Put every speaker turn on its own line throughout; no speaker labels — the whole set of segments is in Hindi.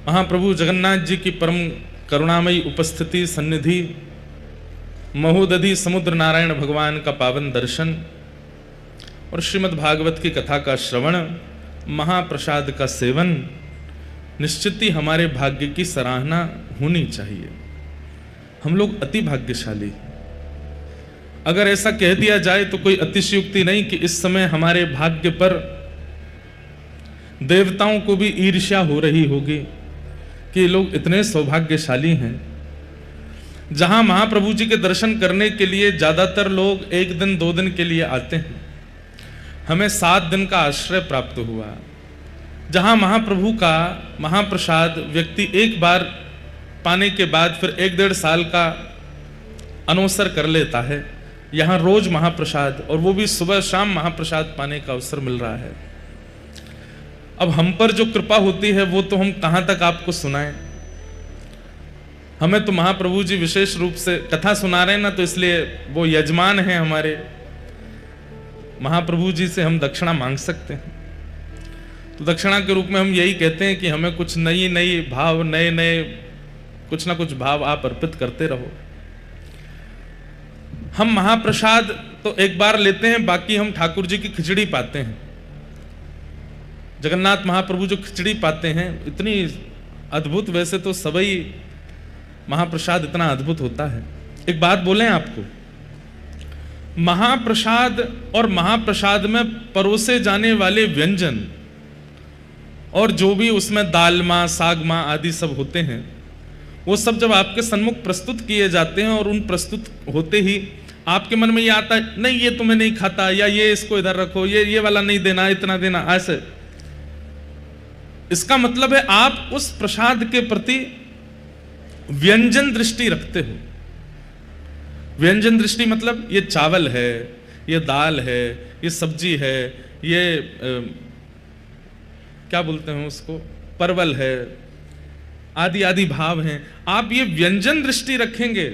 महाप्रभु जगन्नाथ जी की परम करुणामयी उपस्थिति, सन्निधि, महोदधि समुद्र नारायण भगवान का पावन दर्शन और श्रीमद् भागवत की कथा का श्रवण, महाप्रसाद का सेवन निश्चित ही हमारे भाग्य की सराहना होनी चाहिए। हम लोग अति भाग्यशाली। अगर ऐसा कह दिया जाए तो कोई अतिशयोक्ति नहीं कि इस समय हमारे भाग्य पर देवताओं को भी ईर्ष्या हो रही होगी कि ये लोग इतने सौभाग्यशाली हैं। जहां महाप्रभु जी के दर्शन करने के लिए ज्यादातर लोग 1 दिन 2 दिन के लिए आते हैं, हमें 7 दिन का आश्रय प्राप्त हुआ। जहां महाप्रभु का महाप्रसाद व्यक्ति एक बार पाने के बाद फिर 1-1.5 साल का अनवसर कर लेता है, यहाँ रोज महाप्रसाद, और वो भी सुबह शाम महाप्रसाद पाने का अवसर मिल रहा है। अब हम पर जो कृपा होती है वो तो हम कहाँ तक आपको सुनाएं। हमें तो महाप्रभु जी विशेष रूप से कथा सुना रहे हैं ना, तो इसलिए वो यजमान हैं हमारे, महाप्रभु जी से हम दक्षिणा मांग सकते हैं। तो दक्षिणा के रूप में हम यही कहते हैं कि हमें कुछ नई नई भाव, नए नए कुछ ना कुछ भाव आप अर्पित करते रहो। हम महाप्रसाद तो एक बार लेते हैं, बाकी हम ठाकुर जी की खिचड़ी पाते हैं। जगन्नाथ महाप्रभु जो खिचड़ी पाते हैं इतनी अद्भुत, वैसे तो सभी महाप्रसाद इतना अद्भुत होता है। एक बात बोलें आपको, महाप्रसाद और महाप्रसाद में परोसे जाने वाले व्यंजन और जो भी उसमें दालमा, सागमा आदि सब होते हैं, वो सब जब आपके सन्मुख प्रस्तुत किए जाते हैं और उन प्रस्तुत होते ही आपके मन में ये आता है, नहीं ये तुम्हें नहीं खाता, या ये इसको इधर रखो, ये वाला नहीं देना, इतना देना, ऐसे। इसका मतलब है आप उस प्रसाद के प्रति व्यंजन दृष्टि रखते हो। व्यंजन दृष्टि मतलब ये चावल है, ये दाल है, ये सब्जी है, ये क्या बोलते हैं उसको, परवल है, आदि आदि भाव हैं। आप ये व्यंजन दृष्टि रखेंगे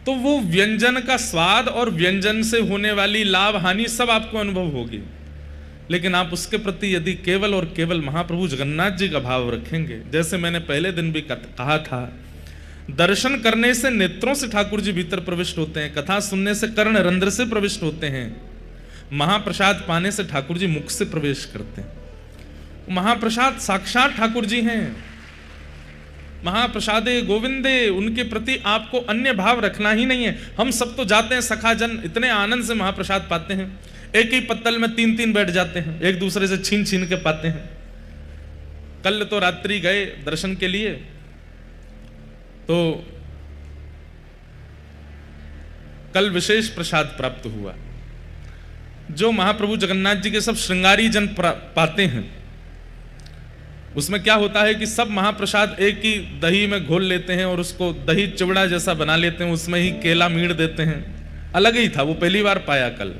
तो वो व्यंजन का स्वाद और व्यंजन से होने वाली लाभ हानि सब आपको अनुभव होगी। लेकिन आप उसके प्रति यदि केवल और केवल महाप्रभु जगन्नाथ जी का भाव रखेंगे, जैसे मैंने पहले दिन भी कहा था, दर्शन करने से नेत्रों से ठाकुर जी भीतर प्रविष्ट होते हैं, कथा सुनने से कर्ण रंध्र से प्रविष्ट होते हैं, महाप्रसाद पाने से ठाकुर जी मुख से प्रवेश करते हैं। महाप्रसाद साक्षात ठाकुर जी हैं। महाप्रसादे गोविंदे, उनके प्रति आपको अन्य भाव रखना ही नहीं है। हम सब तो जाते हैं सखाजन, इतने आनंद से महाप्रसाद पाते हैं, एक ही पत्तल में 3-3 बैठ जाते हैं, एक दूसरे से छीन छीन के पाते हैं। कल तो रात्रि गए दर्शन के लिए, तो कल विशेष प्रसाद प्राप्त हुआ। जो महाप्रभु जगन्नाथ जी के सब श्रृंगारी जन पाते हैं, उसमें क्या होता है कि सब महाप्रसाद एक ही दही में घोल लेते हैं और उसको दही चिवड़ा जैसा बना लेते हैं, उसमें ही केला मीड़ देते हैं। अलग ही था, वो पहली बार पाया कल।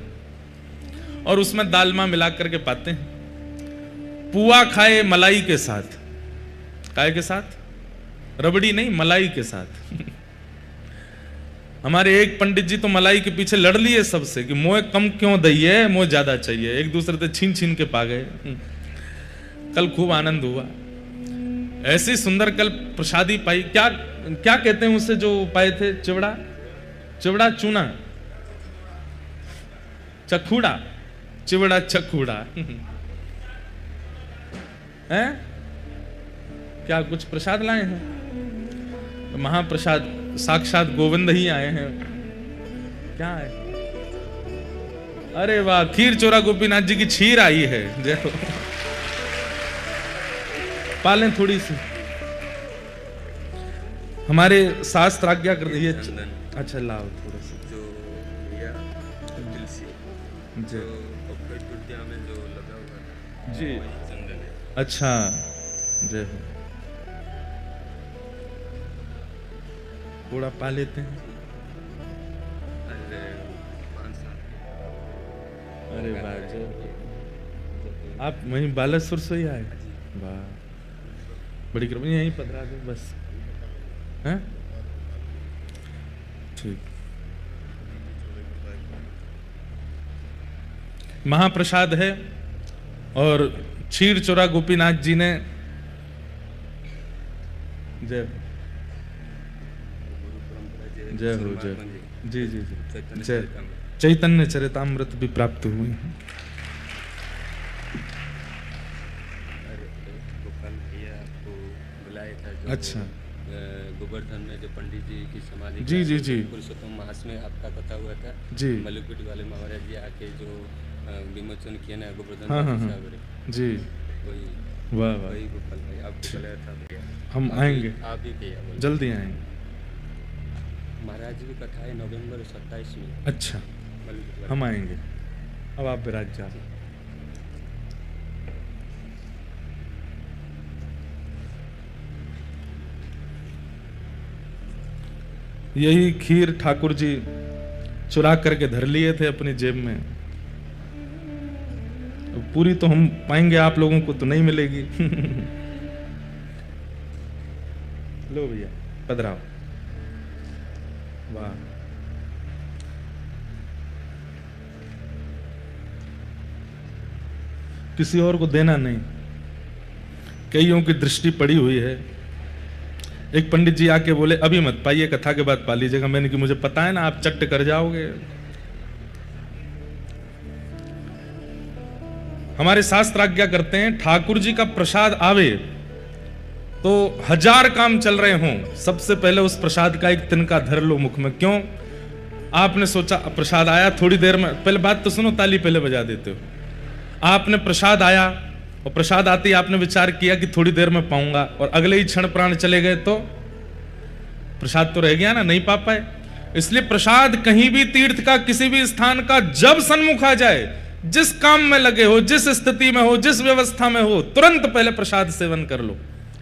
और उसमें दालमा मिला करके पाते हैं। पुआ खाए मलाई के साथ, काय के साथ, रबड़ी नहीं, मलाई के साथ। हमारे एक पंडित जी तो मलाई के पीछे लड़ लिए सबसे कि मोए कम क्यों दही है, मोए ज्यादा चाहिए, एक दूसरे से छीन छीन के पा गए। कल खूब आनंद हुआ। ऐसी सुंदर कल प्रसादी पाई। क्या क्या कहते हैं उससे जो पाए थे, चिवड़ा, चिवड़ा चूना, चखूड़ा, चिवड़ा चखूड़ा है क्या? कुछ प्रसाद लाए हैं? तो महाप्रसाद साक्षात गोविंद ही आए हैं। क्या है? अरे वाह, खीर चोरा गोपीनाथ जी की क्षीर आई है। जय हो। पालें थोड़ी सी, हमारे शास्त्र आज्ञा कर रही है। अच्छा लाओ थोड़ा सा जो में जो लगा हुआ जी। अच्छा जय हो। थोड़ा पा लेते हैं। अरे वाह, जय। आप वहीं बालेश्वर से ही आए? वाह, बड़ी कृपा। यहीं पधरा दो बस, हैं? ठीक। महाप्रसाद है और क्षीर चोरा गोपीनाथ जी ने जय जय हो जय। जी जी जी जय। चैतन्य चरितामृत भी प्राप्त हुए हैं। अच्छा,
गोवर्धन में जो पंडित जी की समाधि
जी जी जी
पुरुषोत्तम मास में आपका कथा हुआ था
जी,
मलुकुटी वाले महाराज जी आके जो विमोचन किया ना गोवर्धन
हाँ हाँ हाँ जी,
वही
वाह वाह,
वही गोपाल भाई आपको बुलाया था भैया।
हम आएंगे,
आप भी भैया बोले।
जल्दी आएंगे।
महाराज जी की कथा है नवंबर 27 में।
अच्छा,
मलुकुटी
हम आएंगे। अब आप विराज जा। यही खीर ठाकुर जी चुरा करके धर लिए थे अपनी जेब में। अब पूरी तो हम पाएंगे, आप लोगों को तो नहीं मिलेगी। लो भैया पधराओ। वाह, किसी और को देना नहीं, कईयों की दृष्टि पड़ी हुई है। एक पंडित जी आके बोले अभी मत पाइए, कथा के बाद पा लीजिएगा। मैंने कि मुझे पता है ना आप चट्ट कर जाओगे। हमारे शास्त्र आज्ञा करते हैं ठाकुर जी का प्रसाद आवे तो 1000 काम चल रहे हों, सबसे पहले उस प्रसाद का एक तिनका धर लो मुख में। क्यों? आपने सोचा प्रसाद आया, थोड़ी देर में, पहले बात तो सुनो, ताली पहले बजा देते हो। आपने प्रसाद आया और प्रसाद आते ही आपने विचार किया कि थोड़ी देर में पाऊंगा, और अगले ही क्षण प्राण चले गए तो प्रसाद तो रह गया ना, नहीं पा पाए। इसलिए प्रसाद कहीं भी तीर्थ का, किसी भी स्थान का जब सन्मुख आ जाए, जिस काम में लगे हो, जिस स्थिति में हो, जिस व्यवस्था में हो, तुरंत पहले प्रसाद सेवन कर लो।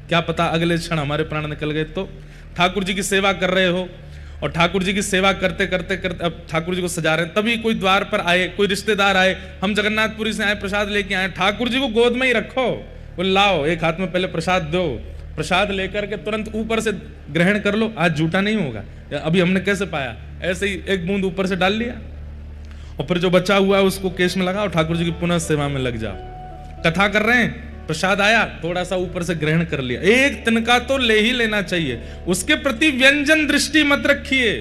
क्या पता अगले क्षण हमारे प्राण निकल गए तो। ठाकुर जी की सेवा कर रहे हो और ठाकुर जी की सेवा करते करते करते अब ठाकुर जी को सजा रहे हैं, तभी कोई द्वार पर आए, कोई रिश्तेदार आए, हम जगन्नाथपुरी से आए, प्रसाद लेके आए, ठाकुर जी को गोद में ही रखो, वो लाओ, एक हाथ में पहले प्रसाद दो, प्रसाद लेकर के तुरंत ऊपर से ग्रहण कर लो। आज झूठा नहीं होगा, अभी हमने कैसे पाया, ऐसे ही एक बूंद ऊपर से डाल लिया और फिर जो बचा हुआ है उसको केश में लगाओ, ठाकुर जी की पुनः सेवा में लग जाओ। कथा कर रहे हैं, प्रसाद आया, थोड़ा सा ऊपर से ग्रहण कर लिया, एक तिनका तो ले ही लेना चाहिए। उसके प्रति व्यंजन दृष्टि मत रखिए।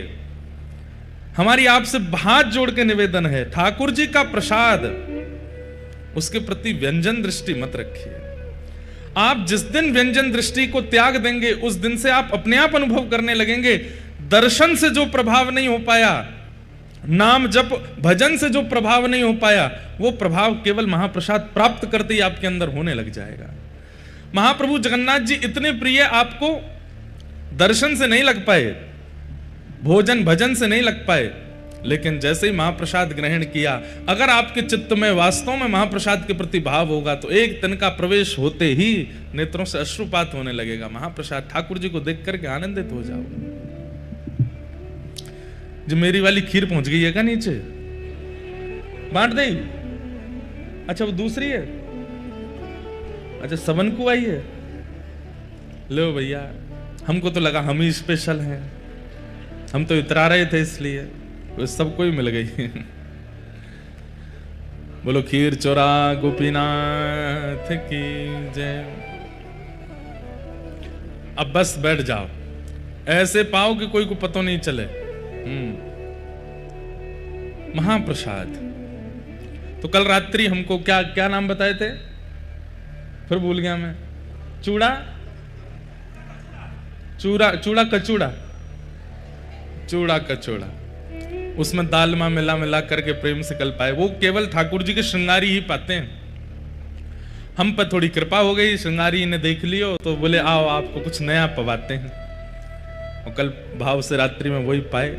हमारी आपसे हाथ जोड़ के निवेदन है, ठाकुर जी का प्रसाद, उसके प्रति व्यंजन दृष्टि मत रखिए। आप जिस दिन व्यंजन दृष्टि को त्याग देंगे, उस दिन से आप अपने आप अनुभव करने लगेंगे, दर्शन से जो प्रभाव नहीं हो पाया, नाम जप भजन से जो प्रभाव नहीं हो पाया, वो प्रभाव केवल महाप्रसाद प्राप्त करते ही आपके अंदर होने लग जाएगा। महाप्रभु जगन्नाथ जी इतने प्रिय आपको दर्शन से नहीं लग पाए, भोजन भजन से नहीं लग पाए, लेकिन जैसे ही महाप्रसाद ग्रहण किया, अगर आपके चित्त में वास्तव में महाप्रसाद के प्रति भाव होगा तो एक तिनका प्रवेश होते ही नेत्रों से अश्रुपात होने लगेगा। महाप्रसाद ठाकुर जी को देख करके आनंदित हो जाओ। जो मेरी वाली खीर पहुंच गई है क्या नीचे? बांट दे। अच्छा वो दूसरी है, अच्छा सबनकू आई है, लो भैया। हमको तो लगा हम ही स्पेशल हैं, हम तो इतरा रहे थे इसलिए, तो सबको ही मिल गई। बोलो खीर चोरा गोपीनाथ की जय। अब बस बैठ जाओ, ऐसे पाओ कि कोई को पता नहीं चले। महाप्रसाद। तो कल रात्रि हमको क्या क्या नाम बताए थे, फिर भूल गया मैं। चूड़ा, चूड़ा, चूड़ा कचूड़ा, चूड़ा कचौड़ा, उसमें दालमा मिला मिला करके प्रेम से कल पाए। वो केवल ठाकुर जी के श्रृंगारी ही पाते हैं। हम पर थोड़ी कृपा हो गई, श्रृंगारी ने देख लियो तो बोले आओ आपको कुछ नया पवाते हैं, और कल भाव से रात्रि में वही पाए।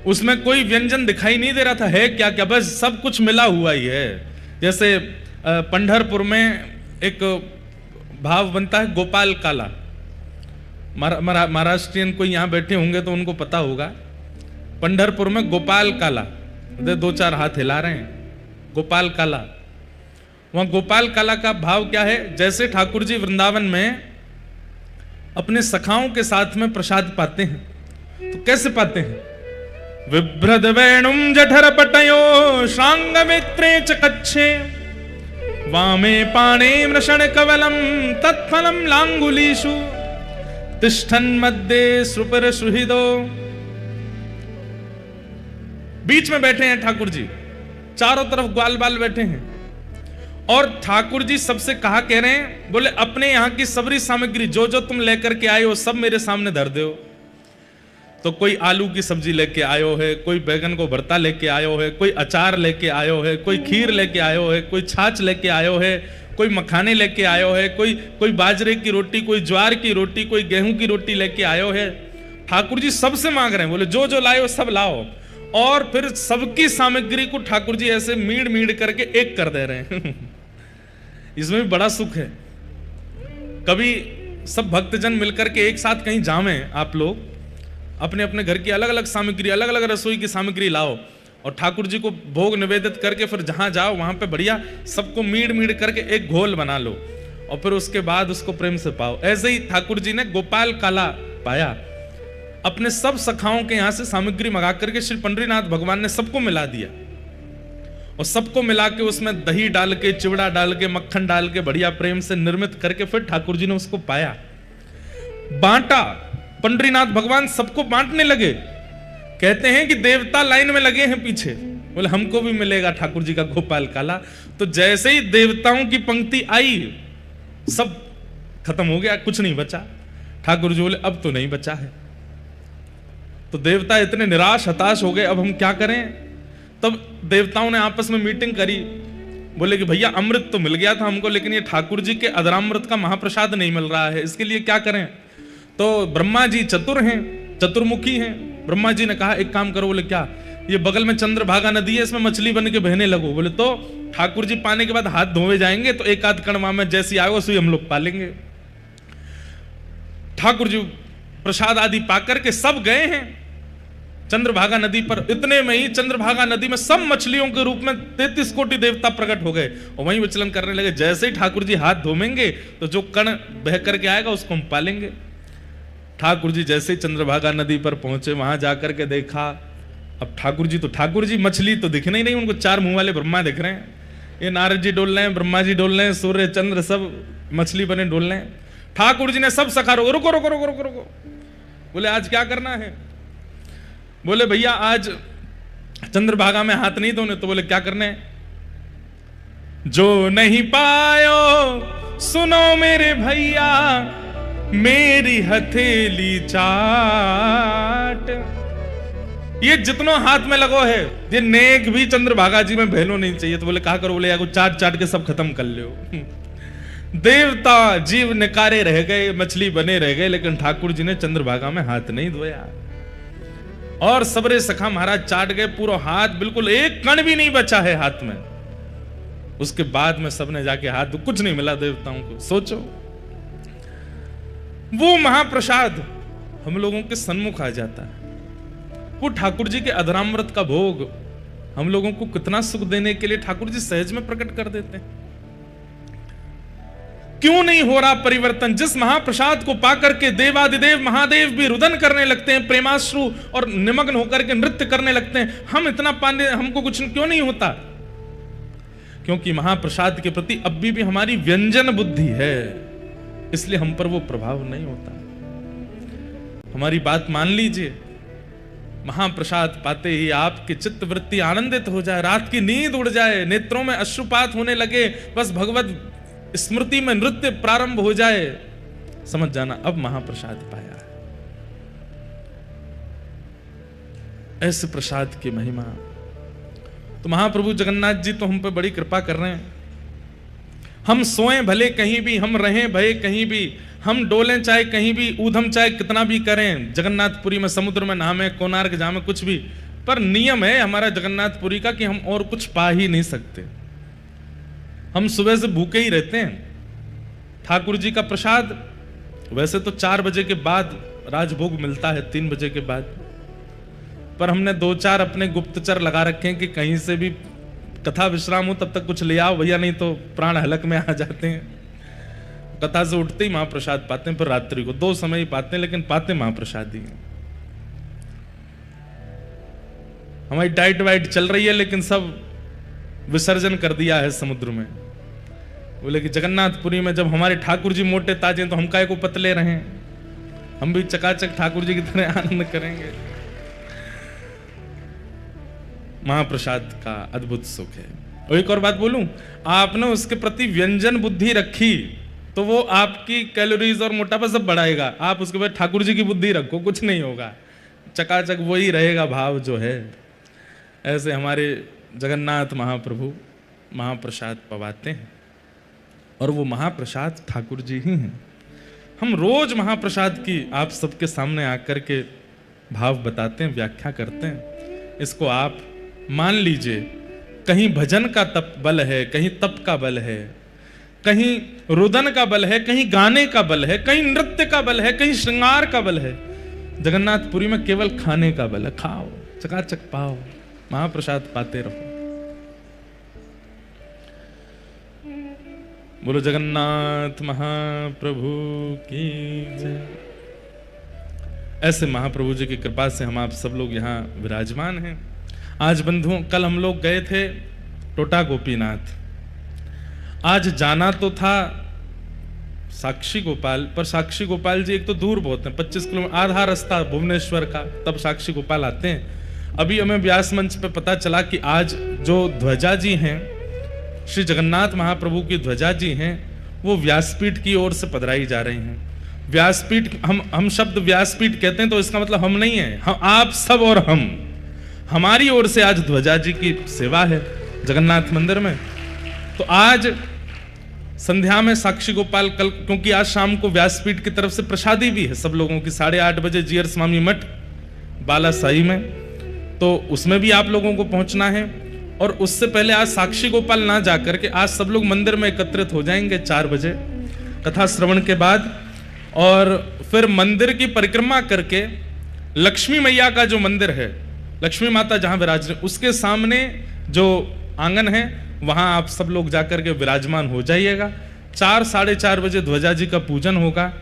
उसमें कोई व्यंजन दिखाई नहीं दे रहा था, है क्या क्या, बस सब कुछ मिला हुआ ही है। जैसे पंढरपुर में एक भाव बनता है गोपाल काला, महाराष्ट्रियन कोई यहां बैठे होंगे तो उनको पता होगा। पंढरपुर में गोपाल काला, दो चार हाथ हिला रहे हैं, गोपाल काला। वहां गोपाल काला का भाव क्या है, जैसे ठाकुर जी वृंदावन में अपने सखाओं के साथ में प्रसाद पाते हैं, तो कैसे पाते हैं? विभ्रद वेणुम जठर पटयो शांग मित्रे च कच्छे वामे पाणे मृषण कवलम तत्फलम लांगुलीषु तिष्ठन मध्य सुपर सुहृदो। बीच में बैठे हैं ठाकुर जी, चारों तरफ ग्वाल बाल बैठे हैं, और ठाकुर जी सबसे कहा कह रहे हैं, बोले अपने यहां की सबरी सामग्री जो जो तुम लेकर के आए हो सब मेरे सामने धर दो। तो कोई आलू की सब्जी लेके आयो है, कोई बैगन को भरता लेके आयो है, कोई अचार लेके आयो है, कोई खीर लेके आयो है, कोई छाछ लेके आयो है, कोई मखाने लेके आयो है, कोई बाजरे की रोटी, कोई ज्वार की रोटी, कोई गेहूं की रोटी लेके आयो है। ठाकुर जी सबसे मांग रहे हैं, बोले जो जो लाए हो सब लाओ, और फिर सबकी सामग्री को ठाकुर जी ऐसे मीड़ मीड़ करके एक कर दे रहे हैं। इसमें भी बड़ा सुख है। कभी सब भक्तजन मिलकर के एक साथ कहीं जावें, आप लोग अपने अपने घर की अलग अलग सामग्री, अलग अलग रसोई की सामग्री लाओ, और ठाकुर जी को भोग निवेदित करके फिर जहां जाओ वहां पे बढ़िया सबको मीड़ मीड़ करके एक घोल बना लो, और फिर उसके बाद उसको प्रेम से पाओ। ऐसे ही ठाकुर जी ने गोपाल काला पाया, अपने सब सखाओं के यहां से सामग्री मंगा करके श्री पंडरीनाथ भगवान ने सबको मिला दिया, और सबको मिला के उसमें दही डाल के, चिवड़ा डाल के, मक्खन डाल के बढ़िया प्रेम से निर्मित करके फिर ठाकुर जी ने उसको पाया, बांटा। पंडरीनाथ भगवान सबको बांटने लगे। कहते हैं कि देवता लाइन में लगे हैं पीछे, बोले हमको भी मिलेगा ठाकुर जी का गोपाल काला। तो जैसे ही देवताओं की पंक्ति आई सब खत्म हो गया, कुछ नहीं बचा। ठाकुर जी बोले अब तो नहीं बचा है। तो देवता इतने निराश हताश हो गए, अब हम क्या करें। तब देवताओं ने आपस में मीटिंग करी, बोले कि भैया अमृत तो मिल गया था हमको, लेकिन ये ठाकुर जी के अधरामृत का महाप्रसाद नहीं मिल रहा है, इसके लिए क्या करें। तो ब्रह्मा जी चतुर हैं, चतुर्मुखी हैं। ब्रह्मा जी ने कहा एक काम करो। बोले क्या। ये बगल में चंद्रभागा नदी है, इसमें मछली बन के बहने लगो। बोले तो ठाकुर जी पाने के बाद हाथ धोवे जाएंगे तो एक आध कण में जैसी आएगा उसी हम लोग पालेंगे। ठाकुर जी प्रसाद आदि पाकर के सब गए हैं चंद्रभागा नदी पर। इतने में ही चंद्रभागा नदी में सब मछलियों के रूप में 33 कोटि देवता प्रकट हो गए और वहीं विचलन करने लगे। जैसे ही ठाकुर जी हाथ धोमेंगे तो जो कण बह करके आएगा उसको हम पालेंगे। ठाकुर जी जैसे ही चंद्रभागा नदी पर पहुंचे, वहां जाकर के देखा, अब ठाकुर जी मछली तो दिखने ही नहीं, उनको चार मुंह वाले ब्रह्मा दिख रहे हैं। ये नारद जी डोल रहे हैं, ब्रह्मा जी डोल रहे हैं, सूर्य चंद्र सब मछली बने डोल रहे हैं। ठाकुर जी ने सब सखा रुको रुको रुको रुको रुको रुको। बोले आज क्या करना है। बोले भैया आज चंद्रभागा में हाथ नहीं धोने। तो बोले क्या करने। जो नहीं पायो सुनो मेरे भैया, मेरी हथेली चाट। ये जितनों हाथ में लगो है ये नेक भी चंद्रभागा जी में बहनो नहीं चाहिए। तो बोले कहा करो। बोले या को चाट चाट के सब खत्म कर लो। देवता जीव निकारे रह गए, मछली बने रह गए, लेकिन ठाकुर जी ने चंद्रभागा में हाथ नहीं धोया। और सबरे सखा महाराज चाट गए, पूरा हाथ बिल्कुल एक कण भी नहीं बचा है हाथ में। उसके बाद में सबने जाके हाथ, कुछ नहीं मिला देवताओं को। सोचो वो महाप्रसाद हम लोगों के सन्मुख आ जाता है। वो ठाकुर जी के अधरामृत का भोग हम लोगों को कितना सुख देने के लिए ठाकुर जी सहज में प्रकट कर देते हैं। क्यों नहीं हो रहा परिवर्तन। जिस महाप्रसाद को पाकर के देवादिदेव महादेव भी रुदन करने लगते हैं, प्रेमाश्रु और निमग्न होकर के नृत्य करने लगते हैं, हम इतना पाने हमको कुछ क्यों नहीं होता। क्योंकि महाप्रसाद के प्रति अब भी हमारी व्यंजन बुद्धि है, इसलिए हम पर वो प्रभाव नहीं होता। हमारी बात मान लीजिए, महाप्रसाद पाते ही आपकी चित्त वृत्ति आनंदित हो जाए, रात की नींद उड़ जाए, नेत्रों में अश्रुपात होने लगे, बस भगवत स्मृति में नृत्य प्रारंभ हो जाए, समझ जाना अब महाप्रसाद पाया है। ऐसे प्रसाद की महिमा। तो महाप्रभु जगन्नाथ जी तो हम पे बड़ी कृपा कर रहे हैं। हम सोएं भले कहीं भी, हम रहें भले कहीं भी, हम डोलें चाहे कहीं भी, ऊधम चाहे कितना भी करें, जगन्नाथपुरी में समुद्र में नहामे, कोणार्क जामे, कुछ भी, पर नियम है हमारा जगन्नाथपुरी का कि हम और कुछ पा ही नहीं सकते। हम सुबह से भूखे ही रहते हैं। ठाकुर जी का प्रसाद वैसे तो 4 बजे के बाद राजभोग मिलता है, 3 बजे के बाद, पर हमने 2-4 अपने गुप्तचर लगा रखे हैं कि कहीं से भी कथा विश्राम हो तब तक कुछ ले आओ भैया, नहीं तो प्राण हलक में आ जाते हैं। कथा से उठते ही महाप्रसाद पाते हैं, फिर रात्रि को 2 समय ही पाते हैं, लेकिन पाते महाप्रसाद ही। हमारी डाइट वाइट चल रही है, लेकिन सब विसर्जन कर दिया है समुद्र में। बोले कि जगन्नाथपुरी में जब हमारे ठाकुर जी मोटे ताजे हैं तो हम काहे को पतले रहें। हम भी चकाचक ठाकुर जी की तरह आनंद करेंगे। महाप्रसाद का अद्भुत सुख है। और एक और बात बोलूं, आपने उसके प्रति व्यंजन बुद्धि रखी तो वो आपकी कैलोरीज और मोटापा सब बढ़ाएगा। आप उसके बाद ठाकुर जी की बुद्धि रखो, कुछ नहीं होगा, चकाचक वही रहेगा भाव जो है। ऐसे हमारे जगन्नाथ महाप्रभु महाप्रसाद पवाते हैं और वो महाप्रसाद ठाकुर जी ही हैं। हम रोज महाप्रसाद की आप सबके सामने आकर के भाव बताते हैं, व्याख्या करते हैं। इसको आप मान लीजिए, कहीं भजन का तप बल है, कहीं तप का बल है, कहीं रुदन का बल है, कहीं गाने का बल है, कहीं नृत्य का बल है, कहीं श्रृंगार का बल है। जगन्नाथपुरी में केवल खाने का बल है। खाओ, चकाचक पाओ, महाप्रसाद पाते रहो। बोलो जगन्नाथ महाप्रभु की जय। ऐसे महाप्रभु जी की कृपा से हम आप सब लोग यहाँ विराजमान हैं। आज बंधुओं, कल हम लोग गए थे टोटा गोपीनाथ। आज जाना तो था साक्षी गोपाल, पर साक्षी गोपाल जी एक तो दूर बहुत है, 25 किलोमीटर, आधा रास्ता भुवनेश्वर का, तब साक्षी गोपाल आते हैं। अभी हमें व्यास मंच पे पता चला कि आज जो ध्वजा जी हैं, श्री जगन्नाथ महाप्रभु की ध्वजा जी हैं, वो व्यासपीठ की ओर से पधराई जा रही हैं। व्यासपीठ, हम शब्द व्यासपीठ कहते हैं तो इसका मतलब हम नहीं है, हम आप सब और हमारी ओर से आज ध्वजा जी की सेवा है जगन्नाथ मंदिर में। तो आज संध्या में साक्षी गोपाल, कल क्योंकि आज शाम को व्यासपीठ की तरफ से प्रसादी भी है सब लोगों की, 8:30 बजे जीयर स्वामी मठ बालासाही में, तो उसमें भी आप लोगों को पहुंचना है। और उससे पहले आज साक्षी गोपाल ना जाकर के आज सब लोग मंदिर में एकत्रित हो जाएंगे 4 बजे कथा श्रवण के बाद, और फिर मंदिर की परिक्रमा करके लक्ष्मी मैया का जो मंदिर है, लक्ष्मी माता जहां विराज, उसके सामने जो आंगन है वहां आप सब लोग जाकर के विराजमान हो जाइएगा। 4 साढ़े 4 बजे ध्वजा जी का पूजन होगा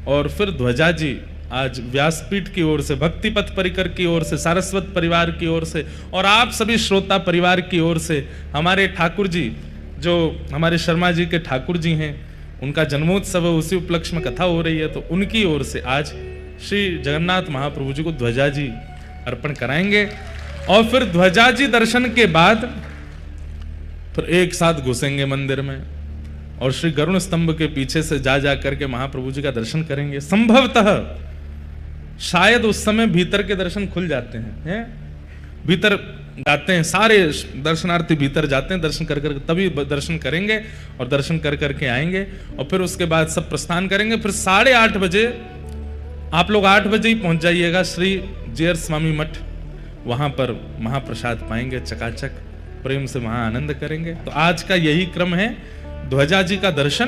और फिर ध्वजा जी आज व्यासपीठ की ओर से, भक्ति पथ परिकर की ओर से, सारस्वत परिवार की ओर से और आप सभी श्रोता परिवार की ओर से, हमारे ठाकुर जी जो हमारे शर्मा जी के ठाकुर जी हैं, उनका जन्मोत्सव है, उसी उपलक्ष्य में कथा हो रही है, तो उनकी ओर से आज श्री जगन्नाथ महाप्रभु जी को ध्वजा जी अर्पण कराएंगे। और फिर ध्वजा जी दर्शन के बाद फिर एक साथ घुसेंगे मंदिर में और श्री गरुण स्तंभ के पीछे से जा करके महाप्रभु जी का दर्शन करेंगे। संभवतः शायद उस समय भीतर के दर्शन खुल जाते हैं, भीतर जाते हैं सारे दर्शनार्थी, भीतर जाते हैं, दर्शन कर तभी दर्शन करेंगे और दर्शन कर करके आएंगे और फिर उसके बाद सब प्रस्थान करेंगे। फिर 8:30 बजे आप लोग 8 बजे ही पहुंच जाइएगा श्री जीयर स्वामी मठ, वहां पर महाप्रसाद पाएंगे, चकाचक प्रेम से वहां आनंद करेंगे। तो आज का यही क्रम है, ध्वजा जी का दर्शन,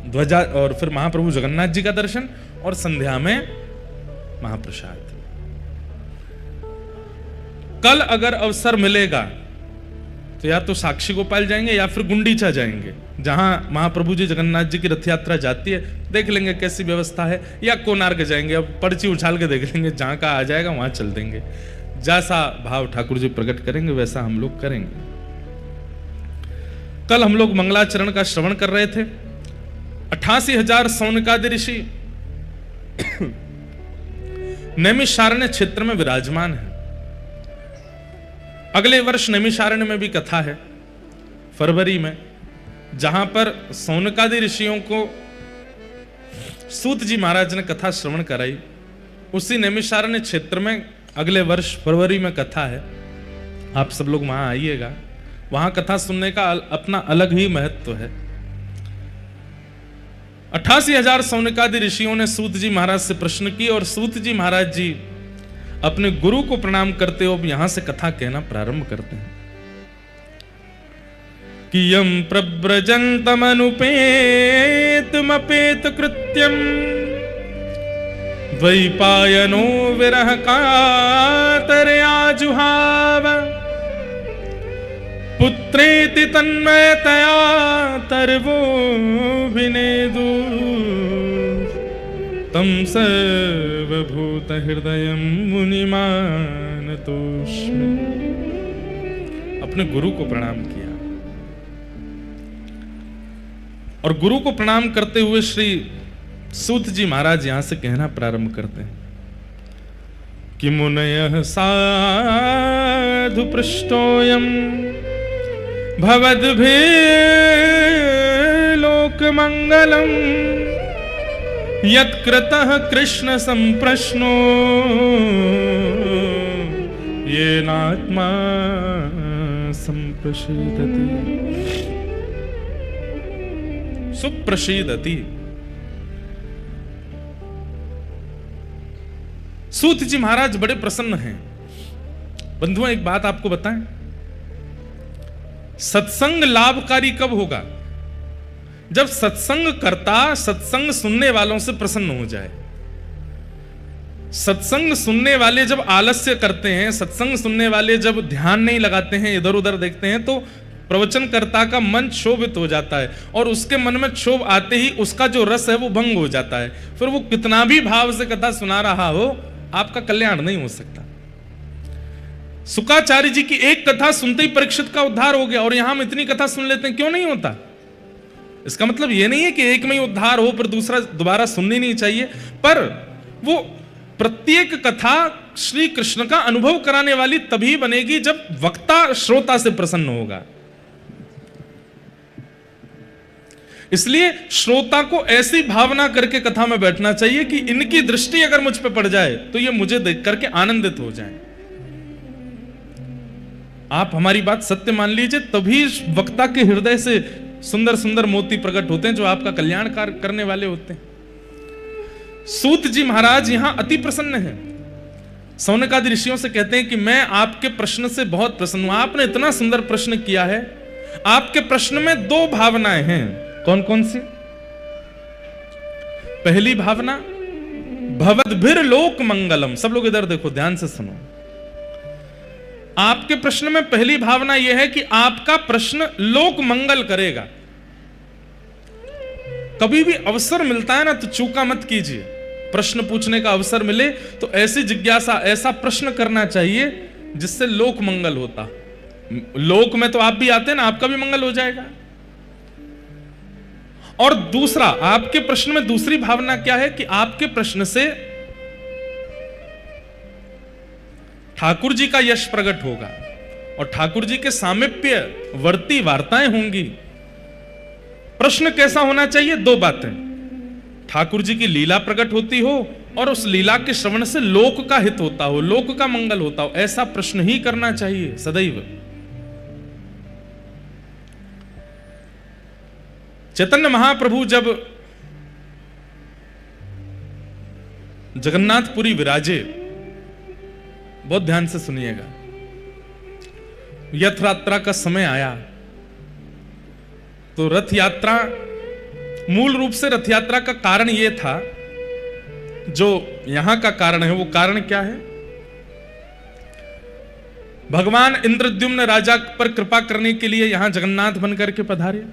ध्वजा और फिर महाप्रभु जगन्नाथ जी का दर्शन और संध्या में महाप्रसाद। कल अगर अवसर मिलेगा तो या तो साक्षी गोपाल जाएंगे या फिर गुंडीचा जाएंगे, जहां महाप्रभु जी जगन्नाथ जी की रथ यात्रा जाती है, देख लेंगे कैसी व्यवस्था है, या कोणार्क जाएंगे, अब पर्ची उछाल के देख लेंगे, जहां का आ जाएगा वहां चल देंगे। जैसा भाव ठाकुर जी प्रकट करेंगे वैसा हम लोग करेंगे। कल हम लोग मंगलाचरण का श्रवण कर रहे थे। 88,000 सौनकादि ऋषि नैमिषारण्य क्षेत्र में विराजमान है। अगले वर्ष नैमिषारण्य में भी कथा है फरवरी में, जहां पर सौनकादि ऋषियों को सूत जी महाराज ने कथा श्रवण कराई। उसी नैमिषारण्य क्षेत्र में अगले वर्ष फरवरी में कथा है, आप सब लोग वहां आइएगा। वहां कथा सुनने का अपना अलग ही महत्व है। 88,000 सौनकादि ऋषियों ने सूत जी महाराज से प्रश्न की और सूत जी महाराज जी अपने गुरु को प्रणाम करते हुए यहां से कथा कहना प्रारंभ करते हैं कि यम प्रव्रजन्तमनुपेतमपेत कृत्यम द्वैपायनो विरह कातरया जुहाव पुत्रेति तन्मयतया तर्वो विनेदु तम सर्वभूत हृदयं मुनिमानतोस्मि। अपने गुरु को प्रणाम किया और गुरु को प्रणाम करते हुए श्री सूत जी महाराज यहां से कहना प्रारंभ करते हैं कि मुनयः साधु पृष्टोयम भवद्भिः लोकमंगलम यत्कृतः कृष्ण संप्रश्नो येनात्मा संप्रसीदति सुप्रसीदति। सूत जी महाराज बड़े प्रसन्न हैं। बंधुओं, एक बात आपको बताएं, सत्संग लाभकारी कब होगा? जब सत्संग करता सत्संग सुनने वालों से प्रसन्न हो जाए। सत्संग सुनने वाले जब आलस्य करते हैं, सत्संग सुनने वाले जब ध्यान नहीं लगाते हैं, इधर उधर देखते हैं, तो प्रवचनकर्ता का मन क्षोभित हो जाता है और उसके मन में क्षोभ आते ही उसका जो रस है वो भंग हो जाता है। फिर वो कितना भी भाव से कथा सुना रहा हो, आपका कल्याण नहीं हो सकता। शुकाचार्य जी की एक कथा सुनते ही परीक्षित का उद्धार हो गया, और यहां हम इतनी कथा सुन लेते हैं, क्यों नहीं होता? इसका मतलब यह नहीं है कि एक में ही उद्धार हो पर दूसरा दोबारा सुननी नहीं चाहिए, पर वो प्रत्येक कथा श्री कृष्ण का अनुभव कराने वाली तभी बनेगी जब वक्ता श्रोता से प्रसन्न होगा। इसलिए श्रोता को ऐसी भावना करके कथा में बैठना चाहिए कि इनकी दृष्टि अगर मुझ पे पड़ जाए तो ये मुझे देख करके आनंदित हो जाए। आप हमारी बात सत्य मान लीजिए, तभी वक्ता के हृदय से सुंदर सुंदर मोती प्रकट होते हैं जो आपका कल्याण करने वाले होते हैं। सूत जी महाराज यहां अति प्रसन्न हैं। सौनकादि ऋषियों से कहते हैं कि मैं आपके प्रश्न से बहुत प्रसन्न हूं। आपने इतना सुंदर प्रश्न किया है। आपके प्रश्न में दो भावनाएं हैं। कौन कौन सी? पहली भावना भवद्भिर लोक मंगलम। सब लोग इधर देखो, ध्यान से सुनो। आपके प्रश्न में पहली भावना यह है कि आपका प्रश्न लोक मंगल करेगा। कभी भी अवसर मिलता है ना तो चूका मत कीजिए। प्रश्न पूछने का अवसर मिले तो ऐसी जिज्ञासा, ऐसा प्रश्न करना चाहिए जिससे लोक मंगल होता। लोक में तो आप भी आते हैं ना, आपका भी मंगल हो जाएगा। और दूसरा, आपके प्रश्न में दूसरी भावना क्या है कि आपके प्रश्न से ठाकुर जी का यश प्रकट होगा और ठाकुर जी के सामीप्य वर्ती वार्ताएं होंगी। प्रश्न कैसा होना चाहिए? दो बातें, ठाकुर जी की लीला प्रकट होती हो और उस लीला के श्रवण से लोक का हित होता हो, लोक का मंगल होता हो। ऐसा प्रश्न ही करना चाहिए सदैव। चैतन्य महाप्रभु जब जगन्नाथपुरी विराजे, बहुत ध्यान से सुनिएगा, रथ यात्रा का समय आया तो रथ यात्रा, मूल रूप से रथ यात्रा का कारण यह था, जो यहां का कारण है वो कारण क्या है? भगवान इंद्रद्युम्न राजा पर कृपा करने के लिए यहां जगन्नाथ बनकर के पधारे।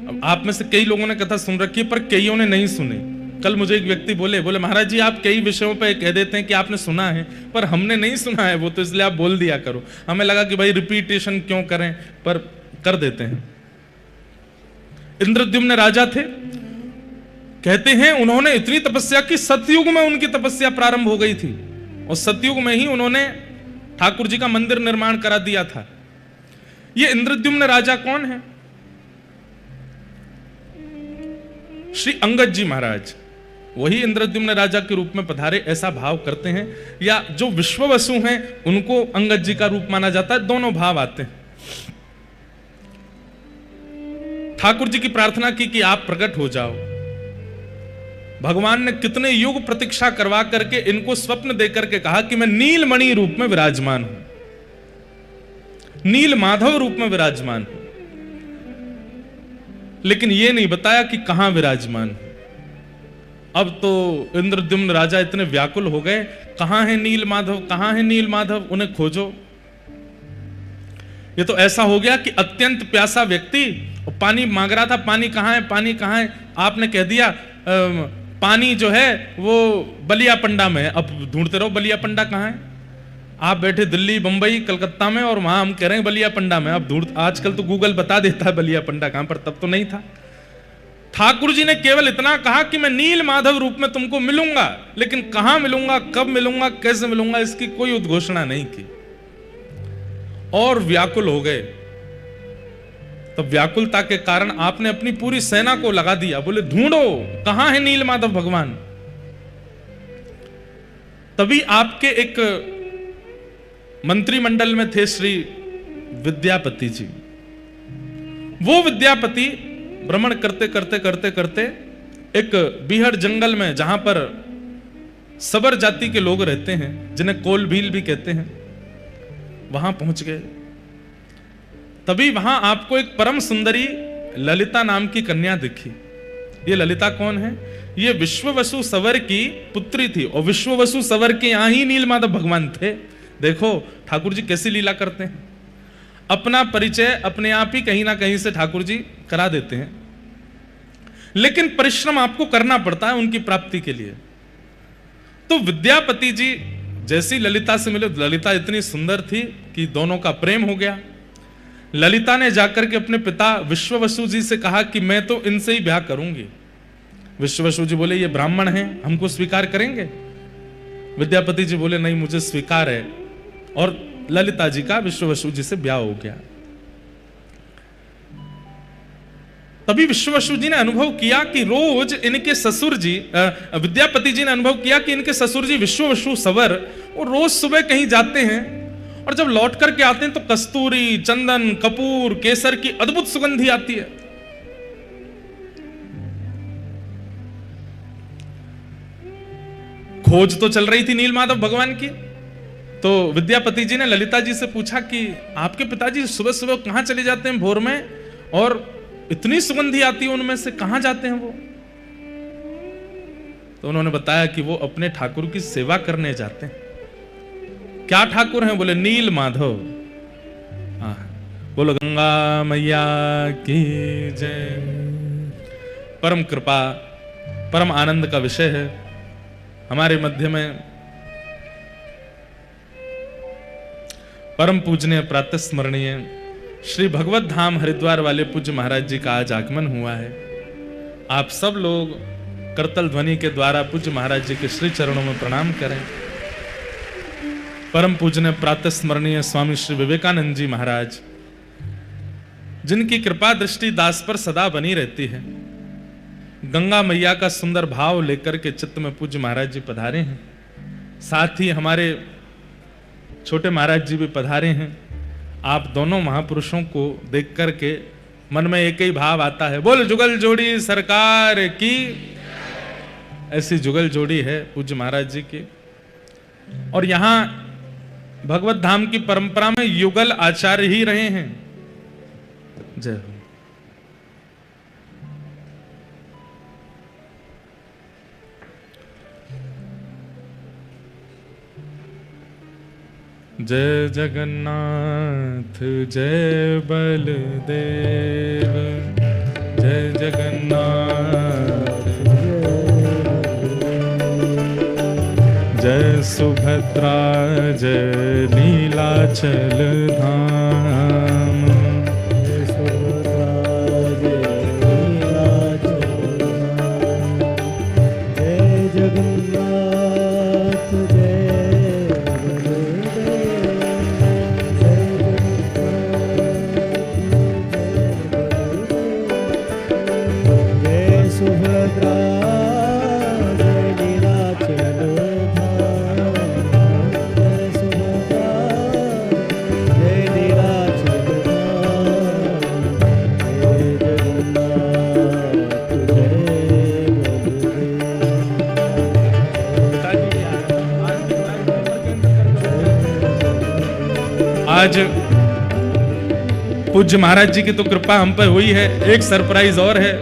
अब आप में से कई लोगों ने कथा सुन रखी है पर कईयों ने नहीं सुनी। कल मुझे एक व्यक्ति बोले महाराज जी आप कई विषयों पे कह देते हैं कि आपने सुना है पर हमने नहीं सुना है वो, तो इसलिए आप बोल दिया करो। हमें लगा कि भाई रिपीटेशन क्यों करें, पर कर देते हैं। इंद्रद्युम्न राजा थे, कहते हैं उन्होंने इतनी तपस्या की, सतयुग में उनकी तपस्या प्रारंभ हो गई थी और सतयुग में ही उन्होंने ठाकुर जी का मंदिर निर्माण करा दिया था। ये इंद्रद्युम्न राजा कौन है? श्री अंगद जी महाराज, वही इंद्रद्युम्न राजा के रूप में पधारे, ऐसा भाव करते हैं। या जो विश्ववसु हैं उनको अंगद जी का रूप माना जाता है। दोनों भाव आते हैं। ठाकुर जी की प्रार्थना की कि आप प्रकट हो जाओ। भगवान ने कितने युग प्रतीक्षा करवा करके इनको स्वप्न देकर के कहा कि मैं नीलमणि रूप में विराजमान हूं, नील माधव रूप में विराजमान हूं, लेकिन यह नहीं बताया कि कहां विराजमान हूं। अब तो इंद्रद्युम्न राजा इतने व्याकुल हो गए, कहां है नील माधव, कहां है नील माधव, उन्हें खोजो। ये तो ऐसा हो गया कि अत्यंत प्यासा व्यक्ति पानी मांग रहा था, पानी कहां है, पानी कहां है। आपने कह दिया पानी जो है वो बलिया पंडा में है। अब ढूंढते रहो बलिया पंडा कहां है। आप बैठे दिल्ली, बंबई, कलकत्ता में और वहां हम कह रहे हैं बलिया पंडा में। अब आजकल तो गूगल बता देता है बलिया पंडा कहां पर, तब तो नहीं था। ठाकुर जी ने केवल इतना कहा कि मैं नील माधव रूप में तुमको मिलूंगा, लेकिन कहां मिलूंगा, कब मिलूंगा, कैसे मिलूंगा, इसकी कोई उद्घोषणा नहीं की। और व्याकुल हो गए। तब व्याकुलता के कारण आपने अपनी पूरी सेना को लगा दिया, बोले ढूंढो कहां है नील माधव भगवान। तभी आपके एक मंत्रिमंडल में थे श्री विद्यापति जी। वो विद्यापति भ्रमण करते करते करते करते एक बीहड़ जंगल में, जहां पर सबर जाति के लोग रहते हैं, जिन्हें कोल भील भी कहते हैं, वहां पहुंच गए। तभी वहां आपको एक परम सुंदरी ललिता नाम की कन्या दिखी। ये ललिता कौन है? ये विश्ववसु सवर की पुत्री थी, और विश्ववसु सवर के यहां ही नीलमाधव भगवान थे। देखो ठाकुर जी कैसी लीला करते हैं, अपना परिचय अपने आप ही कहीं ना कहीं से ठाकुर जी करा देते हैं, लेकिन परिश्रम आपको करना पड़ता है उनकी प्राप्ति के लिए। तो विद्यापति जी जैसी ललिता से मिले, ललिता इतनी सुंदर थी कि दोनों का प्रेम हो गया। ललिता ने जाकर के अपने पिता विश्ववसु जी से कहा कि मैं तो इनसे ही ब्याह करूंगी। विश्ववसु जी बोले ये ब्राह्मण हैं, हमको स्वीकार करेंगे? विद्यापति जी बोले नहीं, मुझे स्वीकार है। और ललिता जी का विश्ववसु जी से ब्याह हो गया। तभी विश्ववसु जी ने अनुभव किया कि रोज इनके ससुर जी, विद्यापति जी ने अनुभव किया कि इनके ससुर जी विश्ववसु सवर वो रोज सुबह कहीं जाते हैं, और जब लौट करके आते हैं तो कस्तूरी, चंदन, कपूर, केसर की अद्भुत सुगंधी आती है। खोज तो चल रही थी नीलमाधव भगवान की। तो विद्यापति जी ने ललिता जी से पूछा कि आपके पिताजी सुबह सुबह कहां चले जाते हैं भोर में, और इतनी सुगंधी आती है उनमें से, कहां जाते हैं वो? तो उन्होंने बताया कि वो अपने ठाकुर की सेवा करने जाते हैं। क्या ठाकुर हैं? बोले नील माधव। बोलो गंगा मैया की जय। परम कृपा, परम आनंद का विषय है हमारे मध्य में परम पूजनीय प्रातः स्मरणीय श्री भगवत धाम हरिद्वार वाले पूज्य महाराज जी का आज आगमन हुआ है। आप सब लोग करतल ध्वनि के द्वारा पूज्य महाराज जी के श्री चरणों में प्रणाम करें। परम पूजनीय प्रातः स्मरणीय स्वामी श्री विवेकानंद जी महाराज, जिनकी कृपा दृष्टि दास पर सदा बनी रहती है, गंगा मैया का सुंदर भाव लेकर के चित्त में पूज्य महाराज जी पधारे हैं। साथ ही हमारे छोटे महाराज जी भी पधारे हैं। आप दोनों महापुरुषों को देख करके मन में एक ही भाव आता है, बोल जुगल जोड़ी सरकार की। ऐसी जुगल जोड़ी है पूज्य महाराज जी की। और यहां भगवत धाम की परंपरा में युगल आचार्य ही रहे हैं। जय हो। जय जगन्नाथ जय बलदेव, जय जगन्नाथ जय सुभद्रा जय नीलाचल धाम, जय सुभद्रा जय नीलाचल धाम, जय जगन्नाथ आज पूज्य महाराज जी की तो कृपा हम पर हुई है। एक सरप्राइज और है,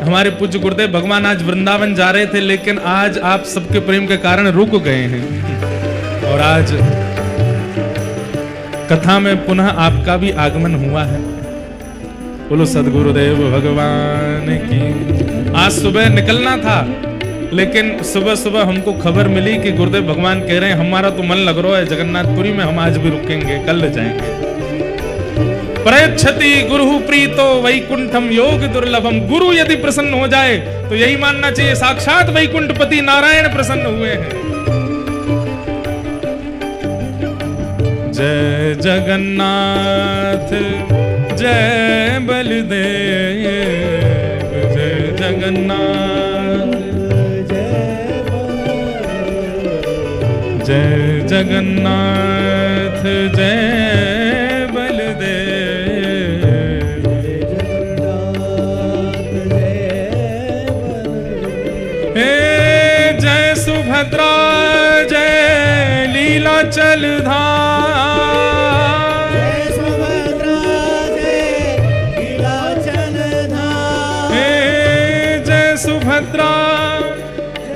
हमारे पूज्य गुरुदेव भगवान आज वृंदावन जा रहे थे, लेकिन आज आप सबके प्रेम के कारण रुक गए हैं और आज कथा में पुनः आपका भी आगमन हुआ है। बोलो सदगुरुदेव भगवान की। आज सुबह निकलना था, लेकिन सुबह सुबह हमको खबर मिली कि गुरुदेव भगवान कह रहे हैं हमारा तो मन लग रहा है जगन्नाथपुरी में, हम आज भी रुकेंगे, कल जाएंगे। प्रयच्छति गुरु प्रीतो वैकुंठम योग दुर्लभम। गुरु यदि प्रसन्न हो जाए तो यही मानना चाहिए साक्षात वैकुंठपति नारायण प्रसन्न हुए हैं। जय जगन्नाथ जय बलदेव, जय जगन्नाथ जय जगन्नाथ जय बलदेव। हे जय सुभद्रा जय लीलाचल धाम,
जय सुभद्रा जय लीलाचल धाम,
हे जय सुभद्रा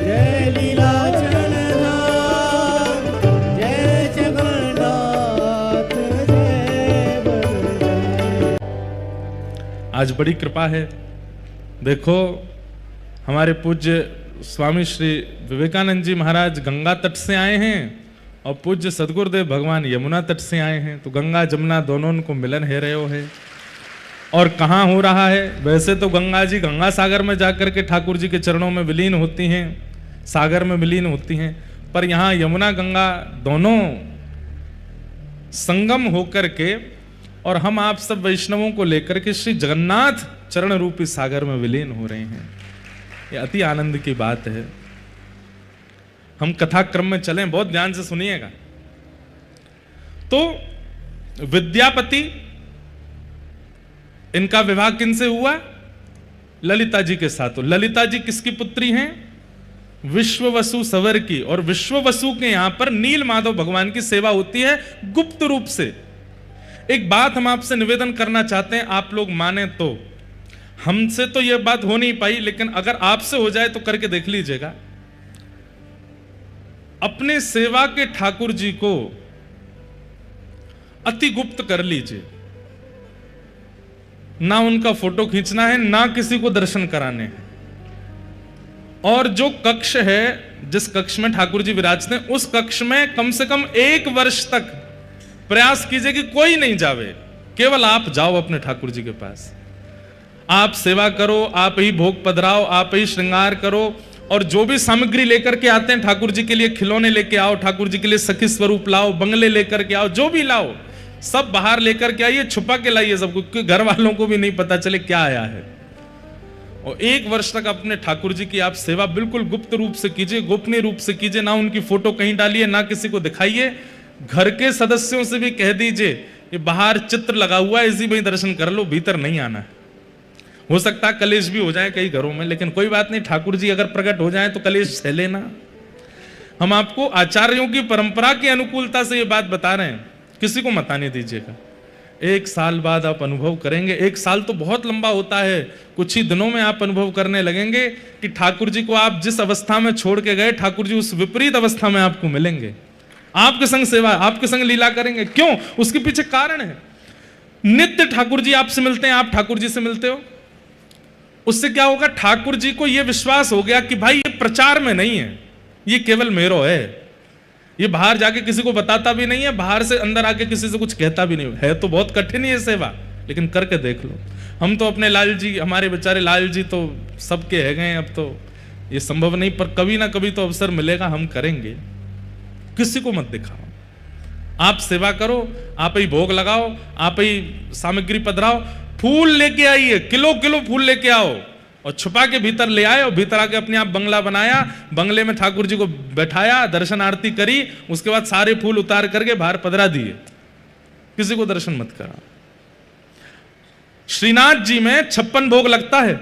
जय लीलाचल धाम, जय जगन्नाथ जय बलदेव।
आज बड़ी कृपा है। देखो हमारे पूज्य स्वामी श्री विवेकानंद जी महाराज गंगा तट से आए हैं और पूज्य सदगुरुदेव भगवान यमुना तट से आए हैं। तो गंगा जमुना दोनों को मिलन है रहे हो है। और कहाँ हो रहा है? वैसे तो गंगा जी गंगा सागर में जाकर के ठाकुर जी के चरणों में विलीन होती हैं, सागर में विलीन होती हैं, पर यहाँ यमुना गंगा दोनों संगम होकर के और हम आप सब वैष्णवों को लेकर के श्री जगन्नाथ चरण रूपी सागर में विलीन हो रहे हैं। ये अति आनंद की बात है। हम कथा क्रम में चलें, बहुत ध्यान से सुनिएगा। तो विद्यापति, इनका विवाह किनसे हुआ? ललिता जी के साथ। तो ललिता जी किसकी पुत्री हैं? विश्ववसु सवर की। और विश्ववसु के यहां पर नील माधव भगवान की सेवा होती है गुप्त रूप से। एक बात हम आपसे निवेदन करना चाहते हैं, आप लोग माने तो। हमसे तो यह बात हो नहीं पाई, लेकिन अगर आपसे हो जाए तो करके देख लीजिएगा। अपने सेवा के ठाकुर जी को अति गुप्त कर लीजिए। ना उनका फोटो खींचना है, ना किसी को दर्शन कराने हैं। और जो कक्ष है, जिस कक्ष में ठाकुर जी विराजते हैं, उस कक्ष में कम से कम 1 वर्ष तक प्रयास कीजिए कि कोई नहीं जावे, केवल आप जाओ अपने ठाकुर जी के पास। आप सेवा करो, आप ही भोग पधराओ, आप ही श्रृंगार करो, और जो भी सामग्री लेकर के आते हैं ठाकुर जी के लिए, खिलौने लेके आओ, ठाकुर जी के लिए सखी स्वरूप लाओ, बंगले लेकर के आओ, जो भी लाओ सब बाहर लेकर के आइए, छुपा के लाइए सबको, क्योंकि घर वालों को भी नहीं पता चले क्या आया है। और 1 वर्ष तक अपने ठाकुर जी की आप सेवा बिल्कुल गुप्त रूप से कीजिए, गोपनीय रूप से कीजिए। ना उनकी फोटो कहीं डालिए, ना किसी को दिखाइए। घर के सदस्यों से भी कह दीजिए ये बाहर चित्र लगा हुआ है, इसी में दर्शन कर लो, भीतर नहीं आना है। हो सकता है कलेश भी हो जाए कई घरों में, लेकिन कोई बात नहीं, ठाकुर जी अगर प्रकट हो जाए तो कलेश सह लेना। हम आपको आचार्यों की परंपरा की अनुकूलता से ये बात बता रहे हैं, किसी को मत आने दीजिएगा। 1 साल बाद आप अनुभव करेंगे। 1 साल तो बहुत लंबा होता है, कुछ ही दिनों में आप अनुभव करने लगेंगे कि ठाकुर जी को आप जिस अवस्था में छोड़ के गए, ठाकुर जी उस विपरीत अवस्था में आपको मिलेंगे, आपके संग सेवा, आपके संग लीला करेंगे। क्यों? उसके पीछे कारण है। नित्य ठाकुर जी आपसे मिलते हैं, आप ठाकुर जी से मिलते हो, उससे क्या होगा? ठाकुर जी को यह विश्वास हो गया कि भाई ये प्रचार में नहीं है, ये केवल मेरो है, ये बाहर जाके किसी को बताता भी नहीं है, बाहर से अंदर आके किसी से कुछ कहता भी नहीं है। तो बहुत कठिन है ये सेवा, लेकिन करके देख लो। हम तो अपने लाल जी, हमारे बेचारे लाल जी तो सबके है गए, अब तो ये संभव नहीं, पर कभी ना कभी तो अवसर मिलेगा, हम करेंगे। किसी को मत दिखाओ, आप सेवा करो, आप ही भोग लगाओ, आप ही सामग्री पधराओ, फूल लेके आइए, किलो किलो फूल लेके आओ और छुपा के भीतर ले आए, और भीतर आके अपने आप बंगला बनाया, बंगले में ठाकुर जी को बैठाया, दर्शन आरती करी, उसके बाद सारे फूल उतार करके बाहर पधरा दिए, किसी को दर्शन मत करा। श्रीनाथ जी में 56 भोग लगता है,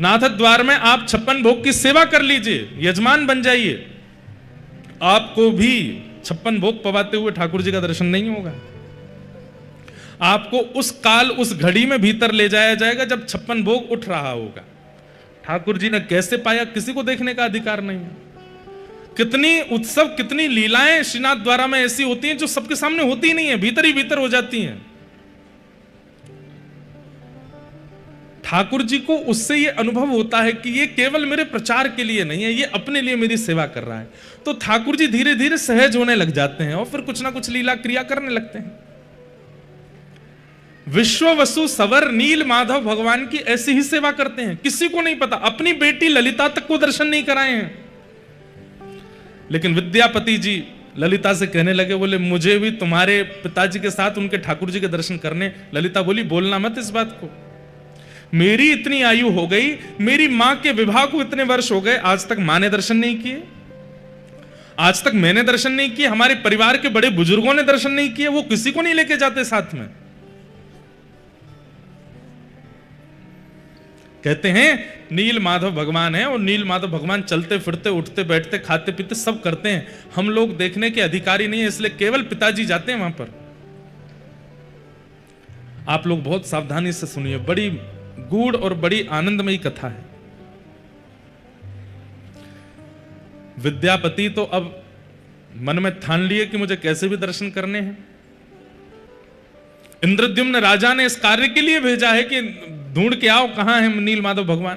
नाथ द्वार में आप 56 भोग की सेवा कर लीजिए, यजमान बन जाइए, आपको भी 56 भोग पवाते हुए ठाकुर जी का दर्शन नहीं होगा। आपको उस काल, उस घड़ी में भीतर ले जाया जाएगा जब 56 भोग उठ रहा होगा। ठाकुर जी ने कैसे पाया, किसी को देखने का अधिकार नहीं है। कितनी उत्सव, कितनी लीलाएं श्रीनाथ द्वारा में ऐसी होती हैं जो सबके सामने होती ही नहीं है, भीतर ही भीतर हो जाती हैं। ठाकुर जी को उससे ये अनुभव होता है कि ये केवल मेरे प्रचार के लिए नहीं है, ये अपने लिए मेरी सेवा कर रहा है। तो ठाकुर जी धीरे धीरे सहज होने लग जाते हैं और फिर कुछ ना कुछ लीला क्रिया करने लगते हैं। विश्व वसु सवर नील माधव भगवान की ऐसी ही सेवा करते हैं, किसी को नहीं पता। अपनी बेटी ललिता तक को दर्शन नहीं कराए हैं। लेकिन विद्यापति जी ललिता से कहने लगे, बोले मुझे भी तुम्हारे पिताजी के साथ उनके ठाकुर जी के दर्शन करने। ललिता बोली, बोलना मत इस बात को, मेरी इतनी आयु हो गई, मेरी मां के विवाह को इतने वर्ष हो गए, आज तक मां ने दर्शन नहीं किए, आज तक मैंने दर्शन नहीं किए, हमारे परिवार के बड़े बुजुर्गों ने दर्शन नहीं किए, वो किसी को नहीं लेके जाते साथ में। कहते हैं नील माधव भगवान है, और नील माधव भगवान चलते फिरते उठते बैठते खाते पीते सब करते हैं। हम लोग देखने के अधिकारी नहीं है, इसलिए केवल पिताजी जाते हैं वहां पर। आप लोग बहुत सावधानी से सुनिए, बड़ी गूढ़ और बड़ी आनंदमयी कथा है। विद्यापति तो अब मन में ठान लिए कि मुझे कैसे भी दर्शन करने हैं। इंद्रद्युम्न राजा ने इस कार्य के लिए भेजा है कि ढूंढ के आओ कहां है नील माधव भगवान।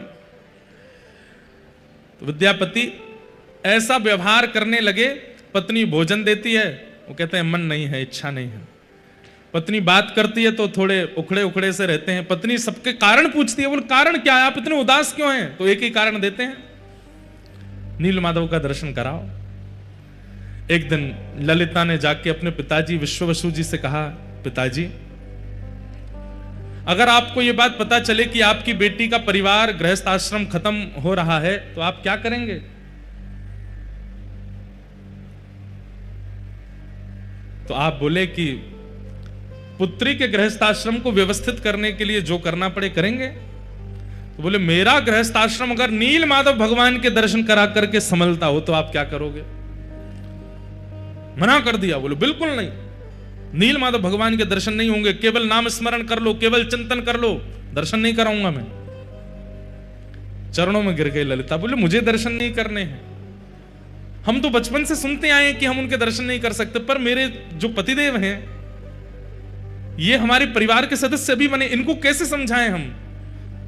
तो विद्यापति ऐसा व्यवहार करने लगे, पत्नी भोजन देती है, वो कहते हैं मन नहीं है, इच्छा नहीं है। पत्नी बात करती है तो थोड़े उखड़े उखड़े से रहते हैं। पत्नी सबके कारण पूछती है, बोल कारण क्या है, आप इतने उदास क्यों हैं? तो एक ही कारण देते हैं, नील माधव का दर्शन कराओ। एक दिन ललिता ने जाके अपने पिताजी विश्ववसु जी से कहा, पिताजी अगर आपको यह बात पता चले कि आपकी बेटी का परिवार गृहस्थ आश्रम खत्म हो रहा है तो आप क्या करेंगे? तो आप बोले कि पुत्री के गृहस्थ आश्रम को व्यवस्थित करने के लिए जो करना पड़े करेंगे। तो बोले मेरा गृहस्थ आश्रम अगर नील माधव भगवान के दर्शन करा करके संभलता हो तो आप क्या करोगे? मना कर दिया, बोले बिल्कुल नहीं, नील माधव भगवान के दर्शन नहीं होंगे, केवल नाम स्मरण कर लो, केवल चिंतन कर लो, दर्शन नहीं कराऊंगा मैं। चरणों में गिर गई ललिता, बोले मुझे दर्शन नहीं करने हैं। हम तो बचपन से सुनते आए कि हम उनके दर्शन नहीं कर सकते, पर मेरे जो पतिदेव हैं ये हमारे परिवार के सदस्य भी बने, इनको कैसे समझाएं हम?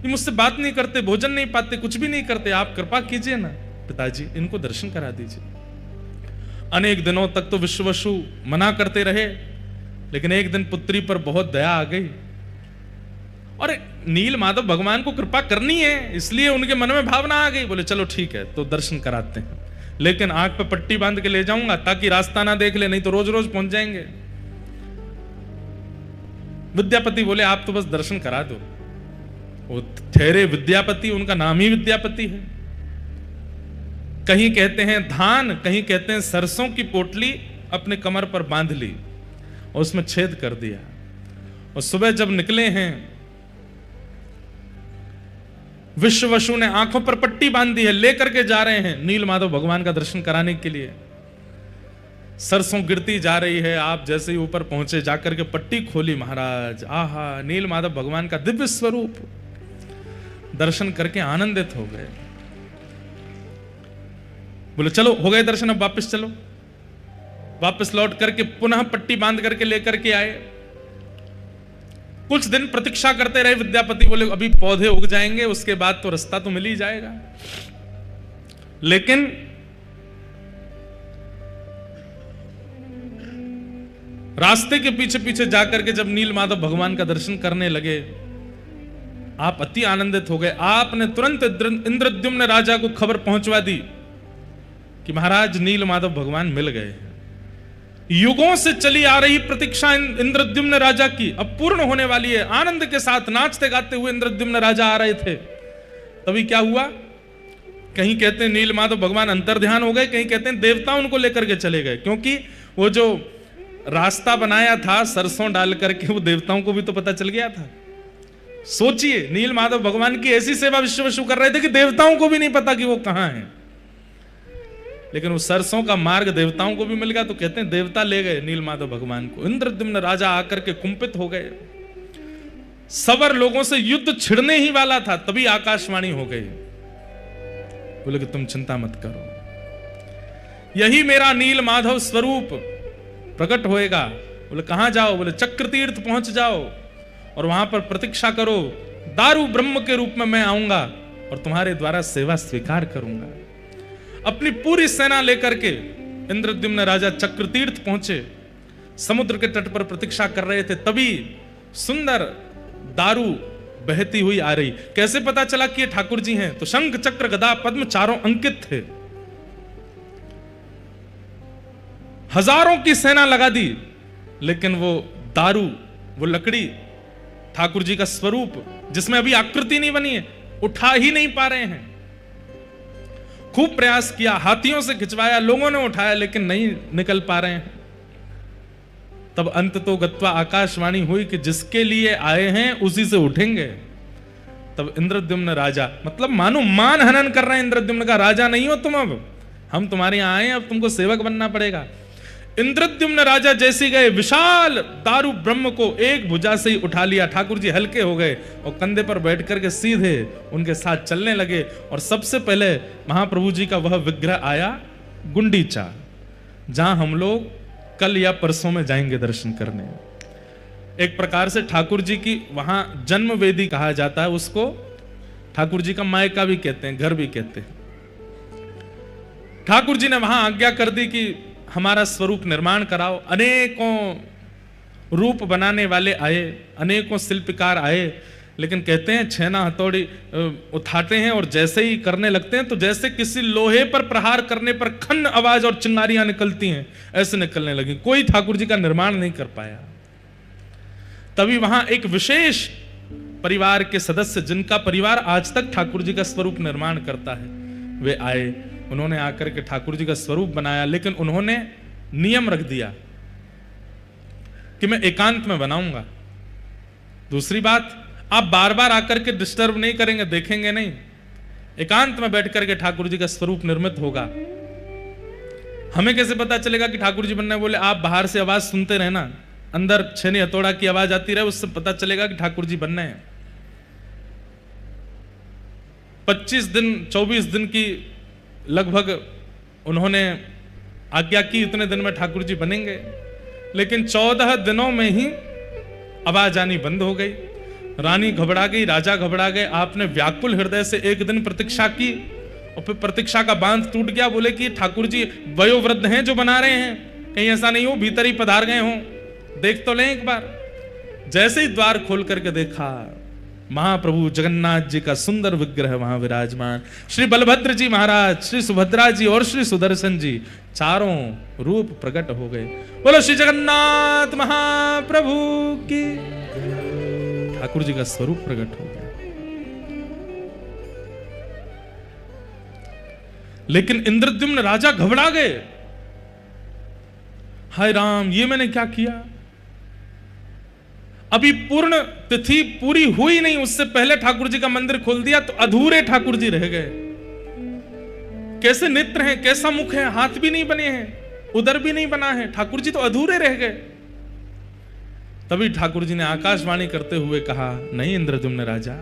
ये मुझसे बात नहीं करते, भोजन नहीं पाते, कुछ भी नहीं करते, आप कृपा कीजिए ना पिताजी, इनको दर्शन करा दीजिए। अनेक दिनों तक तो विश्ववसु मना करते रहे, लेकिन एक दिन पुत्री पर बहुत दया आ गई और नील माधव भगवान को कृपा करनी है, इसलिए उनके मन में भावना आ गई। बोले चलो ठीक है, तो दर्शन कराते हैं, लेकिन आंख पे पट्टी बांध के ले जाऊंगा ताकि रास्ता ना देख ले, नहीं तो रोज रोज पहुंच जाएंगे। विद्यापति बोले आप तो बस दर्शन करा दो। वो ठहरे विद्यापति, उनका नाम ही विद्यापति है। कहीं कहते हैं धान, कहीं कहते हैं सरसों की पोटली अपने कमर पर बांध ली और उसमें छेद कर दिया, और सुबह जब निकले हैं विश्ववसु ने आंखों पर पट्टी बांध दी है, लेकर के जा रहे हैं नील माधव भगवान का दर्शन कराने के लिए। सरसों गिरती जा रही है, आप जैसे ही ऊपर पहुंचे जाकर के पट्टी खोली, महाराज आहा नील माधव भगवान का दिव्य स्वरूप दर्शन करके आनंदित हो गए। बोले चलो हो गए दर्शन, अब वापस चलो। वापस लौट करके पुनः पट्टी बांध करके लेकर के आए। कुछ दिन प्रतीक्षा करते रहे विद्यापति, बोले अभी पौधे उग जाएंगे, उसके बाद तो रास्ता तो मिल ही जाएगा। लेकिन रास्ते के पीछे पीछे जाकर के जब नील माधव भगवान का दर्शन करने लगे, आप अति आनंदित हो गए। आपने तुरंत इंद्रद्युम्न राजा को खबर पहुंचवा दी कि महाराज नील माधव भगवान मिल गए। युगों से चली आ रही प्रतीक्षा इंद्रद्युम्न राजा की अब पूर्ण होने वाली है। आनंद के साथ नाचते गाते हुए इंद्रद्युम्न राजा आ रहे थे। तभी क्या हुआ, कहीं कहते हैं नील माधव भगवान अंतर्ध्यान हो गए, कहीं कहते हैं देवता उनको लेकर के चले गए, क्योंकि वो जो रास्ता बनाया था सरसों डाल करके वो देवताओं को भी तो पता चल गया था। सोचिए नील माधव भगवान की ऐसी सेवा विश्ववसु कर रहे थे कि देवताओं को भी नहीं पता कि वो कहां है। लेकिन उस सरसों का मार्ग देवताओं को भी मिल गया, तो कहते हैं देवता ले गए नील माधव भगवान को। इंद्रद्युम्न राजा आकर के कुंपित हो गए। सवर लोगों से युद्ध छिड़ने ही वाला था, तभी आकाशवाणी हो गई, बोले कि तुम चिंता मत करो, यही मेरा नील माधव स्वरूप प्रकट होएगा। बोले कहां जाओ? बोले चक्र तीर्थ पहुंच जाओ और वहां पर प्रतीक्षा करो, दारू ब्रह्म के रूप में मैं आऊंगा और तुम्हारे द्वारा सेवा स्वीकार करूंगा। अपनी पूरी सेना लेकर के इंद्रद्युम्न राजा चक्रतीर्थ पहुंचे। समुद्र के तट पर प्रतीक्षा कर रहे थे, तभी सुंदर दारू बहती हुई आ रही। कैसे पता चला कि ये ठाकुर जी हैं? तो शंख चक्र गदा पद्म चारों अंकित थे। हजारों की सेना लगा दी, लेकिन वो दारू, वो लकड़ी, ठाकुर जी का स्वरूप जिसमें अभी आकृति नहीं बनी है, उठा ही नहीं पा रहे हैं। खूब प्रयास किया, हाथियों से खिंचवाया, लोगों ने उठाया, लेकिन नहीं निकल पा रहे हैं। तब अंत तो गत्वा आकाशवाणी हुई कि जिसके लिए आए हैं उसी से उठेंगे। तब इंद्रद्युम्न राजा, मतलब मानो मान हनन कर रहे हैं। इंद्रद्युम्न का राजा नहीं हो तुम, अब हम तुम्हारे यहां आए, अब तुमको सेवक बनना पड़ेगा। इंद्रद्युम्न राजा जैसे गए, विशाल दारू ब्रह्म को एक भुजा से ही उठा लिया। ठाकुर जी हल्के हो गए और कंधे पर बैठ करके सीधे उनके साथ चलने लगे। और सबसे पहले महाप्रभु जी का वह विग्रह आया गुंडीचा, जहां हम लोग कल या परसों में जाएंगे दर्शन करने। एक प्रकार से ठाकुर जी की वहां जन्म वेदी कहा जाता है उसको। ठाकुर जी का मायका भी कहते हैं, घर भी कहते हैं। ठाकुर जी ने वहां आज्ञा कर दी कि हमारा स्वरूप निर्माण कराओ। अनेकों रूप बनाने वाले आए, अनेकों शिल्पकार आए, लेकिन कहते हैं छेना हथौड़ी उठाते हैं और जैसे ही करने लगते हैं तो जैसे किसी लोहे पर प्रहार करने पर खन्न आवाज और चिंगारियां निकलती हैं, ऐसे निकलने लगी। कोई ठाकुर जी का निर्माण नहीं कर पाया। तभी वहां एक विशेष परिवार के सदस्य, जिनका परिवार आज तक ठाकुर जी का स्वरूप निर्माण करता है, वे आए। उन्होंने आकर के ठाकुर जी का स्वरूप बनाया, लेकिन उन्होंने नियम रख दिया कि मैं एकांत में बनाऊंगा। दूसरी बात, आप बार बार आकर के डिस्टर्ब नहीं करेंगे, देखेंगे नहीं। एकांत में बैठ करके ठाकुर जी का स्वरूप निर्मित होगा। हमें कैसे पता चलेगा कि ठाकुर जी बनना है? बोले आप बाहर से आवाज सुनते रहना, अंदर छेनी हथौड़ा की आवाज आती रहे, उससे पता चलेगा कि ठाकुर जी बनना है। 25 दिन 24 दिन की लगभग उन्होंने आज्ञा की, इतने दिन में ठाकुर जी बनेंगे। लेकिन 14 दिनों में ही आवाज आनी बंद हो गई। रानी घबरा गई, राजा घबरा गए। आपने व्याकुल हृदय से एक दिन प्रतीक्षा की और फिर प्रतीक्षा का बांध टूट गया। बोले कि ठाकुर जी वयोवृद्ध हैं जो बना रहे हैं, कहीं ऐसा नहीं हो भीतर ही पधार गए हों, देख तो लें एक बार। जैसे ही द्वार खोल करके देखा, महाप्रभु जगन्नाथ जी का सुंदर विग्रह वहां विराजमान। श्री बलभद्र जी महाराज, श्री सुभद्रा जी और श्री सुदर्शन जी, चारों रूप प्रकट हो गए। बोलो श्री जगन्नाथ महाप्रभु की। ठाकुर जी का स्वरूप प्रकट हो गया। लेकिन इंद्रद्युम्न राजा घबरा गए। हाय राम, ये मैंने क्या किया? अभी पूर्ण तिथि पूरी हुई नहीं, उससे पहले ठाकुर जी का मंदिर खोल दिया, तो अधूरे ठाकुर जी रह गए। कैसे नेत्र हैं, कैसा मुख है, हाथ भी नहीं बने हैं, उदर भी नहीं बना है, ठाकुर जी तो अधूरे रह गए। तभी ठाकुर जी ने आकाशवाणी करते हुए कहा, नहीं इंद्रद्युम्न राजा,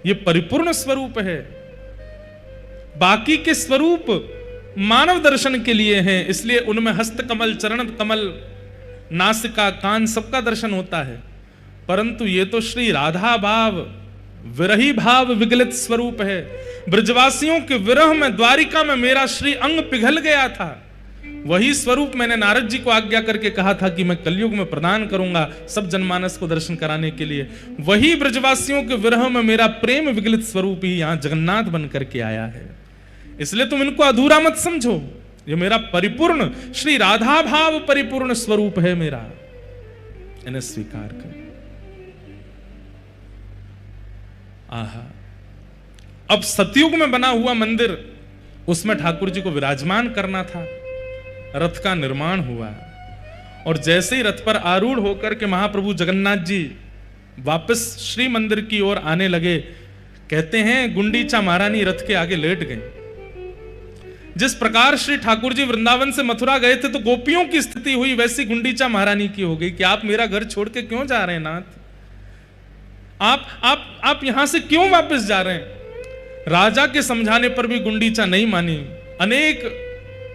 ये परिपूर्ण स्वरूप है। बाकी के स्वरूप मानव दर्शन के लिए हैं, इसलिए उनमें हस्त कमल, चरण कमल, नासिका, कान सबका दर्शन होता है। परंतु ये तो श्री राधा भाव, विरही भाव विगलित स्वरूप है। ब्रजवासियों के विरह में, द्वारिका में मेरा श्री अंग पिघल गया था। वही स्वरूप मैंने नारद जी को आज्ञा करके कहा था कि मैं कलयुग में प्रदान करूंगा सब जनमानस को दर्शन कराने के लिए। वही ब्रजवासियों के विरह में मेरा प्रेम विगलित स्वरूप ही यहां जगन्नाथ बन करके आया है। इसलिए तुम इनको अधूरा मत समझो, ये मेरा परिपूर्ण श्री राधा भाव परिपूर्ण स्वरूप है मेरा, इन्हें स्वीकार कर। आहा, अब सतयुग में बना हुआ मंदिर, उसमें ठाकुर जी को विराजमान करना था। रथ का निर्माण हुआ और जैसे ही रथ पर आरूढ़ होकर के महाप्रभु जगन्नाथ जी वापस श्री मंदिर की ओर आने लगे, कहते हैं गुंडीचा महारानी रथ के आगे लेट गई। जिस प्रकार श्री ठाकुर जी वृंदावन से मथुरा गए थे तो गोपियों की स्थिति हुई, वैसी गुंडीचा महारानी की हो गई कि आप मेरा घर छोड़ के क्यों जा रहे हैं नाथ? आप यहां से क्यों वापस जा रहे हैं? राजा के समझाने पर भी गुंडीचा नहीं मानी, अनेक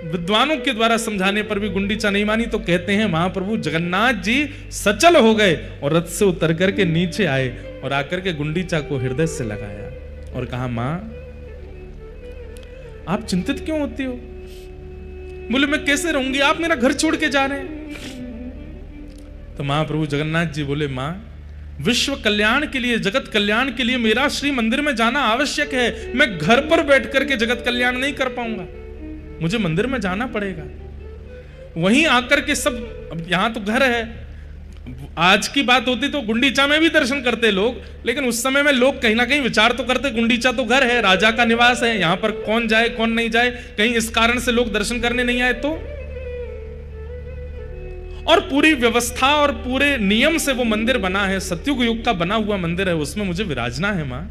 विद्वानों के द्वारा समझाने पर भी गुंडीचा नहीं मानी। तो कहते हैं महाप्रभु जगन्नाथ जी सचल हो गए और रथ से उतर करके नीचे आए और आकर के गुंडीचा को हृदय से लगाया और कहा, मां आप चिंतित क्यों होती हो? बोले मैं कैसे रहूंगी, आप मेरा घर छोड़ के जा रहे हैं। तो महाप्रभु जगन्नाथ जी बोले, मां विश्व कल्याण के लिए, जगत कल्याण के लिए मेरा श्री मंदिर में जाना आवश्यक है। मैं घर पर बैठ करके जगत कल्याण नहीं कर पाऊंगा, मुझे मंदिर में जाना पड़ेगा। वहीं आकर के सब, अब यहां तो घर है, आज की बात होती तो गुंडीचा में भी दर्शन करते लोग, लेकिन उस समय में लोग कहीं ना कहीं विचार तो करते गुंडीचा तो घर है, राजा का निवास है, यहां पर कौन जाए कौन नहीं जाए, कहीं इस कारण से लोग दर्शन करने नहीं आए तो। और पूरी व्यवस्था और पूरे नियम से वो मंदिर बना है, सतयुग युग का बना हुआ मंदिर है, उसमें मुझे विराजना है मां।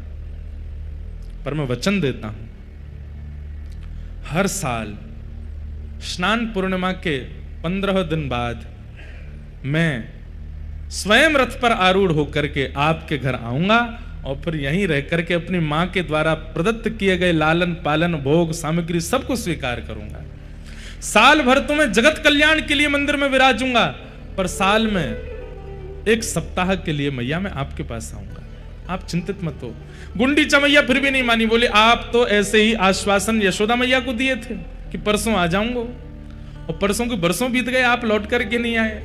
पर मैं वचन देता हूं, हर साल स्नान पूर्णिमा के 15 दिन बाद मैं स्वयं रथ पर आरूढ़ होकर के आपके घर आऊंगा और फिर यहीं रह करके अपनी मां के द्वारा प्रदत्त किए गए लालन पालन भोग सामग्री सबको स्वीकार करूंगा। साल भर तो मैं जगत कल्याण के लिए मंदिर में विराजूंगा, पर साल में एक सप्ताह के लिए मैया मैं आपके पास आऊंगा, आप चिंतित मत हो। गुंडीचा मैया फिर भी नहीं मानी, बोले आप तो ऐसे ही आश्वासन यशोदा मैया को दिए थे कि परसों आ जाऊंगा, और परसों के बरसों बीत गए, आप लौट करके नहीं आए।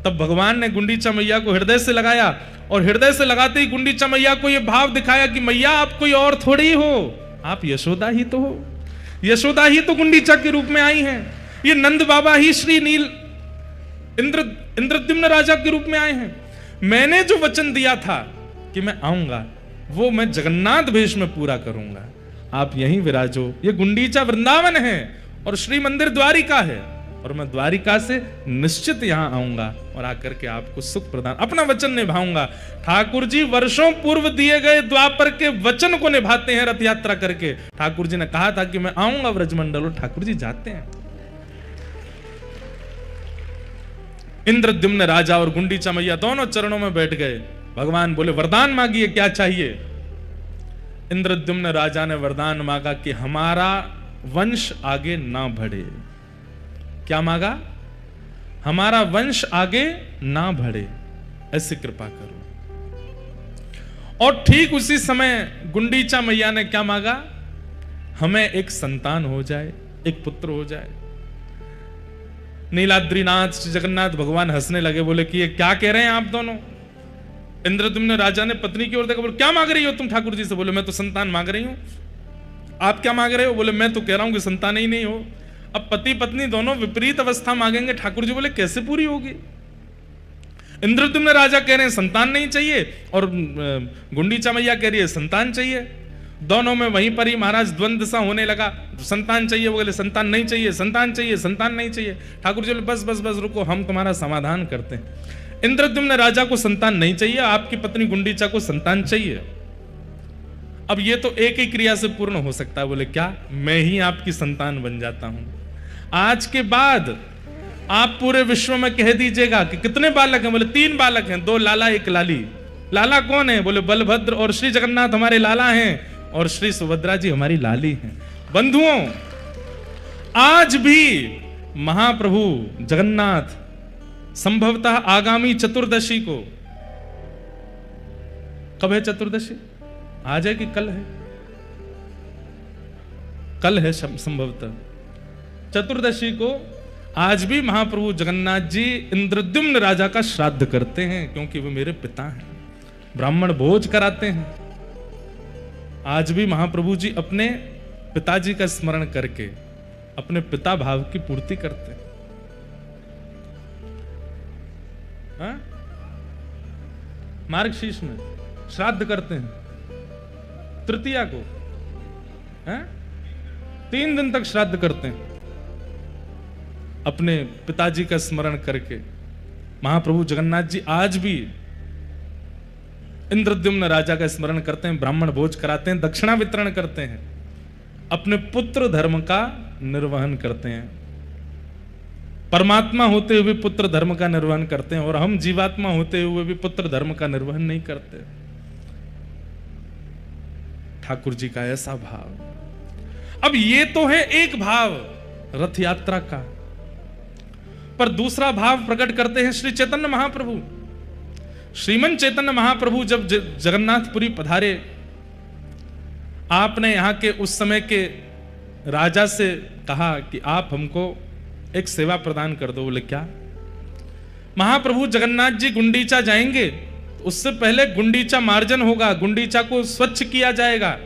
तब भगवान ने गुंडीचा मैया को हृदय से लगाया, और हृदय से लगाते ही गुंडीचा मैया को यह भाव दिखाया कि मैया आप कोई और थोड़ी हो, आप यशोदा ही तो हो, यशोदा ही तो गुंडीचा के रूप में आई हैं, ये नंद बाबा ही श्री नील इंद्रद्युम्न राजा के रूप में आए हैं। मैंने जो वचन दिया था कि मैं आऊंगा, वो मैं जगन्नाथ वेश में पूरा करूंगा, आप यहीं विराजो। ये गुंडीचा वृंदावन है और श्री मंदिर द्वारिका है, और मैं द्वारिका से निश्चित यहां आऊंगा और आकर के आपको सुख प्रदान, अपना वचन निभाऊंगा। ठाकुर जी वर्षों पूर्व दिए गए द्वापर के वचन को निभाते हैं रथ यात्रा करके। ठाकुर जी ने कहा था कि मैं आऊंगा व्रजमंडल, और ठाकुर जी जाते हैं। इंद्रद्युम्न राजा और गुंडीचा मैया दोनों चरणों में बैठ गए। भगवान बोले, वरदान मांगिए, क्या चाहिए? इंद्रद्युम्न राजा ने वरदान मांगा कि हमारा वंश आगे ना बढ़े। क्या मांगा? हमारा वंश आगे ना बढ़े, ऐसी कृपा करो। और ठीक उसी समय गुंडीचा मैया ने क्या मांगा? हमें एक संतान हो जाए, एक पुत्र हो जाए। नीलाद्रीनाथ श्री जगन्नाथ भगवान हंसने लगे, बोले कि ये क्या कह रहे हैं आप दोनों? इंद्रद्युम्न राजा ने पत्नी की ओर देखा, बोले क्या मांग रही हो तुम ठाकुर जी से? बोले मैं तो संतान मांग रही हूं। आप क्या मांग रहे हो? बोले मैं तो कह रहा हूं कि संतान ही नहीं हो। अब पति पत्नी दोनों विपरीत अवस्था मांगेंगे। ठाकुर जी बोले कैसे पूरी होगी? इंद्रद्युम्न राजा कह रहे हैं संतान नहीं चाहिए, और गुंडीचा मैया कह रही है संतान चाहिए। दोनों में वहीं पर ही महाराज द्वंद्व सा होने लगा। संतान चाहिए, वो बोले संतान नहीं चाहिए, संतान चाहिए, संतान नहीं चाहिए। ठाकुर जी बोले बस बस बस रुको, हम तुम्हारा समाधान करते हैं। इंद्रद्युम्न राजा को संतान नहीं चाहिए, आपकी पत्नी गुंडीचा को संतान चाहिए। अब ये तो एक ही क्रिया से पूर्ण हो सकता है। बोले क्या? मैं ही आपकी संतान बन जाता हूं। आज के बाद आप पूरे विश्व में कह दीजिएगा कि कितने बालक हैं? बोले 3 बालक हैं, 2 लाला 1 लाली। लाला कौन है? बोले बलभद्र और श्री जगन्नाथ हमारे लाला हैं, और श्री सुभद्रा जी हमारी लाली हैं। बंधुओं, आज भी महाप्रभु जगन्नाथ संभवतः आगामी चतुर्दशी को, कब है चतुर्दशी? आज है कि कल है? कल है संभवतः चतुर्दशी को। आज भी महाप्रभु जगन्नाथ जी इंद्रद्युम्न राजा का श्राद्ध करते हैं, क्योंकि वो मेरे पिता हैं, ब्राह्मण भोज कराते हैं। आज भी महाप्रभु जी अपने पिताजी का स्मरण करके अपने पिता भाव की पूर्ति करते हैं। हाँ? मार्गशीर्ष में श्राद्ध करते हैं तृतीया को, है? 3 दिन तक श्राद्ध करते हैं अपने पिताजी का स्मरण करके। महाप्रभु जगन्नाथ जी आज भी इंद्रद्युम्न राजा का स्मरण करते हैं, ब्राह्मण भोज कराते हैं, दक्षिणा वितरण करते हैं, अपने पुत्र धर्म का निर्वहन करते हैं। परमात्मा होते हुए पुत्र धर्म का निर्वहन करते हैं, और हम जीवात्मा होते हुए भी पुत्र धर्म का निर्वहन नहीं करते। ठाकुर जी का ऐसा भाव। अब ये तो है एक भाव रथ यात्रा का, पर दूसरा भाव प्रकट करते हैं श्री चैतन्य महाप्रभु। श्रीमन चैतन्य महाप्रभु जब जगन्नाथपुरी पधारे, आपने यहां के उस समय के राजा से कहा कि आप हमको एक सेवा प्रदान कर दो। बोले क्या? महाप्रभु जगन्नाथ जी गुंडीचा जाएंगे, उससे पहले गुंडीचा मार्जन होगा, गुंडीचा को स्वच्छ किया जाएगा,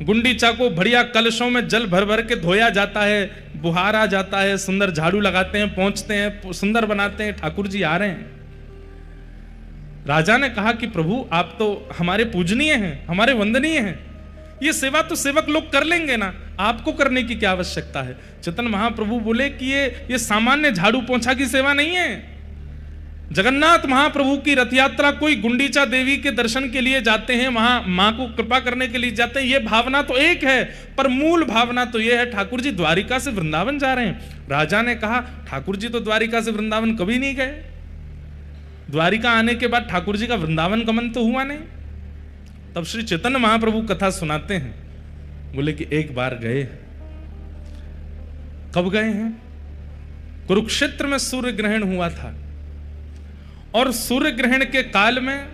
गुंडीचा को बढ़िया कलशों में जल भर भर के धोया जाता है, बुहारा जाता है, सुंदर झाड़ू लगाते हैं, पहुंचते हैं, सुंदर बनाते हैं, ठाकुर जी आ रहे हैं। राजा ने कहा कि प्रभु आप तो हमारे पूजनीय हैं, हमारे वंदनीय हैं, ये सेवा तो सेवक लोग कर लेंगे ना, आपको करने की क्या आवश्यकता है। चेतन महाप्रभु बोले कि ये सामान्य झाड़ू पोंछा की सेवा नहीं है। जगन्नाथ महाप्रभु की रथ यात्रा, कोई गुंडीचा देवी के दर्शन के लिए जाते हैं, वहां मां को कृपा करने के लिए जाते हैं, ये भावना तो एक है, पर मूल भावना तो ये है ठाकुर जी द्वारिका से वृंदावन जा रहे हैं। राजा ने कहा ठाकुर जी तो द्वारिका से वृंदावन कभी नहीं गए, द्वारिका आने के बाद ठाकुर जी का वृंदावन गमन तो हुआ नहीं। तब श्री चैतन्य महाप्रभु कथा सुनाते हैं, बोले कि एक बार गए। कब गए हैं? कुरुक्षेत्र में सूर्य ग्रहण हुआ था, और सूर्य ग्रहण के काल में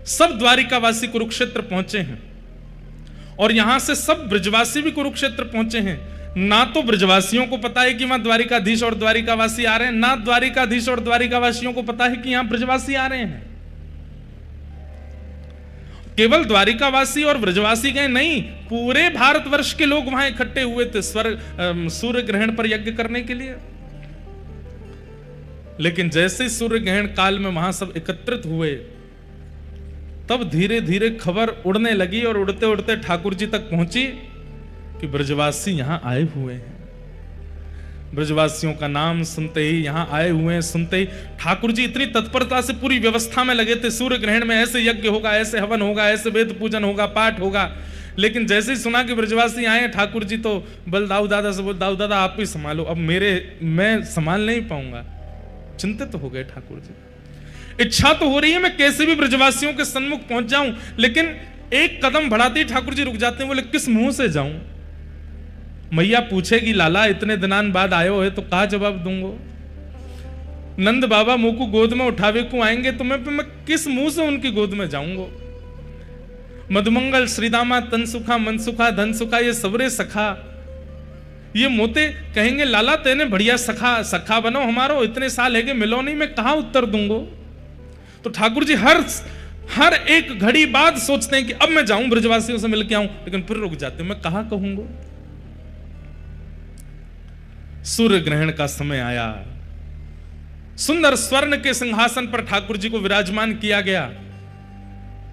सब द्वारिकावासी कुरुक्षेत्र पहुंचे हैं, और यहां से सब ब्रजवासी भी कुरुक्षेत्र पहुंचे हैं। ना तो ब्रजवासियों को पता है कि वहां द्वारिकाधीश और द्वारिकावासी आ रहे हैं, ना द्वारिकाधीश और द्वारिकावासियों को पता है कि यहां ब्रजवासी आ रहे हैं। केवल द्वारिकावासी और ब्रजवासी गए नहीं, पूरे भारतवर्ष के लोग वहां इकट्ठे हुए थे सूर्य ग्रहण पर यज्ञ करने के लिए। लेकिन जैसे सूर्य ग्रहण काल में वहां सब एकत्रित हुए, तब धीरे धीरे खबर उड़ने लगी, और उड़ते उड़ते ठाकुर जी तक पहुंची कि ब्रजवासी यहां आए हुए हैं। ब्रजवासियों का नाम सुनते ही, यहां आए हुए हैं सुनते ही, ठाकुर जी इतनी तत्परता से पूरी व्यवस्था में लगे थे। सूर्य ग्रहण में ऐसे यज्ञ होगा, ऐसे हवन होगा, ऐसे वेद पूजन होगा, पाठ होगा। लेकिन जैसे ही सुना कि ब्रजवासी आए, ठाकुर जी तो बल दाऊ दादा से बोल, दाऊ दादा आप ही संभालो, अब मैं संभाल नहीं पाऊंगा। चिंतित तो हो गए ठाकुर जी। इच्छा तो हो रही है मैं कैसे भी ब्रजवासियों के सन्मुख पहुंच जाऊं, लेकिन एक कदम बढ़ाते ही ठाकुर जी रुक जाते हैं, बोले किस मुंह से जाऊं? मैया पूछेगी लाला इतने दिनान बाद आयो है तो कहा जवाब दूंगो? नंद बाबा मुंह को गोद में उठावे को आएंगे तो मैं किस मुंह से उनकी गोद में जाऊंगो? मधुमंगल श्रीदामा तनसुखा मनसुखा धन सुखा ये सबरे सखा, ये मोते कहेंगे लाला तेने बढ़िया सखा बनो हमारो, इतने साल है कि मिलो नहीं, मैं कहां उत्तर दूंगो? तो ठाकुर जी हर एक घड़ी बाद सोचते हैं कि अब मैं जाऊं ब्रजवासियों से मिलके आऊं, लेकिन फिर रुक जाते हैं, मैं कहां कहूंगो? सूर्य ग्रहण का समय आया, सुंदर स्वर्ण के सिंहासन पर ठाकुर जी को विराजमान किया गया।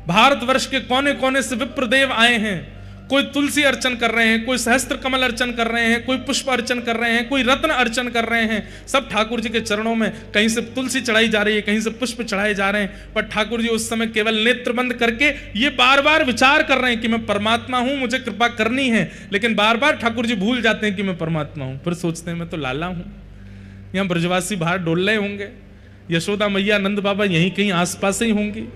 भारतवर्ष के कोने कोने से विप्रदेव आए हैं, कोई तुलसी अर्चन कर रहे हैं, कोई सहस्त्र कमल अर्चन कर रहे हैं, कोई पुष्प अर्चन कर रहे हैं, कोई रत्न अर्चन कर रहे हैं। सब ठाकुर जी के चरणों में कहीं से तुलसी चढ़ाई जा रही है, कहीं से पुष्प चढ़ाए जा रहे हैं। पर ठाकुर जी उस समय केवल नेत्र बंद करके ये बार बार विचार कर रहे हैं कि मैं परमात्मा हूं, मुझे कृपा करनी है। लेकिन बार बार ठाकुर जी भूल जाते हैं कि मैं परमात्मा हूं, फिर सोचते हैं मैं तो लाला हूं। यहां ब्रजवासी बाहर डोल रहे होंगे, यशोदा मैया नंद बाबा यहीं कहीं आसपास ही होंगी।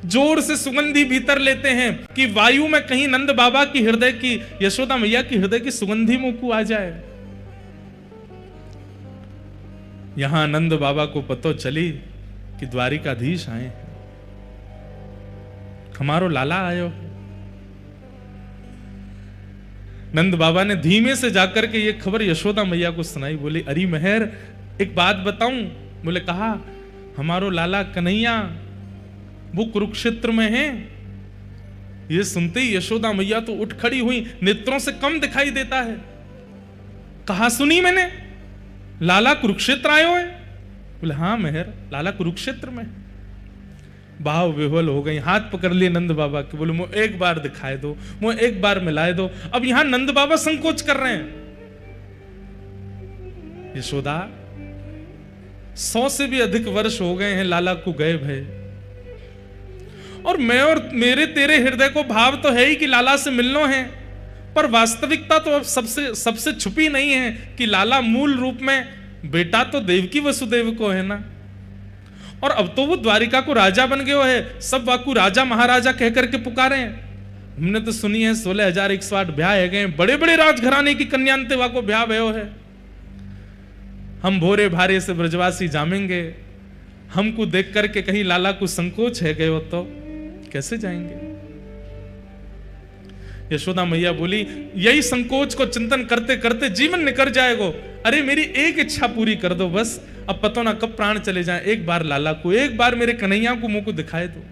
जोर से सुगंधी भीतर लेते हैं कि वायु में कहीं नंद बाबा की हृदय की, यशोदा मैया की हृदय की सुगंधी मुंह को आ जाए। यहां नंद बाबा को पता चली कि द्वारिकाधीश आए हैं, हमारो लाला आयो। नंद बाबा ने धीमे से जाकर के ये खबर यशोदा मैया को सुनाई। बोली अरे मेहर एक बात बताऊं? बोले कहा हमारो लाला कन्हैया वो कुरुक्षेत्र में है। ये सुनते ही यशोदा मैया तो उठ खड़ी हुई, नेत्रों से कम दिखाई देता है। कहा सुनी मैंने लाला कुरुक्षेत्र आयो है? बोले हाँ मेहर लाला कुरुक्षेत्र में। भाव विह्वल हो गई, हाथ पकड़ लिए नंद बाबा के, बोले मुझे एक बार दिखाए दो, मुझे एक बार मिलाए दो। अब यहां नंद बाबा संकोच कर रहे हैं। यशोदा 100 से भी अधिक वर्ष हो गए हैं लाला को गए भय, और मैं और मेरे तेरे हृदय को भाव तो है ही कि लाला से मिलना है, पर वास्तविकता तो अब सबसे छुपी नहीं है कि लाला मूल रूप में बेटा तो देवकी वसुदेव को है ना, और अब तो वो द्वारिका को राजा बन गए है। सब वाकू राजा महाराजा कह करके पुकारे हैं। हमने तो सुनी है 16,108 ब्याह है गए, बड़े बड़े राजघराने की कन्यांते वाको ब्याह भयो है। हम भोरे भारे से ब्रजवासी जामेंगे, हमको देख करके कहीं लाला को संकोच है गए हो तो कैसे जाएंगे? यशोदा मैया बोली, यही संकोच को चिंतन करते करते जीवन निकल जाएगा। अरे मेरी एक इच्छा पूरी कर दो बस, अब पता ना कब प्राण चले जाएं। एक बार लाला को, एक बार मेरे कन्हैया को मुंह को दिखाए दो।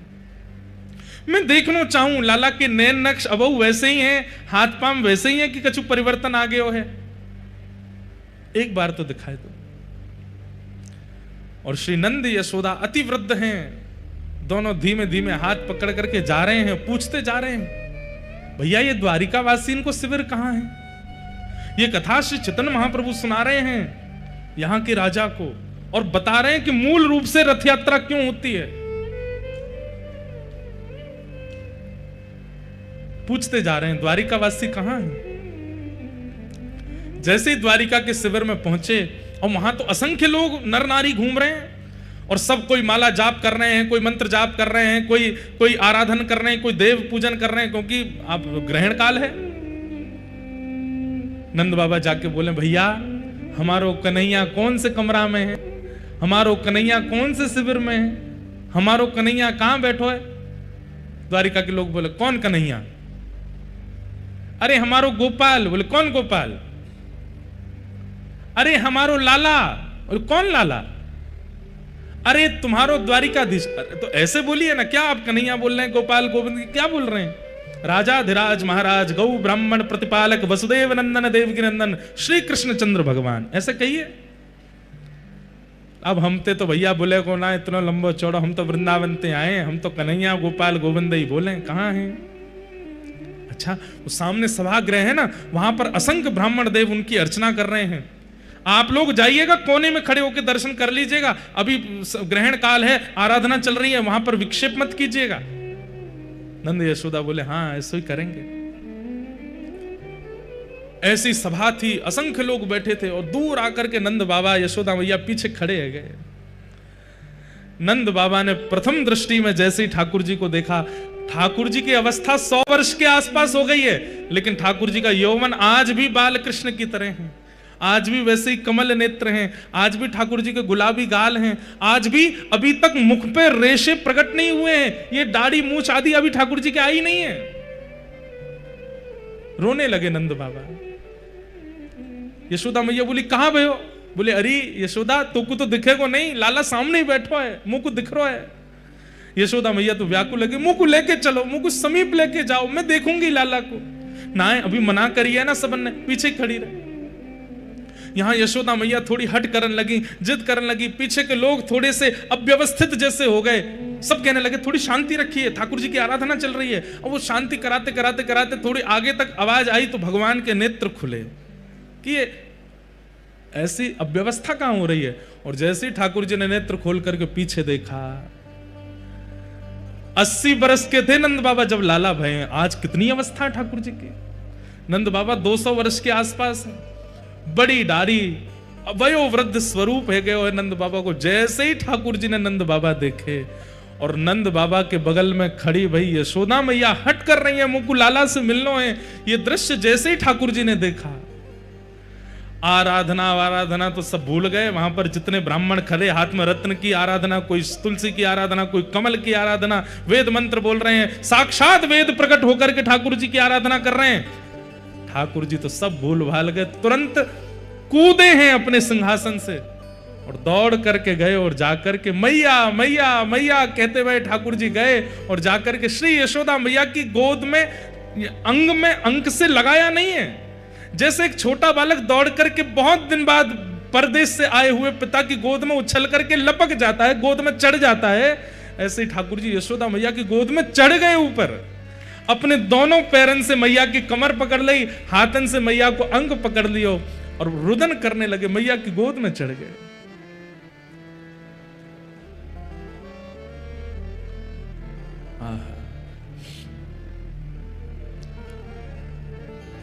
मैं देखना चाहूं लाला के नैन नक्श अब वैसे ही हैं, हाथ पांव वैसे ही हैं कि कछु परिवर्तन आ गया है। एक बार तो दिखाए दो। और श्री नंद यशोदा अति वृद्ध हैं, दोनों धीमे धीमे हाथ पकड़ करके जा रहे हैं, पूछते जा रहे हैं, भैया ये द्वारिका वासी इनको शिविर कहां है? ये कथा श्री चैतन्य महाप्रभु सुना रहे हैं यहां के राजा को, और बता रहे हैं कि मूल रूप से रथ यात्रा क्यों होती है। पूछते जा रहे हैं द्वारिका वासी कहां है। जैसे ही द्वारिका के शिविर में पहुंचे, और वहां तो असंख्य लोग नर नारी घूम रहे हैं, और सब कोई माला जाप कर रहे हैं, कोई मंत्र जाप कर रहे हैं, कोई आराधन कर रहे हैं, कोई देव पूजन कर रहे हैं, क्योंकि अब ग्रहण काल है। नंद बाबा जाके बोले, भैया हमारो कन्हैया कौन से कमरा में है, हमारो कन्हैया कौन से शिविर में है, हमारो कन्हैया कहां बैठो है? द्वारिका के लोग बोले, कौन कन्हैया? अरे हमारो गोपाल। बोले, कौन गोपाल? अरे हमारो लाला। बोले, कौन लाला? अरे तुम्हारो द्वारिकाधीश। तो ऐसे बोलिए ना, क्या आप कन्हैया बोल रहे हैं, गोपाल गोविंद क्या बोल रहे हैं? राजा धीराज महाराज गौ ब्राह्मण प्रतिपालक वसुदेव नंदन देवकी नंदन श्री कृष्ण चंद्र भगवान, ऐसे कहिए। अब हम तो भैया बोले को ना इतना लंबो चौड़ा, हम तो वृंदावन ते आए, हम तो कन्हैया गोपाल गोविंद ही बोले, कहां हैं? अच्छा, वो सामने सभागृह है ना, वहां पर असंख्य ब्राह्मण देव उनकी अर्चना कर रहे हैं। आप लोग जाइएगा, कोने में खड़े होकर दर्शन कर लीजिएगा, अभी ग्रहण काल है, आराधना चल रही है, वहां पर विक्षेप मत कीजिएगा। नंद यशोदा बोले, हाँ ऐसे ही करेंगे। ऐसी सभा थी, असंख्य लोग बैठे थे, और दूर आकर के नंद बाबा यशोदा मैया पीछे खड़े है गए। नंद बाबा ने प्रथम दृष्टि में जैसे ही ठाकुर जी को देखा, ठाकुर जी की अवस्था 100 वर्ष के आसपास हो गई है, लेकिन ठाकुर जी का यौवन आज भी बाल कृष्ण की तरह है, आज भी वैसे ही कमल नेत्र हैं, आज भी ठाकुर जी के गुलाबी गाल हैं, आज भी अभी तक मुख पे रेशे प्रकट नहीं हुए हैं, ये दाढ़ी मूछ आदि अभी ठाकुर जी के आई नहीं है। रोने लगे नंद बाबा। यशोदा मैया बोली, कहां भयो? बोले, अरे यशोदा तुमको तो दिखेगो नहीं, लाला सामने ही बैठो है, मुंह को दिख रहा है। यशोदा मैया तो व्याकुल लगे, मुंह को लेके चलो, मुंह को समीप लेके जाओ, मैं देखूंगी लाला को। ना अभी मना करिए ना, सबन ने पीछे खड़ी रहे। यहां यशोदा मैया थोड़ी हट करने लगी, जिद करने लगी, पीछे के लोग थोड़े से अव्यवस्थित जैसे हो गए, सब कहने लगे थोड़ी शांति रखिए, ठाकुर जी की आराधना चल रही है। और वो शांति कराते कराते कराते थोड़ी आगे तक आवाज आई तो भगवान के नेत्र खुले कि ऐसी अव्यवस्था कहां हो रही है। और जैसे ही ठाकुर जी ने नेत्र खोल करके पीछे देखा, 80 बरस के थे नंद बाबा जब लाला भये, आज कितनी अवस्था है ठाकुर जी की। नंद बाबा 200 वर्ष के आसपास है, बड़ी दाढ़ी, वयोवृद्ध स्वरूप है गए नंद बाबा को। जैसे ही ठाकुर जी ने नंद बाबा देखे, और नंद बाबा के बगल में खड़ी भाई यशोदा मैया हट कर रही है, मुंह को लाला से मिलना है। ये दृश्य जैसे ही ठाकुर जी ने देखा, आराधना तो सब भूल गए। वहां पर जितने ब्राह्मण खड़े, हाथ में रत्न की आराधना, कोई तुलसी की आराधना, कोई कमल की आराधना, वेद मंत्र बोल रहे हैं, साक्षात वेद प्रकट होकर के ठाकुर जी की आराधना कर रहे हैं। ठाकुर जी तो सब भूल भाल गए, तुरंत कूदे हैं अपने सिंहासन से और दौड़ करके गए, और जाकर के मैया मैया मैया कहते हुए ठाकुर जी गए, और जाकर के श्री यशोदा मैया की गोद में अंक से लगाया नहीं है। जैसे एक छोटा बालक दौड़ करके बहुत दिन बाद परदेश से आए हुए पिता की गोद में उछल करके लपक जाता है, गोद में चढ़ जाता है, ऐसे ही ठाकुर जी यशोदा मैया की गोद में चढ़ गए ऊपर। अपने दोनों पैरन से मैया की कमर पकड़ ली, हाथन से मैया को अंग पकड़ लियो, और रुदन करने लगे, मैया की गोद में चढ़ गए।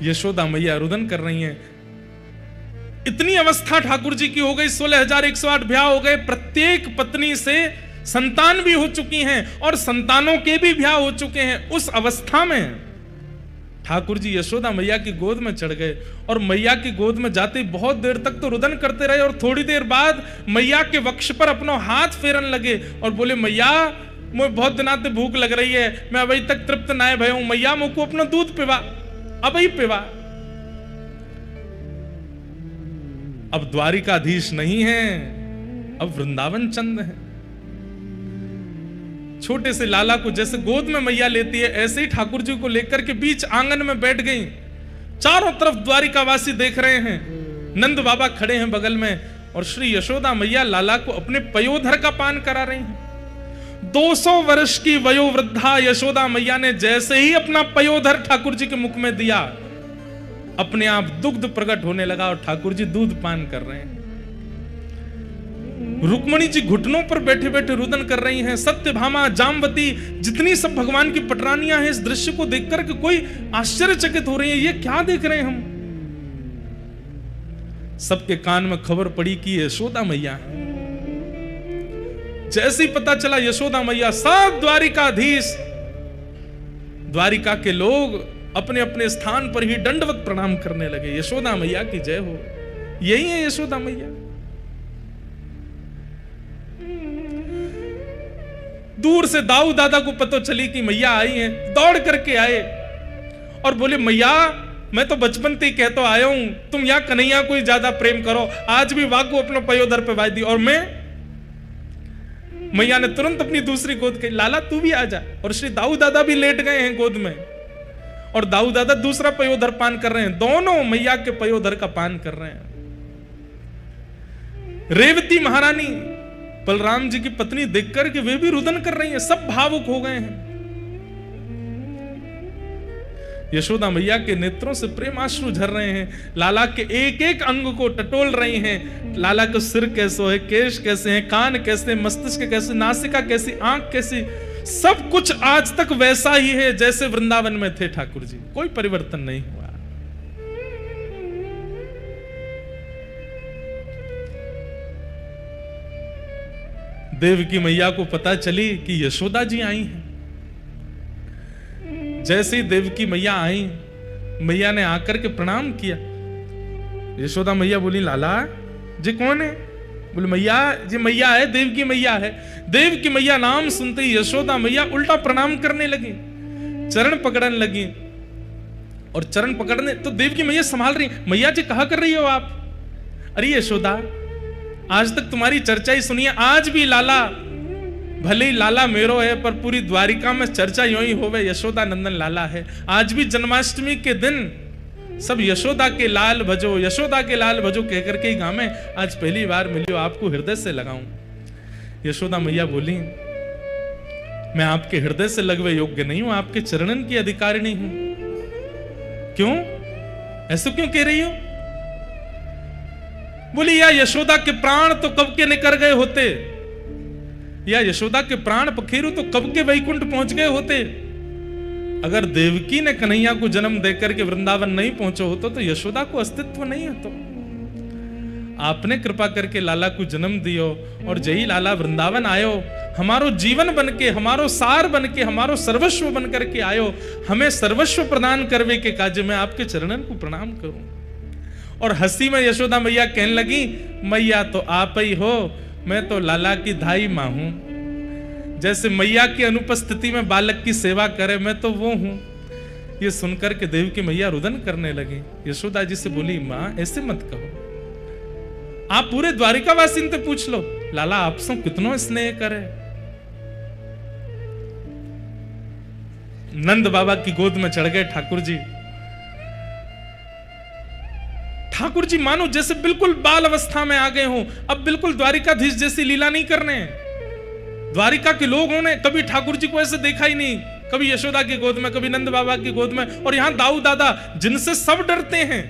यशोदा मैया रुदन कर रही हैं। इतनी अवस्था ठाकुर जी की हो गई, 16,108 ब्याह हो गए, प्रत्येक पत्नी से संतान भी हो चुकी हैं और संतानों के भी ब्याह हो चुके हैं। उस अवस्था में ठाकुर जी यशोदा मैया की गोद में चढ़ गए, और मैया की गोद में जाते बहुत देर तक तो रुदन करते रहे, और थोड़ी देर बाद मैया के वक्ष पर अपना हाथ फेरन लगे और बोले, मैया मुझे बहुत दिनाते भूख लग रही है, मैं अभी तक तृप्त ना भय हूं, मैया मुझको अपना दूध पिवा। अब ही पिवा। अब द्वारिकाधीश नहीं है, अब वृंदावन चंद है। छोटे से लाला को जैसे गोद में मैया लेती है, ऐसे ही ठाकुर जी को लेकर के बीच आंगन में बैठ गई। चारों तरफ द्वारिकावासी देख रहे हैं, नंद बाबा खड़े हैं बगल में, और श्री यशोदा मैया लाला को अपने पयोधर का पान करा रही हैं। 200 वर्ष की वयोवृद्धा यशोदा मैया ने जैसे ही अपना पयोधर ठाकुर जी के मुख में दिया, अपने आप दुग्ध प्रकट होने लगा और ठाकुर जी दूध पान कर रहे हैं। रुक्मणी जी घुटनों पर बैठे बैठे रुदन कर रही हैं। सत्यभामा, जामवती, जितनी सब भगवान की पटरानियां हैं, इस दृश्य को देखकर के कोई आश्चर्यचकित हो रही है, ये क्या देख रहे हैं हम। सबके कान में खबर पड़ी कि यशोदा मैया है। जैसे ही पता चला यशोदा मैया, सब द्वारिकाधीश, द्वारिका के लोग अपने अपने स्थान पर ही दंडवत प्रणाम करने लगे। यशोदा मैया की जय हो। यही है यशोदा मैया। दूर से दाऊ दादा को पता चली कि मैया आई हैं, दौड़ करके आए और बोले, मैया मैं तो बचपन से ही कहता आया हूं, तुम यहाँ कन्हैया को ही ज्यादा प्रेम करो। आज भी वाकू अपना पयोधर पे वाई दी, और मैं। मैया ने तुरंत अपनी दूसरी गोद कही, लाला तू भी आ जा। और श्री दाऊ दादा भी लेट गए हैं गोद में, और दाऊ दादा दूसरा पयोधर पान कर रहे हैं। दोनों मैया के पयोधर का पान कर रहे हैं। रेवती महारानी, बलराम जी की पत्नी, देखकर के वे भी रुदन कर रही हैं। सब भावुक हो गए हैं। यशोदा मैया के नेत्रों से प्रेमाश्रु झर रहे हैं। लाला के एक एक अंग को टटोल रही हैं। लाला का सिर कैसे है, केश कैसे हैं, कान कैसे, मस्तिष्क कैसे, नासिका कैसी, आंख कैसी, सब कुछ आज तक वैसा ही है जैसे वृंदावन में थे ठाकुर जी। कोई परिवर्तन नहीं हुआ। देवकी मैया को पता चली कि यशोदा जी आई हैं। जैसे ही देवकी मैया आई, मैया ने आकर के प्रणाम किया। यशोदा मैया बोली, लाला जी कौन है? बोले, मैया जी मैया है, देवकी मैया है। देवकी मैया नाम सुनते ही यशोदा मैया उल्टा प्रणाम करने लगी, चरण पकड़ने लगी। और चरण पकड़ने तो देवकी मैया संभाल रही, मैया जी कहा कर रही हो आप? अरे यशोदा, आज तक तुम्हारी चर्चा ही सुनी है। आज भी लाला, भले ही लाला मेरो है, पर पूरी द्वारिका में चर्चा यूं ही होवे, यशोदा नंदन लाला है। आज भी जन्माष्टमी के दिन सब यशोदा के लाल भजो, यशोदा के लाल भजो कहकर के ही गावे। आज पहली बार मिली, आपको हृदय से लगाऊं। यशोदा मैया बोली, मैं आपके हृदय से लगवे योग्य नहीं हूं, आपके चरणन की अधिकारिणी हूं। क्यों? ऐसा क्यों कह रही हो? बोली, या यशोदा के प्राण तो कब के निकल गए होते, या यशोदा के प्राण पखेरु तो कब के वैकुंठ पहुंच गए होते। अगर देवकी ने कन्हैया को जन्म देकर के वृंदावन नहीं पहुंचे होते तो यशोदा को अस्तित्व नहीं है। तो आपने कृपा करके लाला को जन्म दियो, और जय लाला वृंदावन आयो, हमारो जीवन बन के, हमारो सार बन के, हमारो सर्वस्व बन करके आयो। हमें सर्वस्व प्रदान करवे के काज में आपके चरणन को प्रणाम करूं। और हंसी में यशोदा मैया कहने लगी, मैया तो आप ही हो, मैं तो लाला की धाई मां हूं। जैसे मैया की अनुपस्थिति में बालक की सेवा करे, मैं तो वो हूं। ये सुनकर के देव की मैया रुदन करने लगी। यशोदा जी से बोली, मां ऐसे मत कहो, आप पूरे द्वारिकावासी से पूछ लो, लाला आपसे कितनो स्नेह करे। नंद बाबा की गोद में चढ़ गए ठाकुर जी। ठाकुर जी मानो जैसे बिल्कुल बाल अवस्था में आ गए हों। अब बिल्कुल द्वारिकाधीश जैसी लीला नहीं करने। द्वारिका के लोगों ने कभी ठाकुर जी को ऐसे देखा ही नहीं, कभी यशोदा की गोद में, कभी नंद बाबा की गोद में, और यहां दाऊ दादा जिनसे सब डरते हैं।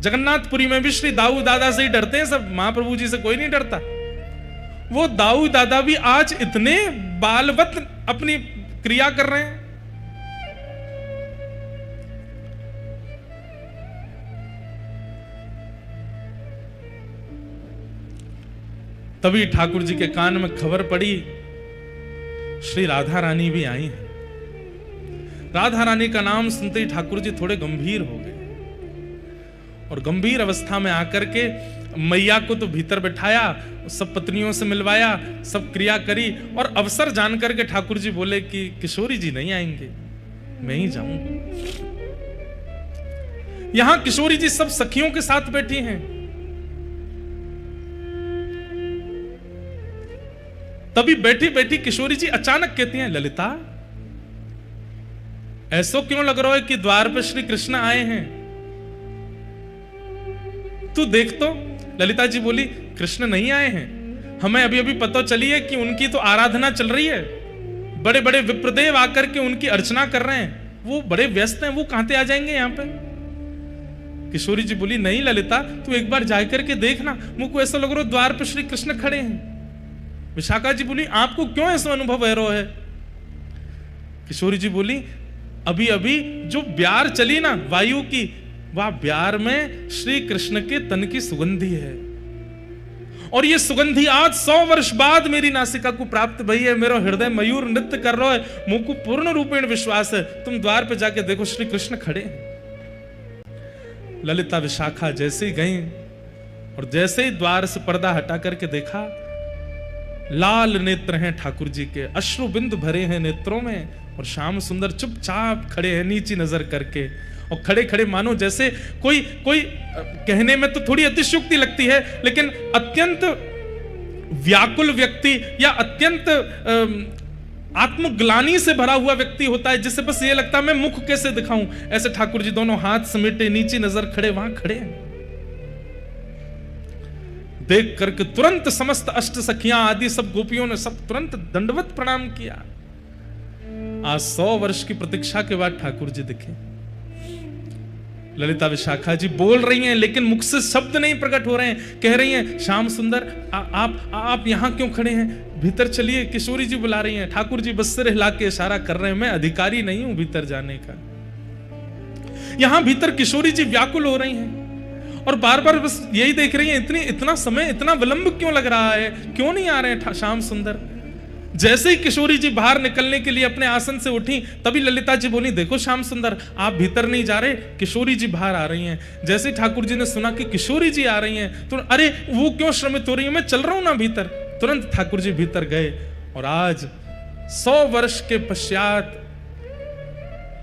जगन्नाथपुरी में भी श्री दाऊ दादा से ही डरते हैं सब, महाप्रभु जी से कोई नहीं डरता। वो दाऊ दादा भी आज इतने बालवत अपनी क्रिया कर रहे हैं। तभी ठाकुर जी के कान में खबर पड़ी, श्री राधा रानी भी आई हैं। राधा रानी का नाम सुनते ही ठाकुर जी थोड़े गंभीर हो गए, और गंभीर अवस्था में आकर के मैया को तो भीतर बिठाया, सब पत्नियों से मिलवाया, सब क्रिया करी, और अवसर जानकर के ठाकुर जी बोले कि किशोरी जी नहीं आएंगे, मैं ही जाऊंगा। यहां किशोरी जी सब सखियों के साथ बैठी हैं। तभी बैठी बैठी किशोरी जी अचानक कहती हैं, ललिता ऐसो क्यों लग रहा है कि द्वार पर श्री कृष्ण आए हैं? तू देख तो। ललिता जी बोली, कृष्ण नहीं आए हैं, हमें अभी अभी पता चली है कि उनकी तो आराधना चल रही है, बड़े बड़े विप्रदेव आकर के उनकी अर्चना कर रहे हैं, वो बड़े व्यस्त हैं, वो कहां से आ जाएंगे यहां पे? किशोरी जी बोली, नहीं ललिता, तू एक बार जाकर के देखना, मुझको ऐसा लग रहा है द्वार पर श्री कृष्ण खड़े हैं। विशाखा जी बोली, आपको क्यों ऐसा अनुभव हो रहा है? किशोरी जी बोली, अभी अभी जो ब्यार चली ना वायु की, वह ब्यार में श्री कृष्ण के तन की सुगंधी है, और ये सुगंधी आज 100 वर्ष बाद मेरी नासिका को प्राप्त भई है। मेरा हृदय मयूर नृत्य कर रहा है, मुझको पूर्ण रूपेण विश्वास है, तुम द्वार पे जाके देखो श्री कृष्ण खड़े हैं। ललिता विशाखा जैसे ही गई और जैसे ही द्वार से पर्दा हटा करके देखा, लाल नेत्र हैं ठाकुर जी के, अश्रु बिंदु भरे हैं नेत्रों में, और श्याम सुंदर चुपचाप खड़े हैं नीची नजर करके, और खड़े खड़े मानो जैसे कोई कहने में तो थोड़ी अतिशयोक्ति लगती है, लेकिन अत्यंत व्याकुल व्यक्ति या अत्यंत आत्मग्लानि से भरा हुआ व्यक्ति होता है, जिससे बस ये लगता है मैं मुख कैसे दिखाऊं, ऐसे ठाकुर जी दोनों हाथ समेटे नीची नजर खड़े वहां खड़े हैं। देख करके तुरंत समस्त अष्ट सखियां आदि सब गोपियों ने सब तुरंत दंडवत प्रणाम किया। आज 100 वर्ष की प्रतीक्षा के बाद ठाकुर जी दिखे। ललिता विशाखा जी बोल रही हैं, लेकिन मुख से शब्द नहीं प्रकट हो रहे हैं। कह रही हैं, श्याम सुंदर आप यहां क्यों खड़े हैं? भीतर चलिए, किशोरी जी बुला रही हैं। ठाकुर जी बस सिर हिला के इशारा कर रहे हैं, मैं अधिकारी नहीं हूं भीतर जाने का। यहां भीतर किशोरी जी व्याकुल हो रही हैं और बार बार बस यही देख रही हैं, इतना समय इतना विलंब क्यों लग रहा है, क्यों नहीं आ रहे हैं श्याम सुंदर? जैसे ही किशोरी जी बाहर निकलने के लिए अपने आसन से उठी, तभी ललिता जी बोली, देखो श्याम सुंदर आप भीतर नहीं जा रहे, किशोरी जी बाहर आ रही हैं। जैसे ही ठाकुर जी ने सुना कि किशोरी जी आ रही हैं, तो अरे वो क्यों श्रमित हो रही है, मैं चल रहा हूं ना भीतर। तुरंत ठाकुर जी भीतर गए, और आज 100 वर्ष के पश्चात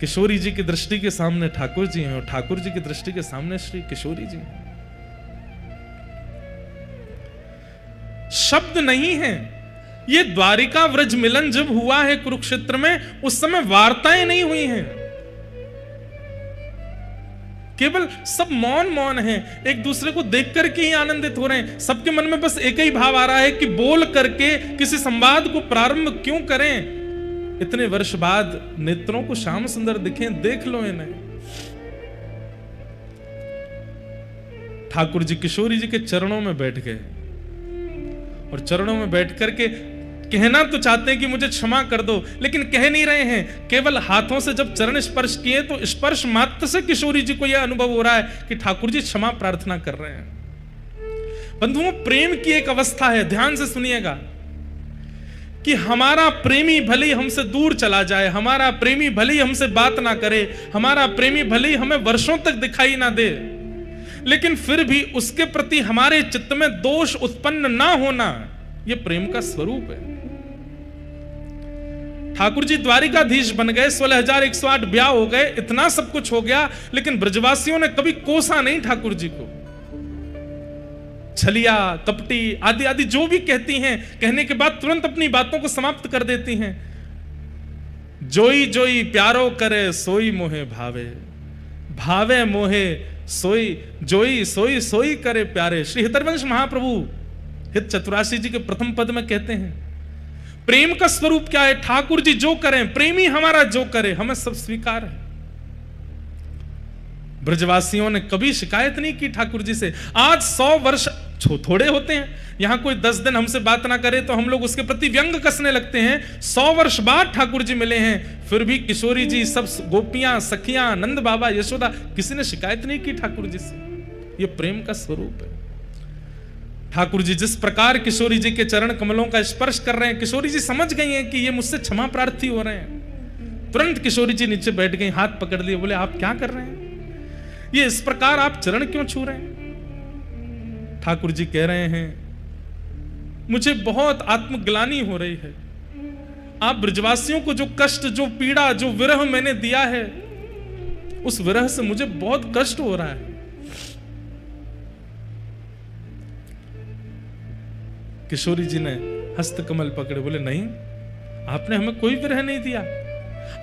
किशोरी जी की दृष्टि के सामने ठाकुर जी हैं, और ठाकुर जी की दृष्टि के सामने श्री किशोरी जी हैं। शब्द नहीं है। ये द्वारिका व्रज मिलन जब हुआ है कुरुक्षेत्र में, उस समय वार्ताएं नहीं हुई हैं, केवल सब मौन मौन हैं, एक दूसरे को देख करके ही आनंदित हो रहे हैं। सबके मन में बस एक ही भाव आ रहा है कि बोल करके किसी संवाद को प्रारंभ क्यों करें। इतने वर्ष बाद नेत्रों को श्याम सुंदर दिखे, देख लो इन्हें। ठाकुर जी किशोरी जी के चरणों में बैठ गए, और चरणों में बैठ करके कहना तो चाहते हैं कि मुझे क्षमा कर दो, लेकिन कह नहीं रहे हैं। केवल हाथों से जब चरण स्पर्श किए, तो स्पर्श मात्र से किशोरी जी को यह अनुभव हो रहा है कि ठाकुर जी क्षमा प्रार्थना कर रहे हैं। बंधुओं, प्रेम की एक अवस्था है, ध्यान से सुनिएगा, कि हमारा प्रेमी भले ही हमसे दूर चला जाए, हमारा प्रेमी भले ही हमसे बात ना करे, हमारा प्रेमी भले ही हमें वर्षों तक दिखाई ना दे, लेकिन फिर भी उसके प्रति हमारे चित्त में दोष उत्पन्न ना होना, यह प्रेम का स्वरूप है। ठाकुर जी द्वारिकाधीश बन गए, 16,108 ब्याह हो गए, इतना सब कुछ हो गया, लेकिन ब्रजवासियों ने कभी कोसा नहीं ठाकुर जी को। छलिया, कपटी आदि आदि जो भी कहती हैं, कहने के बाद तुरंत अपनी बातों को समाप्त कर देती हैं। जोई जोई प्यारो करे सोई मोहे भावे, भावे मोहे सोई, जोई सोई सोई करे प्यारे। श्री हितरवंश महाप्रभु हित चतुराशी जी के प्रथम पद में कहते हैं, प्रेम का स्वरूप क्या है? ठाकुर जी जो करें, प्रेमी हमारा जो करे, हमें सब स्वीकार है। ब्रजवासियों ने कभी शिकायत नहीं की ठाकुर जी से। आज 100 वर्ष थोड़े होते हैं, यहां कोई 10 दिन हमसे बात ना करे तो हम लोग उसके प्रति व्यंग कसने लगते हैं। 100 वर्ष बाद ठाकुर जी मिले हैं, फिर भी किशोरी जी, सब गोपियां, सखियां, नंद बाबा, यशोदा, किसी ने शिकायत नहीं की ठाकुर जी से। यह प्रेम का स्वरूप है। ठाकुर जी जिस प्रकार किशोरी जी के चरण कमलों का स्पर्श कर रहे हैं, किशोरी जी समझ गई हैं कि ये मुझसे क्षमा प्रार्थी हो रहे हैं। तुरंत किशोरी जी नीचे बैठ गई, हाथ पकड़ लिए, बोले आप क्या कर रहे हैं? ये इस प्रकार आप चरण क्यों छू रहे हैं? ठाकुर जी कह रहे हैं, मुझे बहुत आत्मग्लानि हो रही है। आप ब्रजवासियों को जो कष्ट, जो पीड़ा, जो विरह मैंने दिया है, उस विरह से मुझे बहुत कष्ट हो रहा है। किशोरी जी ने हस्त कमल पकड़े, बोले नहीं, आपने हमें कोई विरह नहीं दिया।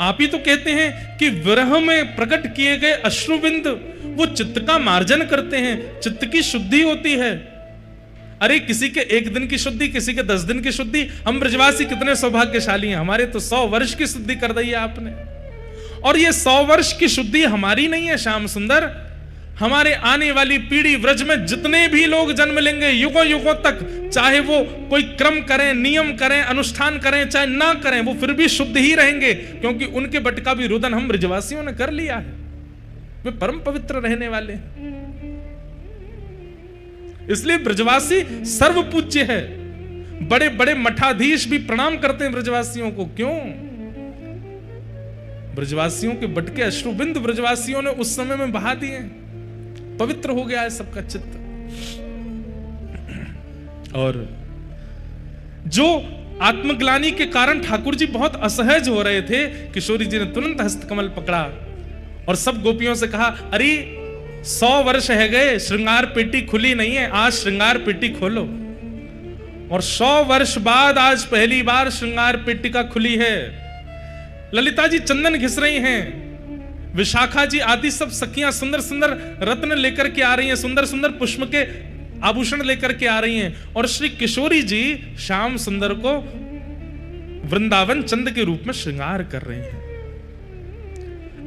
आप ही तो कहते हैं कि विरह में प्रकट किए गए अश्रुबिंद वो चित्त का मार्जन करते हैं, चित्त की शुद्धि होती है। अरे किसी के 1 दिन की शुद्धि, किसी के 10 दिन की शुद्धि। हम ब्रजवासी कितने सौभाग्यशाली हैं, हमारे तो 100 वर्ष की शुद्धि कर दी है आपने। और ये 100 वर्ष की शुद्धि हमारी नहीं है श्याम सुंदर, हमारे आने वाली पीढ़ी व्रज में जितने भी लोग जन्म लेंगे युगों युगों तक, चाहे वो कोई क्रम करें, नियम करें, अनुष्ठान करें, चाहे ना करें, वो फिर भी शुद्ध ही रहेंगे, क्योंकि उनके बट का भी रुदन हम ब्रजवासियों ने कर लिया है। वे परम पवित्र रहने वाले हैं। इसलिए ब्रजवासी सर्व पूज्य है। बड़े बड़े मठाधीश भी प्रणाम करते हैं ब्रजवासियों को। क्यों? ब्रजवासियों के बट के अश्रुबिंद ब्रजवासियों ने उस समय में बहा दिए, पवित्र हो गया है सबका चित्त। और जो आत्मग्लानि के कारण ठाकुर जी बहुत असहज हो रहे थे, किशोरी जी ने तुरंत हस्तकमल पकड़ा और सब गोपियों से कहा, अरे 100 वर्ष है गए, श्रृंगार पेटी खुली नहीं है, आज श्रृंगार पेटी खोलो। और 100 वर्ष बाद आज पहली बार श्रृंगार पेटी का खुली है। ललिता जी चंदन घिस रही हैं, विशाखा जी आदि सब सखियां सुंदर सुंदर रत्न लेकर के आ रही हैं, सुंदर सुंदर पुष्प के आभूषण लेकर के आ रही हैं। और श्री किशोरी जी श्याम सुंदर को वृंदावन चंद के रूप में श्रृंगार कर रहे हैं।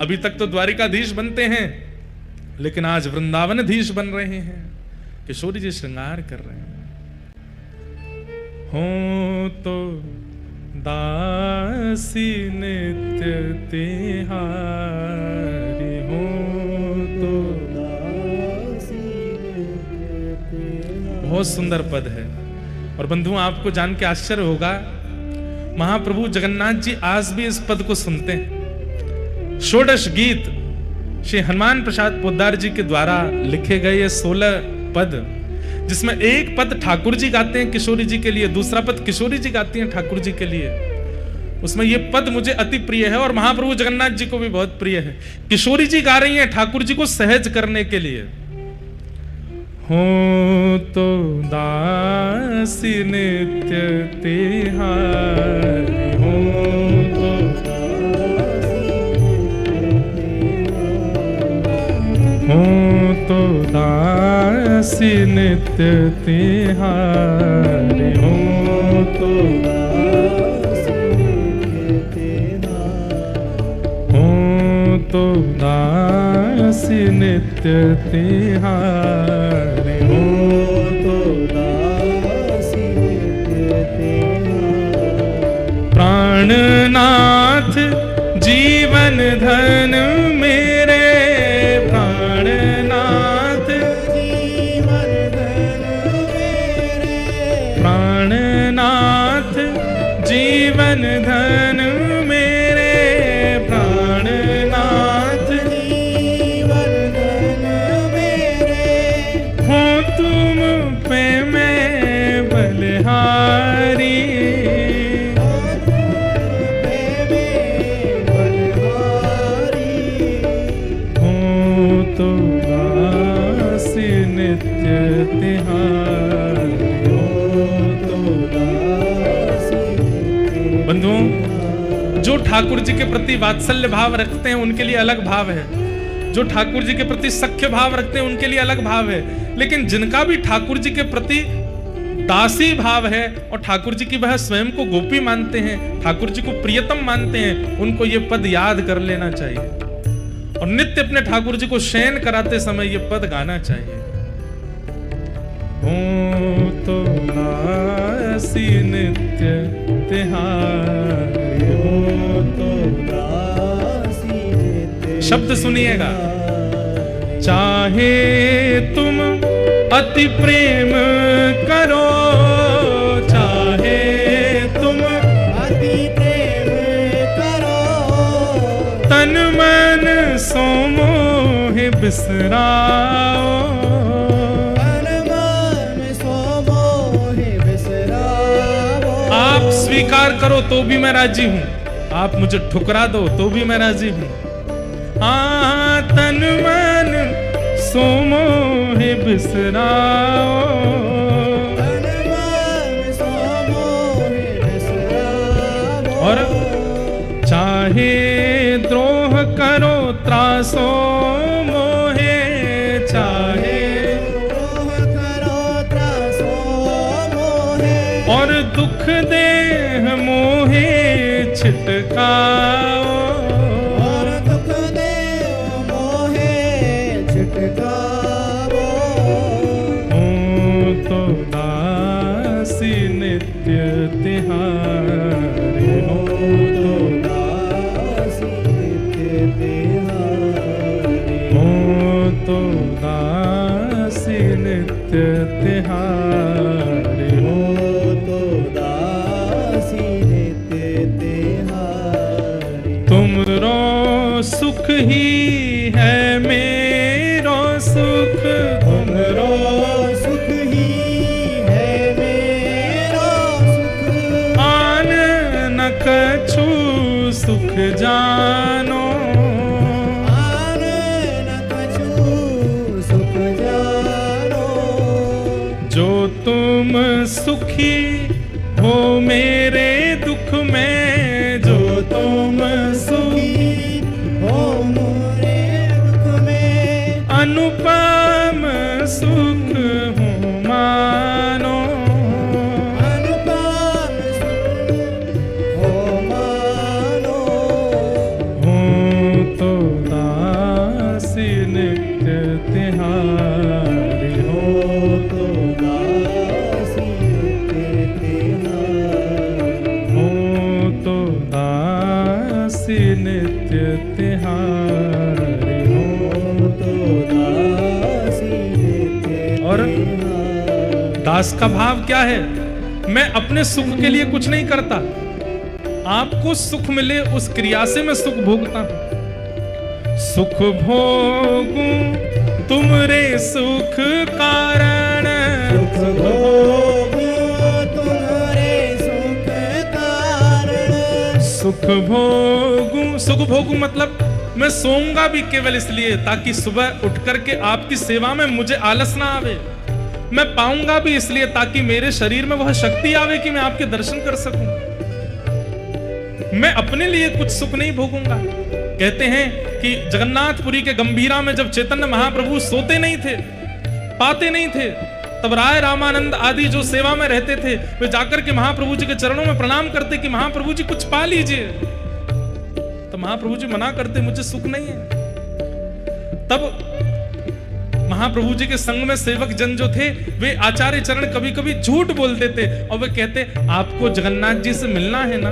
अभी तक तो द्वारिकाधीश बनते हैं, लेकिन आज वृंदावनाधीश बन रहे हैं। किशोरी जी श्रृंगार कर रहे हैं। हो तो दासी नित्य तिहारी, हो तो दासी नित्य तिहारी। बहुत सुंदर पद है। और बंधुओं, आपको जान के आश्चर्य होगा, महाप्रभु जगन्नाथ जी आज भी इस पद को सुनते हैं। षोडश गीत श्री हनुमान प्रसाद पोद्दार जी के द्वारा लिखे गए ये 16 पद, जिसमें एक पद ठाकुर जी गाते हैं किशोरी जी के लिए, दूसरा पद किशोरी जी गाती हैं ठाकुर जी के लिए। उसमें ये पद मुझे अति प्रिय है और महाप्रभु जगन्नाथ जी को भी बहुत प्रिय है। किशोरी जी गा रही हैं ठाकुर जी को सहज करने के लिए। हो तो दासी नित्य तिहारी, हो तो हो तो दासी नित्य तिहारी, हो तो तो दासी नित्य तिहारी, हो तो दासी नित्य तिहारी। प्राणनाथ जीवन धन मेरे, प्राणनाथ जीवन धन मेरे, प्राणनाथ जीवन धन मेरे, प्राणनाथ जीवन धन मेरे। हो तुम पे मैं बलिहारी, बंधुओं, जो ठाकुर जी के प्रति वात्सल्य भाव रखते हैं उनके लिए अलग भाव है, जो ठाकुर जी के प्रति सख्य भाव रखते हैं उनके लिए अलग भाव है। लेकिन जिनका भी ठाकुर जी के प्रति दासी भाव है और ठाकुर जी की वह स्वयं को गोपी मानते हैं, ठाकुर जी को प्रियतम मानते हैं, उनको ये पद याद कर लेना चाहिए और नित्य अपने ठाकुर जी को शयन कराते समय ये पद गाना चाहिए। हो तो दासी नित्य तिहारी, हो तो दासी नित्य। शब्द सुनिएगा। चाहे तुम अति प्रेम करो, चाहे तुम अति प्रेम करो, तन मन सो मोह बिसराओ, आप स्वीकार करो तो भी मैं राजी हूं, आप मुझे ठुकरा दो तो भी मैं राजी हूं। हाँ, बिसराओ।
तन मन सो मोहे बिसरावो।
और चाहे द्रोह करो त्रासो मोहे, चाहे
द्रोह करो त्रासो मोहे।
और दुख देह मोहे छिटकाओ।
और दुख दे मोहे छिटकावो।
हूँ तो दासी नित्य तिहारे, हूँ तो
दासी नित्य तिहारी।
हूँ तो दासी नित्य तिहारे,
हो तो दासी नित्य तिहारी।
तुमरो सुख ही है मेरो सुख, तुमरो
सुख ही है मेरा सुख।
आन न कछु सुख जानो।
आन न कछु सुख जानो।
जो तुम सुखी हो मेरे दुख में, जो तुम सुखी
हो मोरे दुख में।
अनुपम सुख हूँ मानो।
अनुपम सुख हो मानो।
हूँ तो दासी नित्य तिहारी,
हो तो दासी नित्य तिहारी।
हूँ तो दासी नित्य तिहारी,
हो तो दासी नित्य
और
तिहारी।
दास का भाव क्या है? मैं अपने सुख के लिए कुछ नहीं करता, आपको सुख मिले उस क्रिया से मैं सुख भोगता हूं। सुख भोगूं तुमरे सुख कारण,
सुख भोगो तुम्हारे सुख कारण।
सुख भोगूं, सुख भोगूं मतलब मैं सोऊंगा भी केवल इसलिए ताकि सुबह उठ करके आपकी सेवा में मुझे आलस ना आवे। मैं पाऊंगा भी इसलिए ताकि मेरे शरीर में वह शक्ति आवे कि मैं आपके दर्शन कर सकूं। मैं अपने लिए कुछ सुख नहीं भोगूंगा। कहते हैं कि जगन्नाथपुरी के गंभीरा में जब चैतन्य महाप्रभु सोते नहीं थे, पाते नहीं थे, तब राय रामानंद आदि जो सेवा में रहते थे वे जाकर के महाप्रभु जी के चरणों में प्रणाम करते कि महाप्रभु जी कुछ पा लीजिए। तो महाप्रभु जी मना करते, मुझे सुख नहीं है। तब महाप्रभु जी के संग में सेवक जन जो थे वे आचार्य चरण कभी कभी झूठ बोल देते और वे कहते आपको जगन्नाथ जी से मिलना है ना,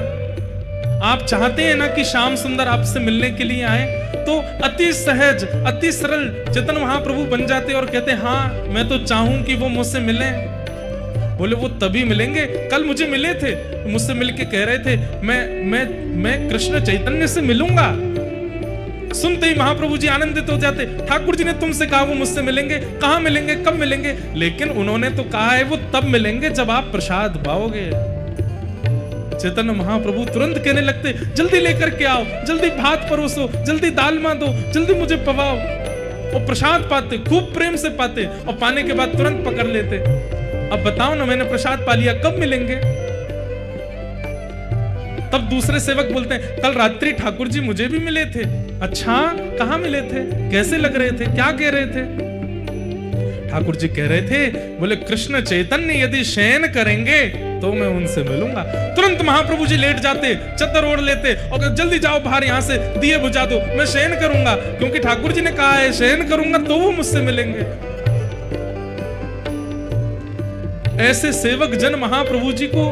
आप चाहते हैं ना कि श्याम सुंदर आपसे मिलने के लिए आए। तो अति सहज अति सरल चेतन महाप्रभु बन जाते और कहते हाँ मैं तो चाहूं कि वो मुझसे मिले। बोले वो तभी मिलेंगे, कल मुझे मिले थे, मुझसे मिलके कह रहे थे मैं कृष्ण चैतन्य से मिलूंगा। सुनते ही महाप्रभु जी आनंदित हो जाते, ठाकुर जी ने तुमसे कहा वो मुझसे मिलेंगे, कहां मिलेंगे, कब मिलेंगे? लेकिन उन्होंने तो कहा है वो तब मिलेंगे जब आप प्रसाद पाओगे। चैतन्य महाप्रभु तुरंत कहने लगते जल्दी लेकर के आओ, जल्दी भात परोसो, जल्दी दाल मां दो, जल्दी मुझे पवाओ। और प्रसाद पाते, खूब प्रेम से पाते और पाने के बाद तुरंत पकड़ लेते। अब बताओ ना मैंने प्रसाद पा लिया, कब मिलेंगे? तब दूसरे सेवक बोलते हैं कल रात्रि ठाकुर जी मुझे भी मिले थे। अच्छा कहां मिले थे, कैसे लग रहे थे, क्या कह रहे थे? ठाकुर जी कह रहे थे, बोले कृष्ण चैतन्य यदि शयन करेंगे तो मैं उनसे मिलूंगा। तुरंत महाप्रभु जी लेट जाते, चद्दर ओढ़ लेते और जल्दी जाओ बाहर, यहां से दिए बुझा दो, मैं शयन करूंगा, क्योंकि ठाकुर जी ने कहा है शयन करूंगा तो वो मुझसे मिलेंगे। ऐसे सेवक जन महाप्रभु जी को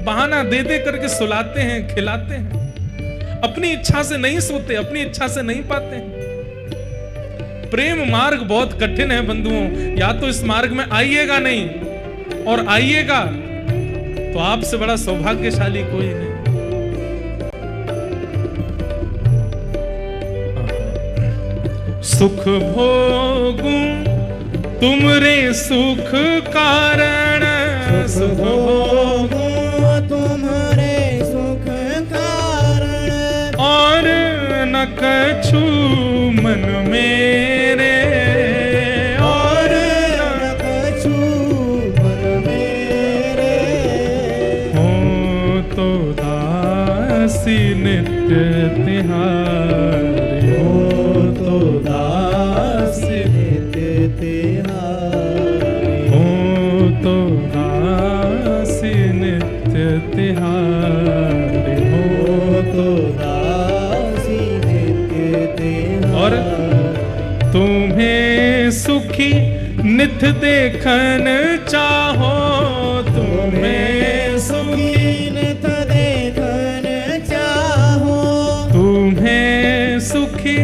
बहाना दे दे करके सुलाते हैं, खिलाते हैं। अपनी इच्छा से नहीं सोते, अपनी इच्छा से नहीं पाते हैं। प्रेम मार्ग बहुत कठिन है बंधुओं, या तो इस मार्ग में आइएगा नहीं, और आइएगा तो आपसे बड़ा सौभाग्यशाली कोई नहीं। सुख भोगूं तुमरे सुख कारण,
सुख भोगूं तुम्हारे सुख कारण।
और न कछु मन मेरे,
और
दासी नित्य तिहारी
हो तो दासी नित्य तिहारी
हो तो दासी नित्य तिहारी
हो तो दासी नित्य तिहारी
और तुम्हें सुखी नित देखन चाहो तुम्हें
सुखी नित देखन चाहो
तुम्हें सुखी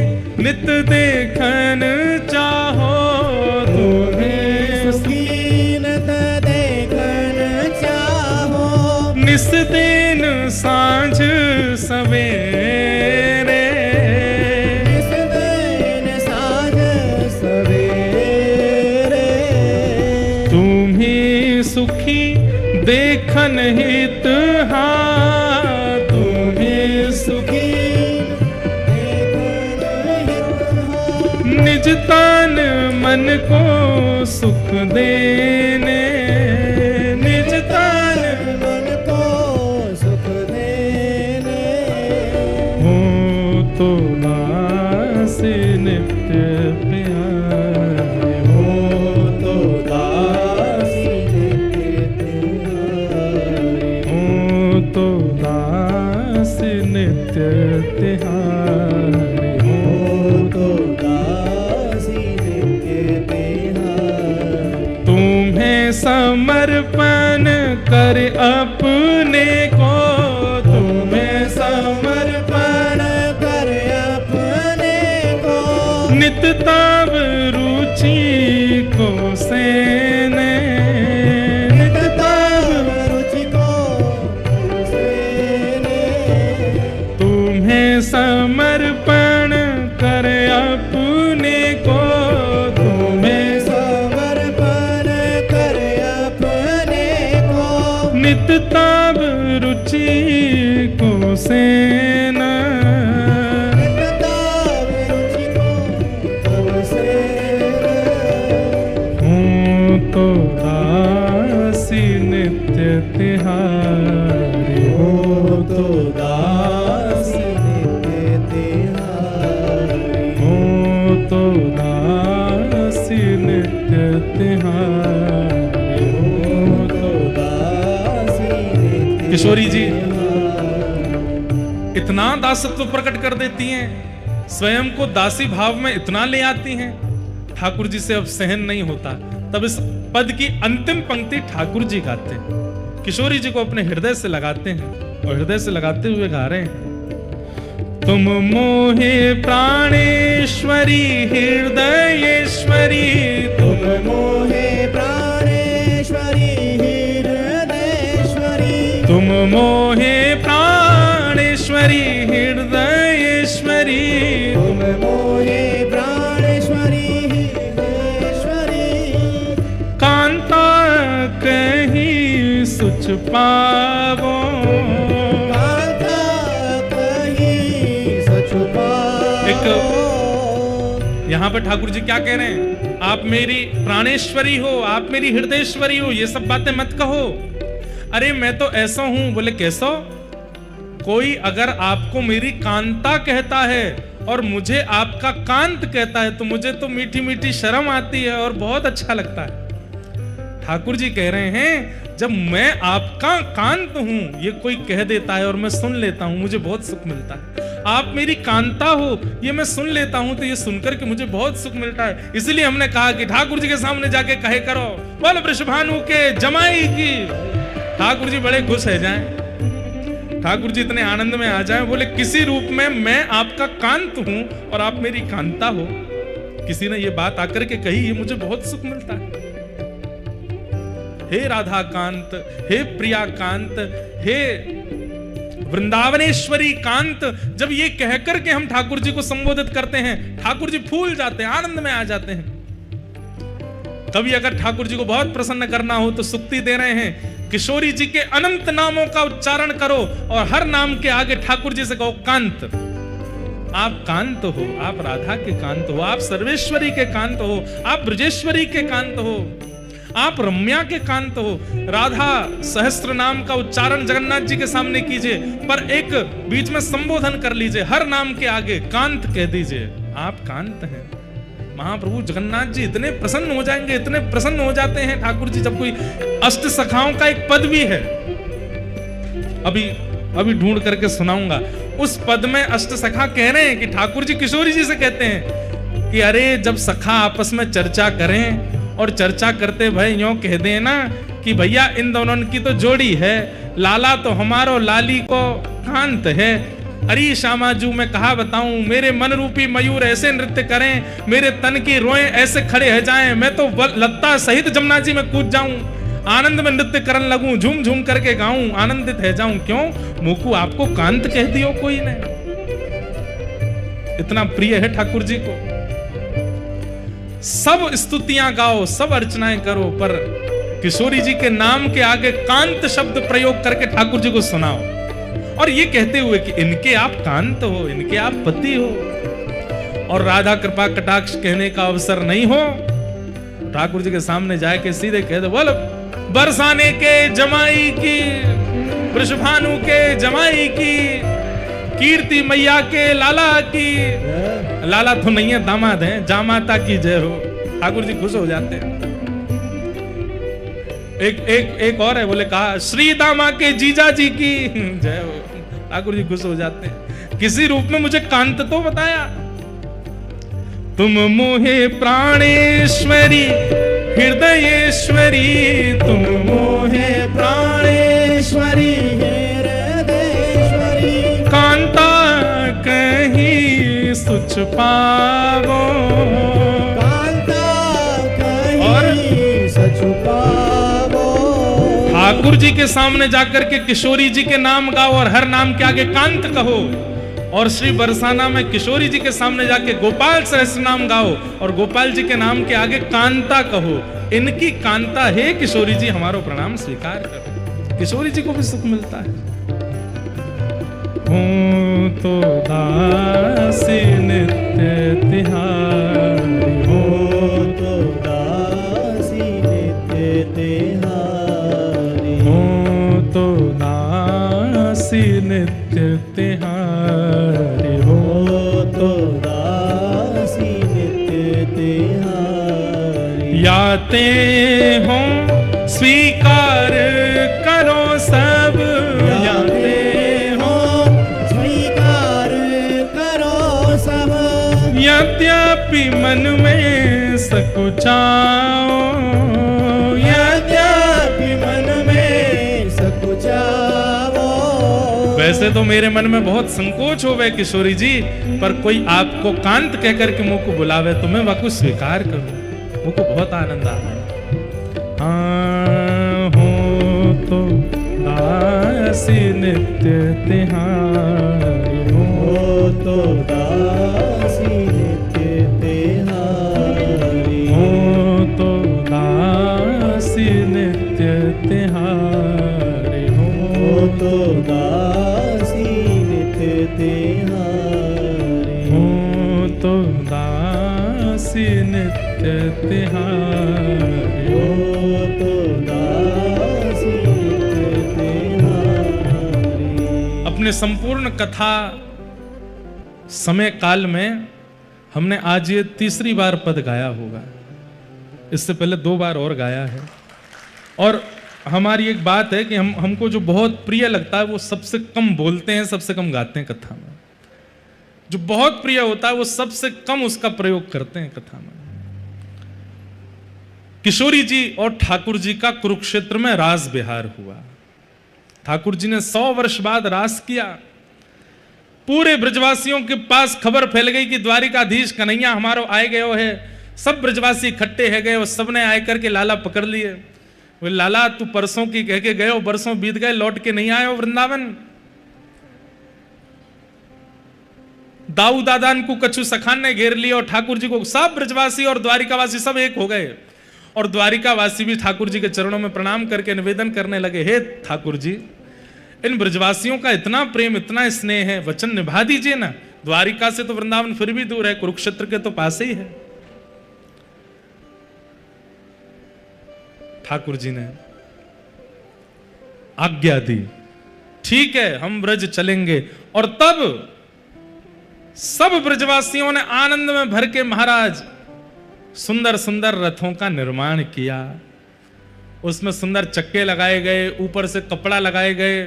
नित देखन चाहो तुम्हें
सुखी नित देखन चाहो
निस दिन सांझ सवेरे
निस दिन साँझ सवेरे
तुम्ही सुखी देखन हित तुम्ही सुखी निज तन मन को सुख देने निज तन
मन को सुख देने
हो तो दासी नित्य प्यारे
हो तो दासी नित्य तिहारी
हो तो दासी नित्य तिहारी
हो तो दासी नित्य तिहारी
तुम्हें समर्पण कर अपने को तुम्हें समर्पण
कर अपने को
नित तब रुचि को सेने नित तब
रुचि को सेने
तुम्हें समर्पण कर अपने को तुम्हें
समर्पण कर अपने को
नित तब रुचि को सेना
नितताब रुचि को सेने
हो तो दासी नित्य तिहारी
हो तो दासी नित्य तिहारी
हो तो दासी नित्य तिहारी
हो तो दासी नित्य
किशोरी जी इतना दासत्व प्रकट कर देती हैं, स्वयं को दासी भाव में इतना ले आती हैं, ठाकुर जी से अब सहन नहीं होता। तब इस पद की अंतिम पंक्ति ठाकुर जी गाते हैं, किशोरी जी को अपने हृदय से लगाते हैं और हृदय से लगाते हुए गा रहे हैं। तुम मोहे प्राणेश्वरी हृदयेश्वरी
तुम मोहे प्राणेश्वरी हृदयेश्वरी
तुम मोहे प्राणेश्वरी हृदयेश्वरी
तुम मोहे प्राणेश्वरी हृदयेश्वरी
कांता कहीं सुच पावो
कांता कहीं सच पावो।
यहाँ पर ठाकुर जी क्या कह रहे हैं, आप मेरी प्राणेश्वरी हो, आप मेरी हृदयेश्वरी हो, ये सब बातें मत कहो। अरे मैं तो ऐसा हूं। बोले कैसा? कोई अगर आपको मेरी कांता कहता है और मुझे आपका कांत कहता है तो मुझे तो मीठी मीठी शर्म आती है और बहुत अच्छा लगता है। ठाकुर जी कह रहे हैं जब मैं आपका कांत हूं ये कोई कह देता है और मैं सुन लेता हूं, मुझे बहुत सुख मिलता है। आप मेरी कांता हो ये मैं सुन लेता हूं तो ये सुनकर के मुझे बहुत सुख मिलता है। इसलिए हमने कहा कि ठाकुर जी के सामने जाके कहे करो बोल वृषभानु के जमाई की। ठाकुर जी बड़े खुश है जाएं, ठाकुर जी इतने आनंद में आ जाएं। बोले किसी रूप में मैं आपका कांत हूं और आप मेरी कांता हो। किसी ने ये बात आकर के कही, ये मुझे बहुत सुख मिलता है। हे राधा कांत, हे प्रिया कांत, हे वृंदावनेश्वरी कांत, जब ये कहकर के हम ठाकुर जी को संबोधित करते हैं ठाकुर जी फूल जाते हैं, आनंद में आ जाते हैं। कभी अगर ठाकुर जी को बहुत प्रसन्न करना हो तो सुक्ति दे रहे हैं, किशोरी जी के अनंत नामों का उच्चारण करो और हर नाम के आगे ठाकुर जी से कहो कांत। आप कांत हो, आप राधा के कांत हो, आप सर्वेश्वरी के कांत हो, आप ब्रजेश्वरी के कांत हो। आप रम्या के कांत हो। राधा सहस्त्र नाम का उच्चारण जगन्नाथ जी के सामने कीजिए, पर एक बीच में संबोधन कर लीजिए, हर नाम के आगे कांत कह दीजिए, आप कांत हैं। महाप्रभु जगन्नाथ जी इतने प्रसन्न हो जाएंगे, इतने प्रसन्न हो जाते हैं ठाकुर जी, जब कोई अष्ट सखाओं का एक पद भी है, अभी ढूंढ करके सुनाऊंगा। उस पद में अष्ट सखा कह रहे हैं कि ठाकुर जी किशोरी जी से कहते हैं कि अरे जब सखा आपस में चर्चा करें और चर्चा करते भाई यूं कह दें ना कि भैया इन दोनों की तो जोड़ी है, लाला तो हमारो लाली को कांत है। अरे श्यामाजू मैं कहा बताऊं, मेरे मन रूपी मयूर ऐसे नृत्य करें, मेरे तन की रोएं ऐसे खड़े हो जाएं, मैं तो लत्ता सहित जमुना जी में कूद जाऊं, आनंद में नृत्य करन लगूं, झूम झूम करके गाऊं, आनंदित है जाऊं। क्यों मुकु आपको कांत कह दियो कोई ने? इतना प्रिय है ठाकुर जी को। सब स्तुतियां गाओ, सब अर्चनाएं करो, पर किशोरी जी के नाम के आगे कांत शब्द प्रयोग करके ठाकुर जी को सुनाओ, और ये कहते हुए कि इनके आप कांत हो, इनके आप पति हो। और राधा कृपा कटाक्ष कहने का अवसर नहीं हो, ठाकुर जी के सामने जाके सीधे कह दो, बोल बरसाने के जमाई की, वृषभानु के जमाई की, कीर्ति मैया के लाला की, लाला तो नहीं है दामाद है, जामाता की जय हो। ठाकुर जी खुश हो जाते हैं। एक और है, बोले कहा श्री दामा के जीजा जी की जय हो। ठाकुर जी खुश हो जाते हैं। किसी रूप में मुझे कांत तो बताया। तुम मोहे प्राणेश्वरी हृदयेश्वरी, तुम मोहे
प्राणेश्वरी हृदयेश्वरी,
कांता कहीं सुच पावो,
कांता
और
कहीं सच पावो।
ठाकुर जी के सामने जाकर के किशोरी जी के नाम गाओ और हर नाम के आगे कांत कहो, और श्री बरसाना में किशोरी जी के सामने जाके गोपाल सहस्त्र नाम गाओ और गोपाल जी के नाम के आगे कांता कहो। इनकी कांता है किशोरी जी, हमारो प्रणाम स्वीकार करो। किशोरी जी को भी सुख मिलता है। हो तो दासी नित्य तिहारी,
हो तो दासी नित्य तिहारी,
हो तो दासी नित्य तिहारी,
हो तो दासी नित्य तिहारी।
याते हो स्वीकार करो सब,
याते हो स्वीकार करो सब,
यद्यपि मन में सकुचाओ,
यद्यपि मन में सकुचाओ।
वैसे तो मेरे मन में बहुत संकोच हो गए किशोरी जी, पर कोई आपको कांत कहकर के मुझको बुलावे तो मैं वाकु स्वीकार करूं, मुझको बहुत आनंद आ रहा है। हो तो दासी नित्य तिहारी,
हो तो दासी नित्य तिहारी,
हो तो दासी नित्य तिहारी,
हो तो दासी नित्य तिहारी,
हो तो दासी नित्य तिहारी,
हो तो दासी नित्य तिहारी।
अपने संपूर्ण कथा समय काल में हमने आज ये तीसरी बार पद गाया होगा, इससे पहले 2 बार और गाया है। और हमारी एक बात है कि हमको जो बहुत प्रिय लगता है वो सबसे कम बोलते हैं, सबसे कम गाते हैं कथा में। जो बहुत प्रिय होता है वो सबसे कम उसका प्रयोग करते हैं कथा में। किशोरी जी और ठाकुर जी का कुरुक्षेत्र में रास विहार हुआ। ठाकुर जी ने 100 वर्ष बाद रास किया। पूरे ब्रजवासियों के पास खबर फैल गई कि द्वारिकाधीश कन्हैया हमारो आए गयो है। सब ब्रजवासी इकट्ठे है गए और सबने आए करके लाला पकड़ लिए। वो लाला तू परसों की कह के गए, बरसों बीत गए, लौट के नहीं आए हो वृंदावन। दाऊ दादान को कछु सखान ने घेर लिया और ठाकुर जी को सब ब्रजवासी और द्वारिकावासी सब एक हो गए। और द्वारिकावासी भी ठाकुर जी के चरणों में प्रणाम करके निवेदन करने लगे, हे ठाकुर जी, इन ब्रजवासियों का इतना प्रेम इतना स्नेह है, वचन निभा दीजिए ना। द्वारिका से तो वृंदावन फिर भी दूर है, कुरुक्षेत्र के तो पास ही है। ठाकुर जी ने आज्ञा दी, ठीक है हम ब्रज चलेंगे। और तब सब ब्रजवासियों ने आनंद में भर के महाराज सुंदर सुंदर रथों का निर्माण किया। उसमें सुंदर चक्के लगाए गए, ऊपर से कपड़ा लगाए गए,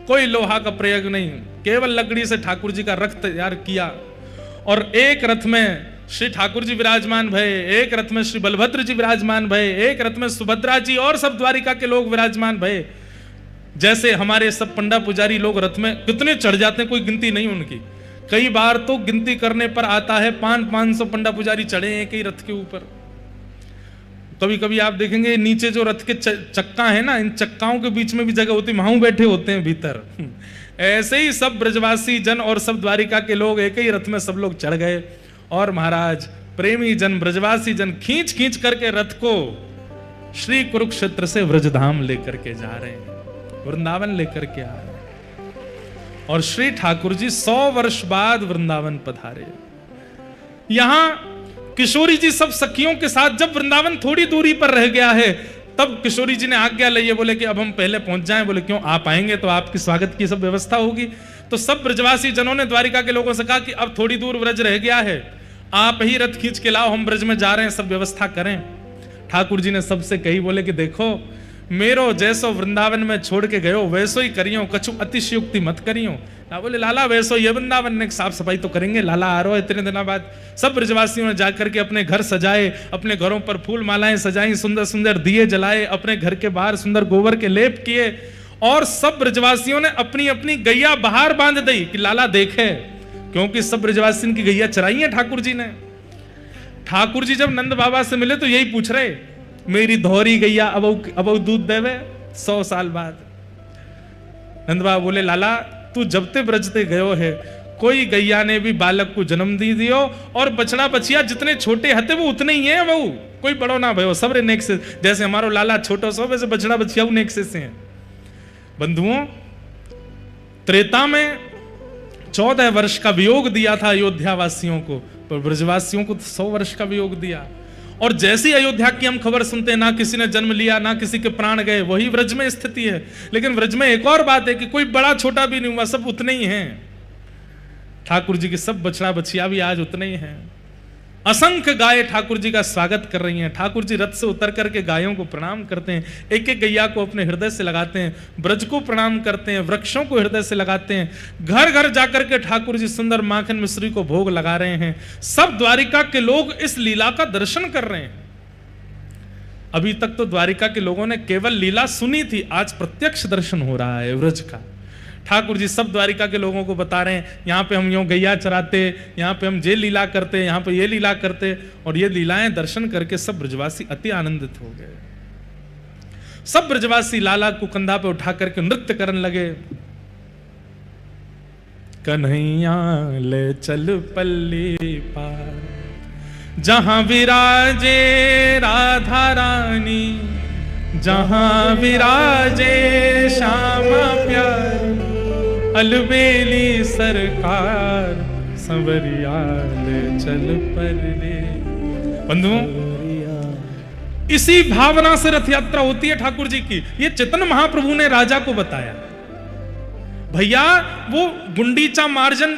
कोई लोहा का प्रयोग नहीं, केवल लकड़ी से ठाकुर जी का रथ तैयार किया। और एक रथ में श्री ठाकुर जी विराजमान भये, एक रथ में श्री बलभद्र जी विराजमान भये, एक रथ में सुभद्रा जी और सब द्वारिका के लोग विराजमान भये। जैसे हमारे सब पंडा पुजारी लोग रथ में कितने चढ़ जाते हैं, कोई गिनती नहीं उनकी। कई बार तो गिनती करने पर आता है 500 पंडा पुजारी चढ़े हैं कई रथ के ऊपर। कभी कभी आप देखेंगे नीचे जो रथ के चक्का है ना, इन चक्काओं के बीच में भी जगह होती है, वहां बैठे होते हैं भीतर। ऐसे ही सब ब्रजवासी जन और सब द्वारिका के लोग एक ही रथ में सब लोग चढ़ गए। और महाराज प्रेमी जन ब्रजवासी जन खींच खींच करके रथ को श्री कुरुक्षेत्र से व्रजधाम लेकर के जा रहे हैं, वृंदावन लेकर के आ रहे हैं। और श्री ठाकुर जी 100 वर्ष बाद वृंदावन पधारे। यहां किशोरी जी सब सखियों के साथ, जब वृंदावन थोड़ी दूरी पर रह गया है, तब किशोरी जी ने आज्ञा ली है, बोले कि अब हम पहले पहुंच जाएं। बोले क्यों, आप आएंगे तो आपकी स्वागत की सब व्यवस्था होगी। तो सब ब्रजवासी जनों ने द्वारिका के लोगों से कहा कि अब थोड़ी दूर ब्रज रह गया है, आप ही रथ खींच के लाओ, हम ब्रज में जा रहे हैं, सब व्यवस्था करें। ठाकुर जी ने सबसे कही, बोले कि देखो मेरो जैसो वृंदावन में छोड़ के गयो वैसो ही करियो, कछु अतिशयोक्ति मत करियो ना। बोले लाला वैसो ये वृंदावन ने साफ सफाई तो करेंगे, लाला आ रहा है इतने दिनों बाद। सब ब्रजवासियों ने जाकर के अपने घर सजाए, अपने घरों पर फूल मालाएं सजाई, सुंदर सुंदर दिए जलाए, अपने घर के बाहर सुंदर गोबर के लेप किए। और सब ब्रजवासियों ने अपनी अपनी गैया बाहर बांध दी कि लाला देखे, क्योंकि सब ब्रजवासियों की गैया चराई है ठाकुर जी ने। ठाकुर जी जब नंद बाबा से मिले तो यही पूछ रहे, मेरी धौरी गैया अब दूध देवे 100 साल बाद। नंद बाबा बोले लाला तू जब ते ब्रजते गयो है, कोई गैया ने भी बालक को जन्म दी दियो, और बछड़ा बछिया जितने छोटे हते वो उतने ही है, वो कोई बड़ो ना भयो, सब नेक से। जैसे हमारो लाला छोटो सो, वैसे बछड़ा बछिया नेक से हैं। बंधुओं, त्रेता में 14 वर्ष का वियोग दिया था अयोध्या वासियों को, पर ब्रजवासियों को 100 वर्ष का वियोग दिया। और जैसी अयोध्या की हम खबर सुनते हैं, ना किसी ने जन्म लिया, ना किसी के प्राण गए, वही व्रज में स्थिति है। लेकिन व्रज में एक और बात है कि कोई बड़ा छोटा भी नहीं हुआ, सब उतने ही हैं। ठाकुर जी के सब बछड़ा बछिया भी आज उतने ही हैं। असंख्य गाय ठाकुर जी का स्वागत कर रही हैं। ठाकुर जी रथ से उतर करके गायों को प्रणाम करते हैं, एक एक गैया को अपने हृदय से लगाते हैं, ब्रज को प्रणाम करते हैं, वृक्षों को हृदय से लगाते हैं। घर घर जाकर के ठाकुर जी सुंदर माखन मिश्री को भोग लगा रहे हैं। सब द्वारिका के लोग इस लीला का दर्शन कर रहे हैं। अभी तक तो द्वारिका के लोगों ने केवल लीला सुनी थी, आज प्रत्यक्ष दर्शन हो रहा है व्रज का। ठाकुर जी सब द्वारिका के लोगों को बता रहे हैं, यहाँ पे हम यूं गैया चराते, यहाँ पे हम ये लीला करते, यहाँ पे ये लीला करते। और ये लीलाएं दर्शन करके सब ब्रजवासी अति आनंदित हो गए। सब ब्रजवासी लाला को कंधा पे उठा करके नृत्य करने लगे। कन्हैया ले चल पल्ली पार, जहां विराजे राधा रानी, जहां विराजे श्यामा प्यार, अलबेली सरकार संवरिया ले चल पल्ली। बंधुओं, इसी भावना से रथ यात्रा होती है ठाकुर जी की। ये चैतन्य महाप्रभु ने राजा को बताया, भैया वो गुंडीचा मार्जन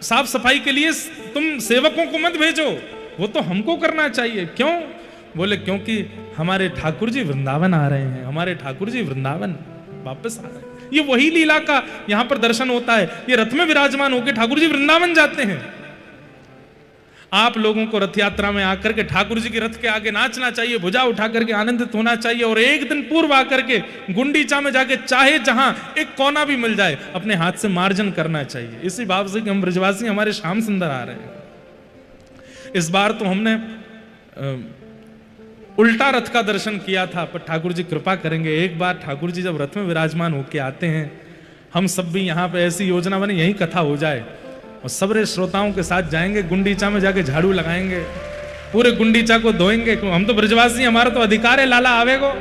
साफ सफाई के लिए तुम सेवकों को मत भेजो, वो तो हमको करना चाहिए। क्यों? बोले क्योंकि हमारे ठाकुर जी वृंदावन आ रहे हैं, हमारे ठाकुर जी वृंदावन वापस आ रहे हैं। ये वही लीला का यहां पर दर्शन होता है। ये रथ में विराजमान होकर ठाकुर जी वृंदावन जाते हैं। आप लोगों को रथ यात्रा में आकर के ठाकुर जी के रथ के आगे नाचना चाहिए, भुजा उठा करके आनंदित होना चाहिए। और एक दिन पूर्व आकर के गुंडीचा में जाके चाहे जहां एक कोना भी मिल जाए, अपने हाथ से मार्जन करना चाहिए, इसी भाव से कि हम ब्रजवासी हमारे श्याम सुंदर आ रहे हैं। इस बार तो हमने उल्टा रथ का दर्शन किया था, पर ठाकुर जी कृपा करेंगे एक बार ठाकुर जी जब रथ में विराजमान होके आते हैं, हम सब भी यहाँ पे ऐसी योजना बने यही कथा हो जाए और सबरे श्रोताओं के साथ जाएंगे, गुंडीचा में जाके झाड़ू लगाएंगे, पूरे गुंडीचा को धोएंगे। हम तो ब्रजवासी, हमारा तो अधिकार है, लाला आवेगो।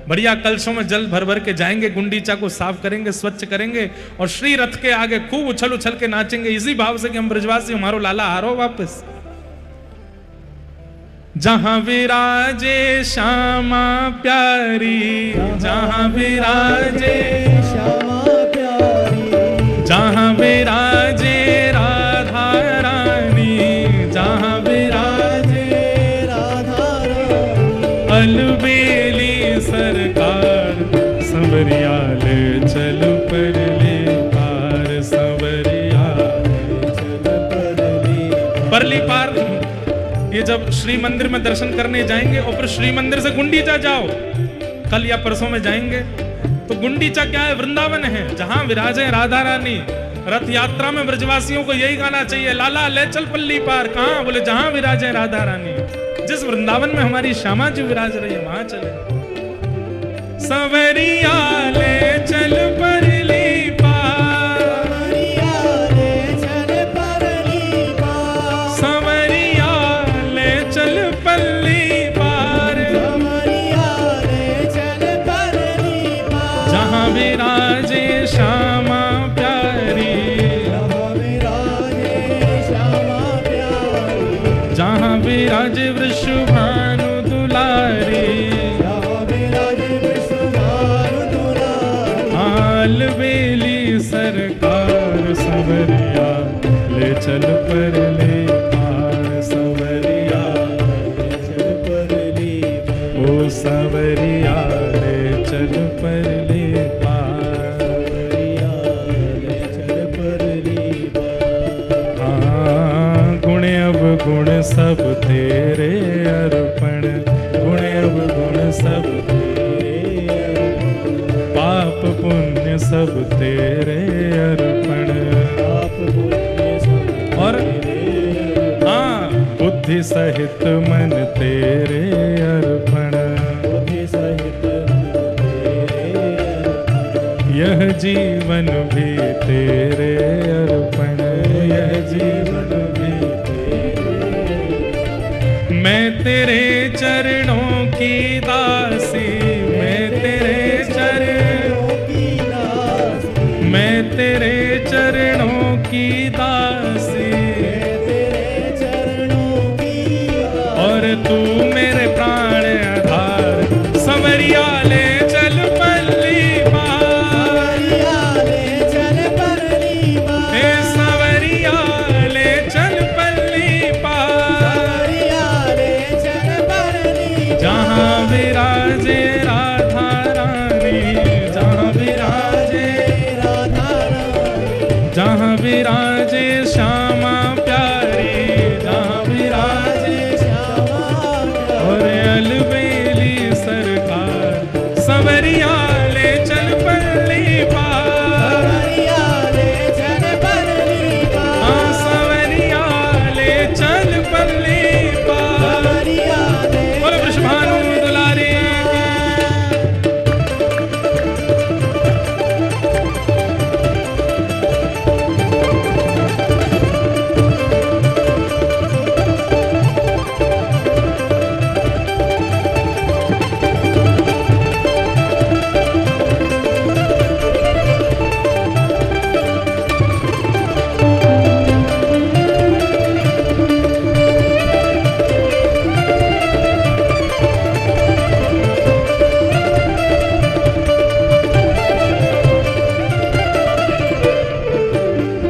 बढ़िया कलशों में जल भर भर के जाएंगे, गुंडीचा को साफ करेंगे, स्वच्छ करेंगे और श्री रथ के आगे खूब उछल उछल के नाचेंगे, इसी भाव से कि हम ब्रजवासी, हमारो लाला आ रहो वापस। जहाँ विराजे श्यामा प्यारी, जहाँ विराजे
श्यामा प्यारी,
जहाँ विराजे राधा रानी, जहाँ विराजे
राधा रानी,
अलबेली सरकार, संवरिया ले चल पर ले पार, संवरिया
चल परली
परली पार। ये जब श्री मंदिर में दर्शन करने जाएंगे और फिर श्री मंदिर से गुंडीचा जाओ, कल या परसों में जाएंगे, तो गुंडीचा क्या है? वृंदावन है, जहां विराजे राधा रानी। रथ यात्रा में ब्रजवासियों को यही गाना चाहिए, लाला ले चल पल्ली पार। कहां? बोले जहां विराजे राधा रानी। जिस वृंदावन में हमारी श्यामा जी विराज रही है वहां चले। संवरिया ले चल परली पार,
संवरिया ले चल परली पार,
संवरिया ले चल परली पार, जहां विराजे श्यामा प्यारी, जहाँ विराजे वृषभानु दुलारी, अलबेली सरकार, संवरिया ले चल परली पार, संवरिया
ले चल परली पार,
ओ संवरिया ले चल परली पार।
संवरिया ले चल परली पार।
हाँ, गुण अवगुण सब तेरे अर्पण, गुण अवगुण सब
तेरे
पाप पुण्य सब तेरे अर्पण।
आप पुण्य सब
और हाँ, बुद्धि सहित मन तेरे अर्पण,
बुद्धि सहित तेरे
यह जीवन भी तेरे अर्पण, यह जीवन भी मैं तेरे चरणों की दासी, मैं तेरे चरणों की दासी, मैं तेरे चरणों की दासी,
तेरे चरणों की
और तू मेरे प्राण आधार। संवरिया ले चल पल्ली पार,
ले चल परली पार,
हे संवरिया ले चल पल्ली पार,
ले चल परली
जहाँ विराजे राधा रानी, जहाँ विराजे,
राधा रानी,
जहाँ विराजे श्यामा प्यारी, जहाँ विराजे
श्यामा
और अलबेली सरकार, संवरिया ले चल पल्ली पार,
ले चल परली पार,
हाँ संवरिया ले चल पल्ली पार। बोलो वृषभानु दुलारी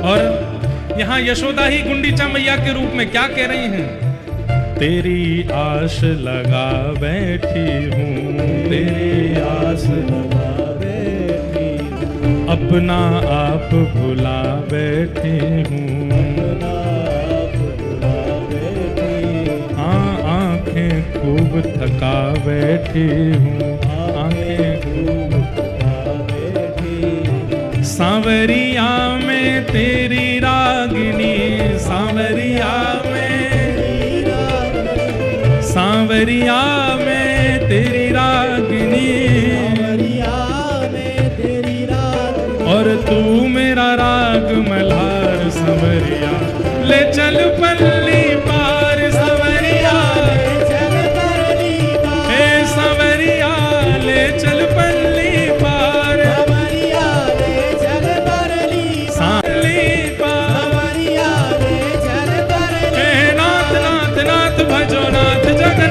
और यहाँ यशोदा ही गुंडीचा मैया के रूप में क्या कह रही हैं? तेरी आस लगा बैठी हूँ, तेरी आस
लगा बैठी
अपना आप भुला बैठी हूँ,
आप बुला बैठी,
हाँ आंखें खूब थका बैठी हूँ, आंखें
खूब थका बैठी,
सांवरिया में तेरी रागिनी, सांवरिया में, सांवरिया में तेरी रागिनी,
तेरी रात
और तू मेरा राग मल्हार। सांवरिया ले चल पल्ली पार, सांवरिया
चल परली पार,
हे सांवरिया ले चल पल्ली पार,
ले चल परली
सांवली पार।
ले चल परली,
हे नाथ नाथ नाथ भजो नाथ जगत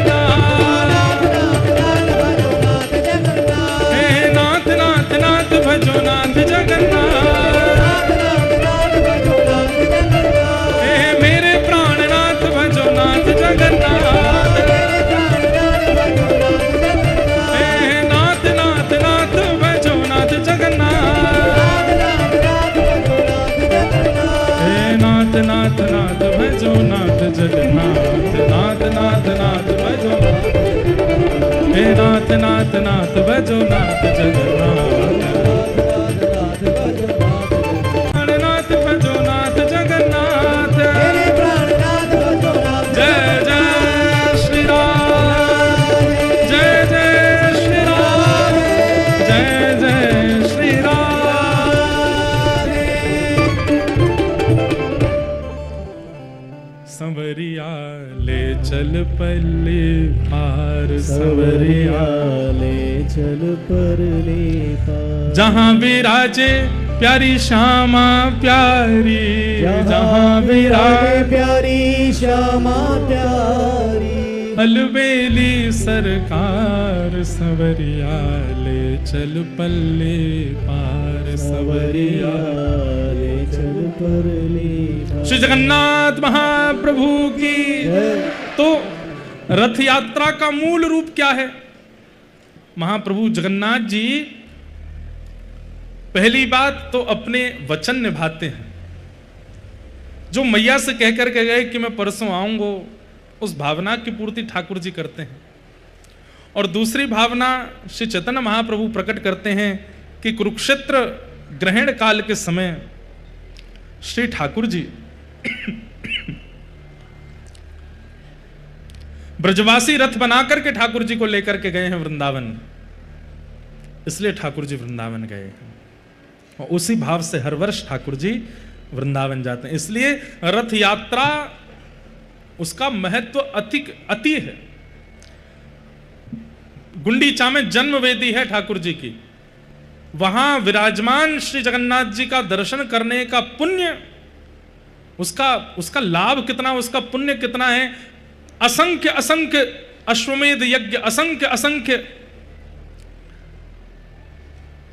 प्राणनाथ भजो नाथ जगन्नाथ,
मेरे प्राणनाथ भजो नाथ
जय जय श्री राम, जय जय श्री राम, जय जय श्री राम। संवरिया ले चल पल्ले पार,
सवरिया ले चल पर ले पार,
जहाँ विराजे प्यारी श्यामा प्यारी,
जहाँ विराजे प्यारी श्यामा प्यारी,
अलबेली सरकार, संवरिया ले चल पल्ले पार,
सवरिया ले चल पर ले पार।
श्री जगन्नाथ महाप्रभु की।
जय।
तो रथ यात्रा का मूल रूप क्या है? महाप्रभु जगन्नाथ जी पहली बात तो अपने वचन निभाते हैं। जो मैया से कह करके गए कि मैं परसों आऊंगा, उस भावना की पूर्ति ठाकुर जी करते हैं। और दूसरी भावना श्री चैतन्य महाप्रभु प्रकट करते हैं कि कुरुक्षेत्र ग्रहण काल के समय श्री ठाकुर जी ब्रजवासी रथ बना करके ठाकुर जी को लेकर के गए हैं वृंदावन, इसलिए ठाकुर जी वृंदावन गए हैं। और उसी भाव से हर वर्ष ठाकुर जी वृंदावन जाते हैं, इसलिए रथ यात्रा उसका महत्व अति है। गुंडीचा में जन्म वेदी है ठाकुर जी की, वहां विराजमान श्री जगन्नाथ जी का दर्शन करने का पुण्य, उसका लाभ कितना, उसका पुण्य कितना है। असंख्य असंख्य अश्वमेध यज्ञ, असंख्य असंख्य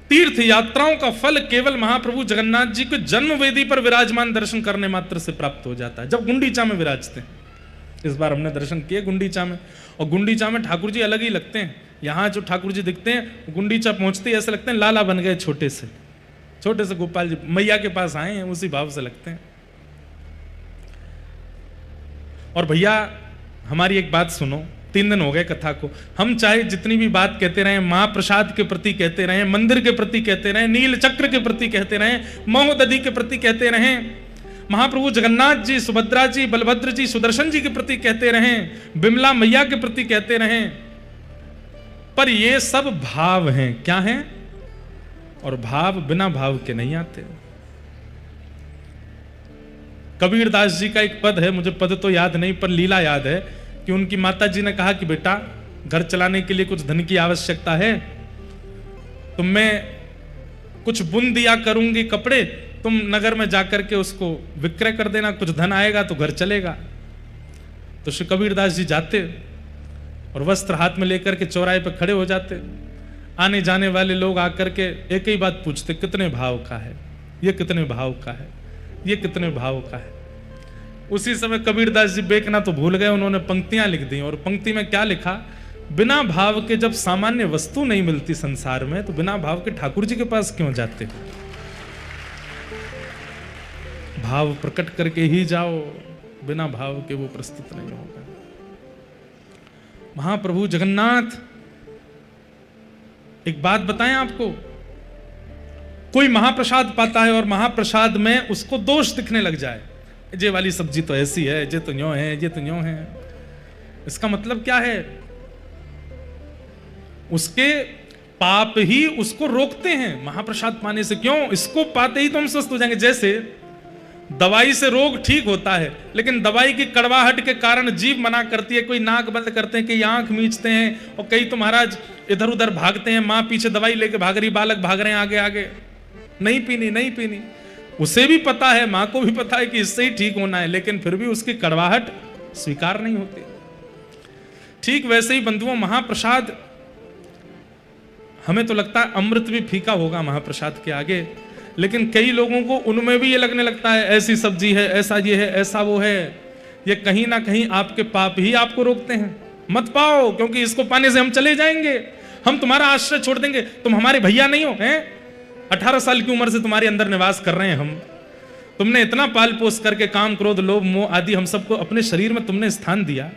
तीर्थ यात्राओं का फल केवल महाप्रभु जगन्नाथ जी के जन्म वेदी पर विराजमान दर्शन करने मात्र से प्राप्त हो जाता है, जब गुंडीचा में विराजते हैं। इस बार हमने दर्शन किए गुंडीचा में, और गुंडीचा में ठाकुर जी अलग ही लगते हैं। यहाँ जो ठाकुर जी दिखते हैं, गुंडीचा पहुंचते ही ऐसे लगते हैं लाला बन गए, छोटे से गोपाल जी मैया के पास आए हैं, उसी भाव से लगते हैं। और भैया हमारी एक बात सुनो, 3 दिन हो गए कथा को, हम चाहे जितनी भी बात कहते रहे, महाप्रसाद के प्रति कहते रहे, मंदिर के प्रति कहते रहे, नील चक्र के प्रति कहते रहे, महोदधि के प्रति कहते रहे, महाप्रभु जगन्नाथ जी, सुभद्रा जी, बलभद्र जी, सुदर्शन जी के प्रति कहते रहे, बिमला मैया के प्रति कहते रहे, पर ये सब भाव हैं। क्या हैं? और भाव बिना भाव के नहीं आते। कबीरदास जी का एक पद है, मुझे पद तो याद नहीं पर लीला याद है, कि उनकी माता जी ने कहा कि बेटा घर चलाने के लिए कुछ धन की आवश्यकता है, तो मैं कुछ बुन दिया करूंगी कपड़े, तुम नगर में जाकर के उसको विक्रय कर देना, कुछ धन आएगा तो घर चलेगा। तो श्री कबीरदास जी जाते और वस्त्र हाथ में लेकर के चौराहे पर खड़े हो जाते। आने जाने वाले लोग आकर के एक ही बात पूछते, कितने भाव का है ये, कितने भाव का है ये, कितने भाव का है। उसी समय कबीरदास जी बेकना तो भूल गए, उन्होंने पंक्तियां लिख दी। और पंक्ति में क्या लिखा? बिना भाव के जब सामान्य वस्तु नहीं मिलती संसार में, तो बिना भाव के ठाकुर जी के पास क्यों जाते? भाव प्रकट करके ही जाओ, बिना भाव के वो प्रस्तुत नहीं होगा। महाप्रभु जगन्नाथ, एक बात बताएं आपको, कोई महाप्रसाद पाता है और महाप्रसाद में उसको दोष दिखने लग जाए, ये वाली सब्जी तो ऐसी है, ये तो यूं है, ये तो यूं है, इसका मतलब क्या है? उसके पाप ही उसको रोकते हैं महाप्रसाद पाने से। क्यों? इसको पाते ही तो हम स्वस्थ हो जाएंगे। जैसे दवाई से रोग ठीक होता है, लेकिन दवाई की कड़वाहट के कारण जीभ मना करती है, कोई नाक बंद करते हैं, कई आंख मींचते हैं, और कई तो महाराज इधर उधर भागते हैं, माँ पीछे दवाई लेके भाग रही, बालक भाग रहे हैं आगे आगे, नहीं पीनी नहीं पीनी। उसे भी पता है, माँ को भी पता है कि इससे ही ठीक होना है, लेकिन फिर भी उसकी कड़वाहट स्वीकार नहीं होती। ठीक वैसे ही बंधुओं, महाप्रसाद, हमें तो लगता है अमृत भी फीका होगा महाप्रसाद के आगे, लेकिन कई लोगों को उनमें भी ये लगने लगता है ऐसी सब्जी है, ऐसा ये है, ऐसा वो है। ये कहीं ना कहीं आपके पाप ही आपको रोकते हैं। मत पाओ, क्योंकि इसको पाने से हम चले जाएंगे, हम तुम्हारा आश्रय छोड़ देंगे, तुम हमारे भैया नहीं हो, हैं? 18 साल की उम्र से तुम्हारे अंदर निवास कर रहे हैं हम, तुमने इतना पाल पोस करके काम क्रोध लोभ मोह आदि हम सबको अपने शरीर में तुमने स्थान दिया।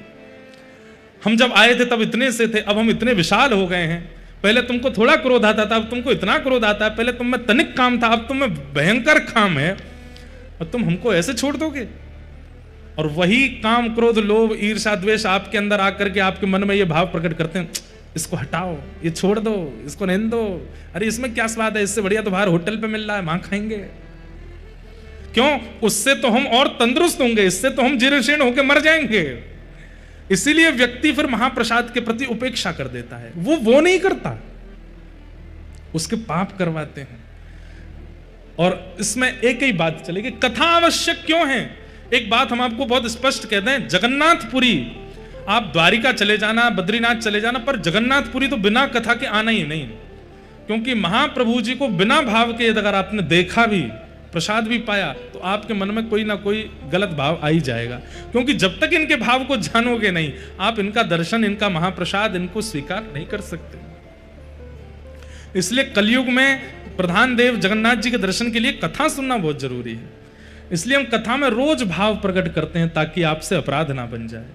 हम जब आए थे तब इतने से थे, अब हम इतने विशाल हो गए हैं, पहले तुमको थोड़ा क्रोध आता था, अब तुमको इतना क्रोध आता है। पहले तुम में तनिक काम था, अब तुम में भयंकर काम है, और तुम हमको ऐसे छोड़ दोगे? और वही काम, क्रोध, लोभ, ईर्ष्या, द्वेष आपके अंदर आकर के आपके मन में ये भाव प्रकट करते हैं, इसको हटाओ, ये छोड़ दो, इसको रहने दो, अरे इसमें क्या स्वाद है, इससे बढ़िया तो बाहर होटल पे मिल रहा है, वहां खाएंगे। क्यों? उससे तो हम और तंदुरुस्त होंगे, इससे तो हम जीर्ण शीर्ण होकर मर जाएंगे। इसीलिए व्यक्ति फिर महाप्रसाद के प्रति उपेक्षा कर देता है। वो नहीं करता, उसके पाप करवाते हैं। और इसमें एक ही बात चलेगी, कथा आवश्यक क्यों है? एक बात हम आपको बहुत स्पष्ट कहते हैं, जगन्नाथपुरी, आप द्वारिका चले जाना, बद्रीनाथ चले जाना, पर जगन्नाथपुरी तो बिना कथा के आना ही नहीं। क्योंकि महाप्रभु जी को बिना भाव के अगर आपने देखा भी, प्रसाद भी पाया, तो आपके मन में कोई ना कोई गलत भाव आ ही जाएगा। क्योंकि जब तक इनके भाव को जानोगे नहीं, आप इनका दर्शन, इनका महाप्रसाद, इनको स्वीकार नहीं कर सकते। इसलिए कलयुग में प्रधान देव जगन्नाथ जी के दर्शन के लिए कथा सुनना बहुत जरूरी है। इसलिए हम कथा में रोज भाव प्रकट करते हैं, ताकि आपसे अपराध ना बन जाए।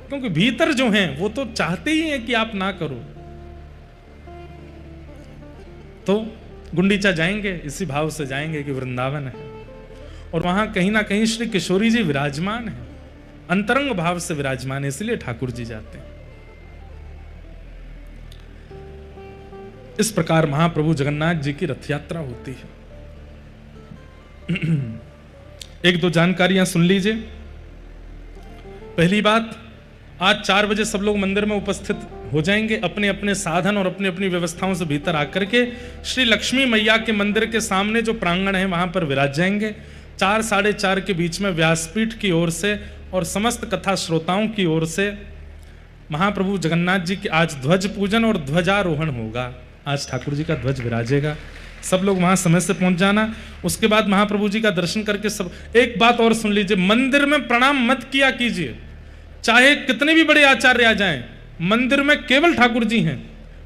क्योंकि भीतर जो हैं वो तो चाहते ही हैं कि आप ना करो। तो गुंडीचा जाएंगे, इसी भाव से जाएंगे कि वृंदावन है, और वहां कहीं ना कहीं श्री किशोरी जी विराजमान है, अंतरंग भाव से विराजमान है, इसलिए ठाकुर जी जाते हैं। इस प्रकार महाप्रभु जगन्नाथ जी की रथ यात्रा होती है। एक दो जानकारियां सुन लीजिए। पहली बात, आज 4 बजे सब लोग मंदिर में उपस्थित हो जाएंगे, अपने अपने साधन और अपनी अपनी व्यवस्थाओं से भीतर आकर के श्री लक्ष्मी मैया के मंदिर के सामने जो प्रांगण है वहां पर विराज जाएंगे। 4 साढ़े 4 के बीच में व्यासपीठ की ओर से और समस्त कथा श्रोताओं की ओर से महाप्रभु जगन्नाथ जी की आज ध्वज पूजन और ध्वजारोहण होगा। आज ठाकुर जी का ध्वज विराजेगा, सब लोग वहां समय से पहुंच जाना। उसके बाद महाप्रभु जी का दर्शन करके सब, एक बात और सुन लीजिए, मंदिर में प्रणाम मत किया कीजिए, चाहे कितने भी बड़े आचार्य आ जाएं, मंदिर में केवल ठाकुर जी हैं।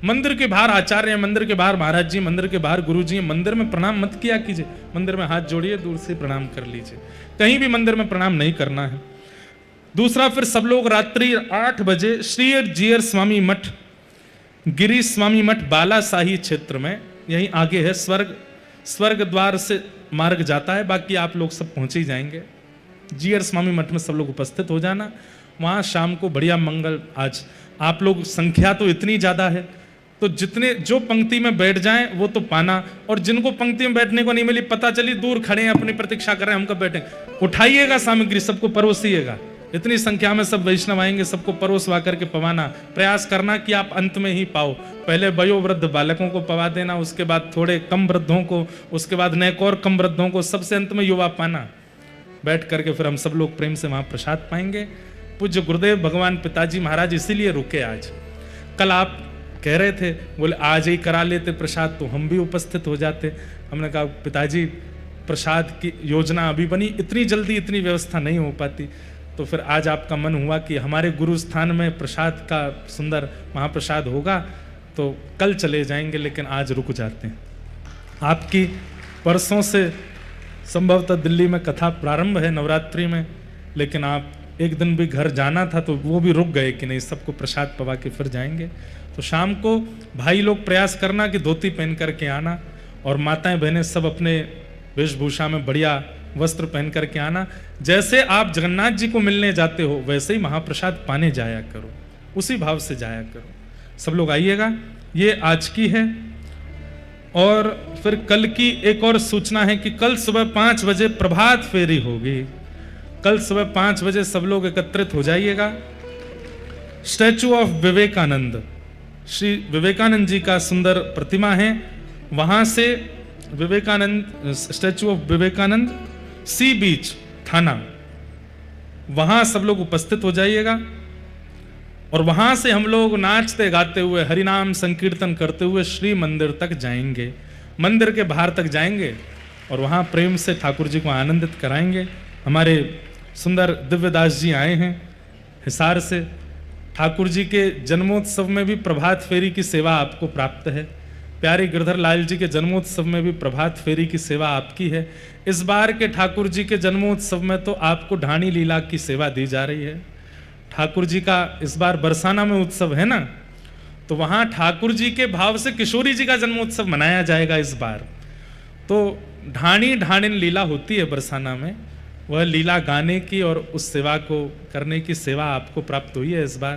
मंदिर के बाहर आचार्य हैं, मंदिर के बाहर महाराज जी, मंदिर के बाहर गुरु जी हैं, मंदिर में प्रणाम मत किया कीजिए। मंदिर में हाथ जोड़िए, दूर से प्रणाम कर लीजिए, कहीं भी मंदिर में प्रणाम नहीं करना है। दूसरा, फिर सब लोग रात्रि 8 बजे श्री जीयर स्वामी मठ, गिरी स्वामी मठ, बालासाही क्षेत्र में, यहीं आगे है, स्वर्ग द्वार से मार्ग जाता है, बाकी आप लोग सब पहुंच ही जाएंगे। जीयर स्वामी मठ में सब लोग उपस्थित हो जाना। वहाँ शाम को बढ़िया मंगल, आज आप लोग संख्या तो इतनी ज़्यादा है, तो जितने जो पंक्ति में बैठ जाएं वो तो पाना, और जिनको पंक्ति में बैठने को नहीं मिली, पता चली दूर खड़े हैं, अपनी प्रतीक्षा कर रहे हैं, हम कब बैठें, उठाइएगा सामग्री, सबको परोसिएगा। इतनी संख्या में सब वैष्णव आएंगे, सबको परोसवा करके पवाना। प्रयास करना कि आप अंत में ही पाओ। पहले वयोवृद्ध बालकों को पवा देना, उसके बाद थोड़े कम वृद्धों को, उसके बाद नैक और कम वृद्धों को, सबसे अंत में युवा पाना। बैठ करके फिर हम सब लोग प्रेम से वहाँ प्रसाद पाएंगे। पूज्य गुरुदेव भगवान पिताजी महाराज इसीलिए रुके आज। कल आप कह रहे थे, बोले आज ही करा लेते प्रसाद तो हम भी उपस्थित हो जाते। हमने कहा पिताजी प्रसाद की योजना अभी बनी, इतनी जल्दी इतनी व्यवस्था नहीं हो पाती, तो फिर आज आपका मन हुआ कि हमारे गुरु स्थान में प्रसाद का सुंदर महाप्रसाद होगा, तो कल चले जाएंगे, लेकिन आज रुक जाते हैं। आपकी परसों से संभवतः दिल्ली में कथा प्रारंभ है नवरात्रि में, लेकिन आप एक दिन भी घर जाना था तो वो भी रुक गए कि नहीं, सबको प्रसाद पवा के फिर जाएंगे। तो शाम को भाई लोग प्रयास करना कि धोती पहन करके आना, और माताएं बहनें सब अपने वेशभूषा में बढ़िया वस्त्र पहन करके आना। जैसे आप जगन्नाथ जी को मिलने जाते हो वैसे ही महाप्रसाद पाने जाया करो, उसी भाव से जाया करो। सब लोग आइएगा। ये आज की है। और फिर कल की एक और सूचना है कि कल सुबह 5 बजे प्रभात फेरी होगी। कल सुबह 5 बजे सब लोग एकत्रित हो जाइएगा। स्टैचू ऑफ विवेकानंद, श्री विवेकानंद जी का सुंदर प्रतिमा है, वहां से विवेकानंद, स्टैचू ऑफ विवेकानंद, सी बीच थाना, वहां सब लोग उपस्थित हो जाइएगा। और वहां से हम लोग नाचते गाते हुए हरिनाम संकीर्तन करते हुए श्री मंदिर तक जाएंगे, मंदिर के बाहर तक जाएंगे, और वहां प्रेम से ठाकुर जी को आनंदित कराएंगे। हमारे सुंदर दिव्यदास जी आए हैं हिसार से। ठाकुर जी के जन्मोत्सव में भी प्रभात फेरी की सेवा आपको प्राप्त है। प्यारे गिरधर लाल जी के जन्मोत्सव में भी प्रभात फेरी की सेवा आपकी है। इस बार के ठाकुर जी के जन्मोत्सव में तो आपको ढाणी लीला की सेवा दी जा रही है। ठाकुर जी का इस बार बरसाना में उत्सव है ना, तो वहां ठाकुर जी के भाव से किशोरी जी का जन्मोत्सव मनाया जाएगा इस बार। तो ढाणी ढाणिन लीला होती है बरसाना में, वह लीला गाने की और उस सेवा को करने की सेवा आपको प्राप्त हुई है इस बार।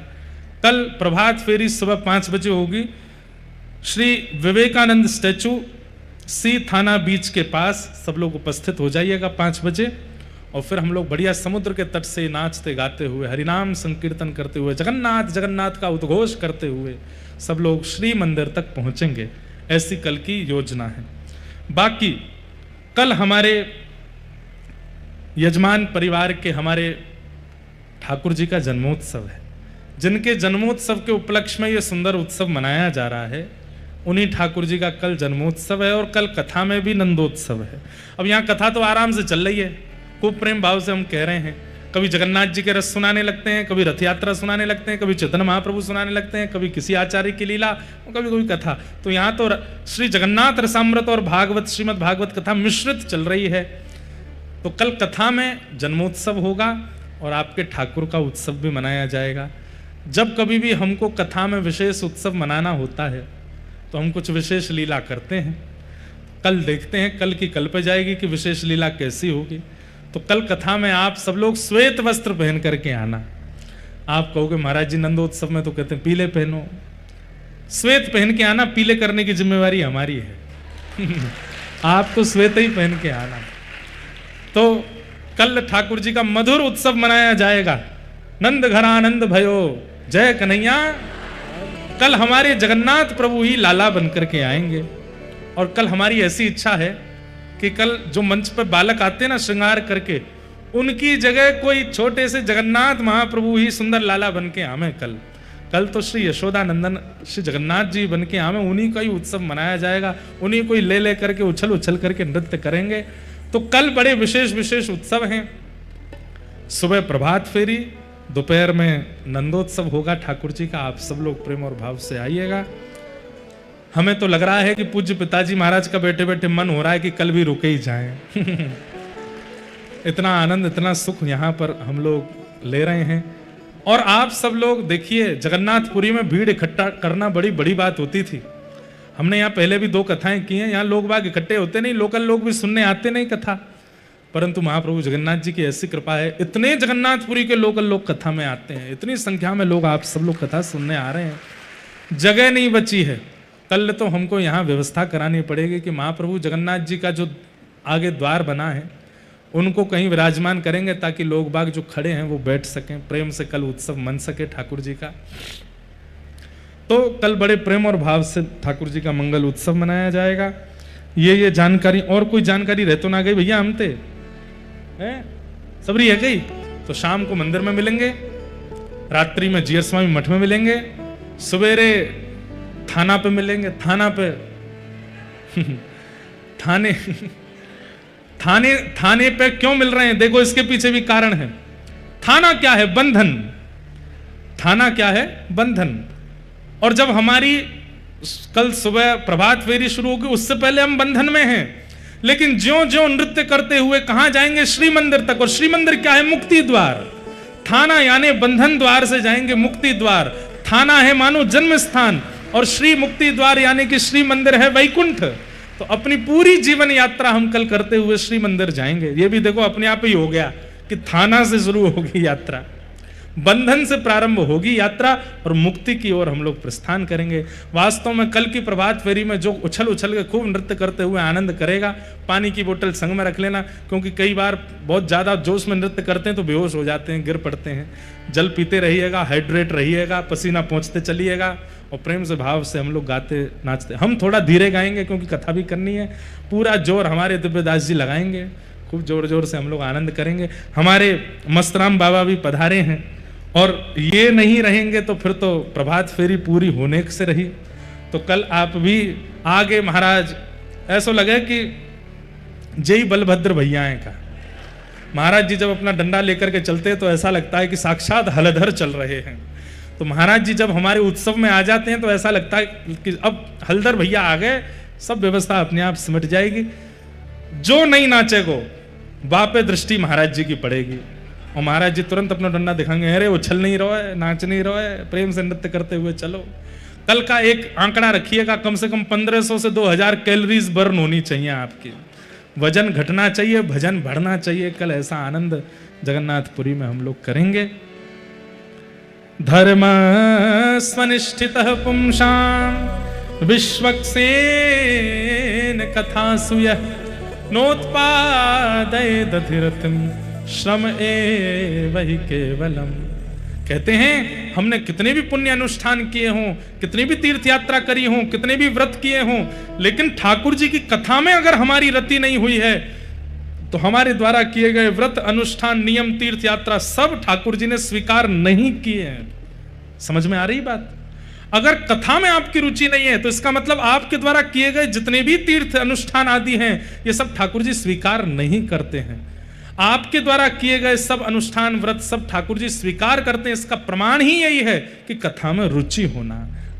कल प्रभात फेरी सुबह 5 बजे होगी, श्री विवेकानंद स्टैचू सी थाना बीच के पास सब लोग उपस्थित हो जाइएगा 5 बजे। और फिर हम लोग बढ़िया समुद्र के तट से नाचते गाते हुए हरिनाम संकीर्तन करते हुए जगन्नाथ जगन्नाथ का उद्घोष करते हुए सब लोग श्री मंदिर तक पहुंचेंगे, ऐसी कल की योजना है। बाकी कल हमारे यजमान परिवार के हमारे ठाकुर जी का जन्मोत्सव है, जिनके जन्मोत्सव के उपलक्ष्य में यह सुंदर उत्सव मनाया जा रहा है, उन्हीं ठाकुर जी का कल जन्मोत्सव है। और कल कथा में भी नंदोत्सव है। अब यहाँ कथा तो आराम से चल रही है, खूब प्रेम भाव से हम कह रहे हैं। कभी जगन्नाथ जी के रस सुनाने लगते हैं, कभी रथ यात्रा सुनाने लगते हैं, कभी चैतन्य महाप्रभु सुनाने लगते हैं, कभी किसी आचार्य की लीला, कभी कोई कथा। तो यहाँ तो श्री जगन्नाथ रसामृत और भागवत श्रीमद् भागवत कथा मिश्रित चल रही है। तो कल कथा में जन्मोत्सव होगा और आपके ठाकुर का उत्सव भी मनाया जाएगा। जब कभी भी हमको कथा में विशेष उत्सव मनाना होता है तो हम कुछ विशेष लीला करते हैं। कल देखते हैं, कल की कल पे जाएगी कि विशेष लीला कैसी होगी। तो कल कथा में आप सब लोग श्वेत वस्त्र पहन करके आना। आप कहोगे महाराज जी नंदोत्सव में तो कहते हैं पीले पहनो, श्वेत पहन के आना, पीले करने की जिम्मेवारी हमारी है। आप तो श्वेत ही पहन के आना। तो कल ठाकुर जी का मधुर उत्सव मनाया जाएगा। नंद घरानंद भयो जय कन्हैया। कल हमारे जगन्नाथ प्रभु ही लाला बनकर के आएंगे। और कल हमारी ऐसी इच्छा है कि कल जो मंच पर बालक आते हैं ना श्रृंगार करके, उनकी जगह कोई छोटे से जगन्नाथ महाप्रभु ही सुंदर लाला बन के आवे। कल तो श्री यशोदा नंदन श्री जगन्नाथ जी बन के आवे, उन्हीं का ही उत्सव मनाया जाएगा। उन्हीं को ही ले करके उछल उछल करके नृत्य करेंगे। तो कल बड़े विशेष विशेष उत्सव हैं। सुबह प्रभात फेरी, दोपहर में नंदोत्सव होगा ठाकुर जी का। आप सब लोग प्रेम और भाव से आइएगा। हमें तो लग रहा है कि पूज्य पिताजी महाराज का बैठे बैठे मन हो रहा है कि कल भी रुके ही जाएं। इतना आनंद, इतना सुख यहाँ पर हम लोग ले रहे हैं। और आप सब लोग देखिए, जगन्नाथपुरी में भीड़ इकट्ठा करना बड़ी बड़ी बात होती थी। हमने यहाँ पहले भी 2 कथाएं की हैं। यहाँ लोग बाग इकट्ठे होते नहीं, लोकल लोग भी सुनने आते नहीं कथा, परंतु महाप्रभु जगन्नाथ जी की ऐसी कृपा है, इतने जगन्नाथपुरी के लोकल लोग कथा में आते हैं। इतनी संख्या में लोग, आप सब लोग कथा सुनने आ रहे हैं, जगह नहीं बची है। कल तो हमको यहाँ व्यवस्था करानी पड़ेगी कि महाप्रभु जगन्नाथ जी का जो आगे द्वार बना है उनको कहीं विराजमान करेंगे, ताकि लोग बाग जो खड़े हैं वो बैठ सकें, प्रेम से कल उत्सव मन सके ठाकुर जी का। तो कल बड़े प्रेम और भाव से ठाकुर जी का मंगल उत्सव मनाया जाएगा। ये जानकारी, और कोई जानकारी रह तो ना गई भैया? हम थे सबरी है गई। तो शाम को मंदिर में मिलेंगे, रात्रि में जीयर स्वामी मठ में मिलेंगे, सवेरे थाना पे मिलेंगे। थाना पे थाने पे क्यों मिल रहे हैं? देखो इसके पीछे भी कारण है। थाना क्या है? बंधन। थाना क्या है? बंधन। और जब हमारी कल सुबह प्रभात फेरी शुरू होगी, उससे पहले हम बंधन में हैं। लेकिन ज्यों ज्यों नृत्य करते हुए कहां जाएंगे? श्री मंदिर तक। और श्री मंदिर क्या है? मुक्ति द्वार। थाना यानी बंधन द्वार से जाएंगे मुक्ति द्वार। थाना है मानो जन्म स्थान, और श्री मुक्ति द्वार यानी कि श्री मंदिर है वैकुंठ। तो अपनी पूरी जीवन यात्रा हम कल करते हुए श्री मंदिर जाएंगे। ये भी देखो अपने आप ही हो गया कि थाना से शुरू होगी यात्रा, बंधन से प्रारंभ होगी यात्रा, और मुक्ति की ओर हम लोग प्रस्थान करेंगे। वास्तव में कल की प्रभात फेरी में जो उछल उछल के खूब नृत्य करते हुए आनंद करेगा, पानी की बोतल संग में रख लेना, क्योंकि कई बार बहुत ज्यादा जोश में नृत्य करते हैं तो बेहोश हो जाते हैं, गिर पड़ते हैं। जल पीते रहिएगा, हाइड्रेट रहिएगा, पसीना पहुंचते चलिएगा, और प्रेम से भाव से हम लोग गाते नाचते। हम थोड़ा धीरे गाएंगे क्योंकि कथा भी करनी है। पूरा जोर हमारे दिव्यदास जी लगाएंगे, खूब जोर जोर से हम लोग आनंद करेंगे। हमारे मस्तराम बाबा भी पधारे हैं, और ये नहीं रहेंगे तो फिर तो प्रभात फेरी पूरी होने से रही। तो कल आप भी आगे महाराज, ऐसा लगे कि जय बलभद्र भैया का। महाराज जी जब अपना डंडा लेकर के चलते हैं तो ऐसा लगता है कि साक्षात हलधर चल रहे हैं। तो महाराज जी जब हमारे उत्सव में आ जाते हैं तो ऐसा लगता है कि अब हलधर भैया आ गए, सब व्यवस्था अपने आप सिमट जाएगी। जो नहीं नाचेगो वापे दृष्टि महाराज जी की पड़ेगी, और महाराज जी तुरंत अपना डंडा दिखाएंगे, अरे उछल नहीं रहो है, नाच नहीं रहो है, प्रेम से नृत्य करते हुए चलो। कल का एक आंकड़ा रखिएगा, कम से कम 1500 से 2000 कैलोरीज बर्न होनी चाहिए आपकी। वजन घटना चाहिए, भजन बढ़ना चाहिए। कल ऐसा आनंद जगन्नाथपुरी में हम लोग करेंगे। धर्म स्वनिष्ठितः पुंसां विश्वक्सेन कथासुयः नोत्पादयेदधिरतिं श्रम एव हि केवलम। कहते हैं हमने कितने भी पुण्य अनुष्ठान किए हों, कितनी भी तीर्थ यात्रा करी हो, कितने भी व्रत किए हों, लेकिन ठाकुर जी की कथा में अगर हमारी रति नहीं हुई है तो हमारे द्वारा किए गए व्रत अनुष्ठान नियम तीर्थ यात्रा सब ठाकुर जी ने स्वीकार नहीं किए हैं। समझ में आ रही बात? अगर कथा में आपकी रुचि नहीं है तो इसका मतलब आपके द्वारा किए गए जितने भी तीर्थ अनुष्ठान आदि हैं ये सब ठाकुर जी स्वीकार नहीं करते हैं। आपके द्वारा किए गए सब अनुष्ठान व्रत सब ठाकुर जी स्वीकार करते हैं। इसका प्रमाण ही यही है कि कथा में रुचि होना,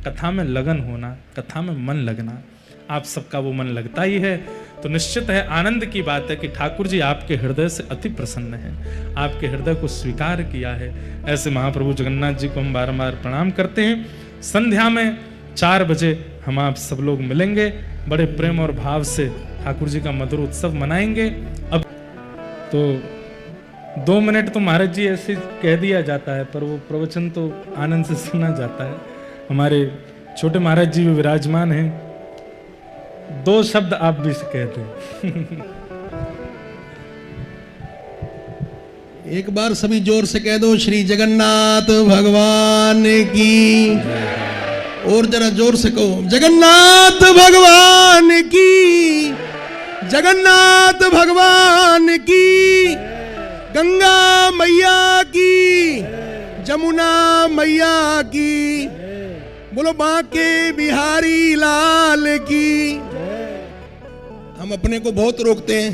कथा में लगन होना, कथा में मन लगना। आप सबका वो मन लगता ही है तो निश्चित है आनंद की बात है कि ठाकुर जी आपके हृदय से अति प्रसन्न हैं, आपके हृदय को स्वीकार किया है। ऐसे महाप्रभु जगन्नाथ जी को हम बारंबार प्रणाम करते हैं। संध्या में 4 बजे हम आप सब लोग मिलेंगे, बड़े प्रेम और भाव से ठाकुर जी का मधुर उत्सव मनाएंगे। अब तो 2 मिनट तो महाराज जी ऐसे कह दिया जाता है, पर वो प्रवचन तो आनंद से सुना जाता है। हमारे छोटे महाराज जी भी विराजमान हैं, 2 शब्द आप भी से कहते हैं।
एक बार सभी जोर से कह दो श्री जगन्नाथ भगवान की, और जरा जोर से कहो जगन्नाथ भगवान की, जगन्नाथ भगवान की, गंगा मैया की, जमुना मैया की, बोलो बांके बिहारी लाल की। हम अपने को बहुत रोकते हैं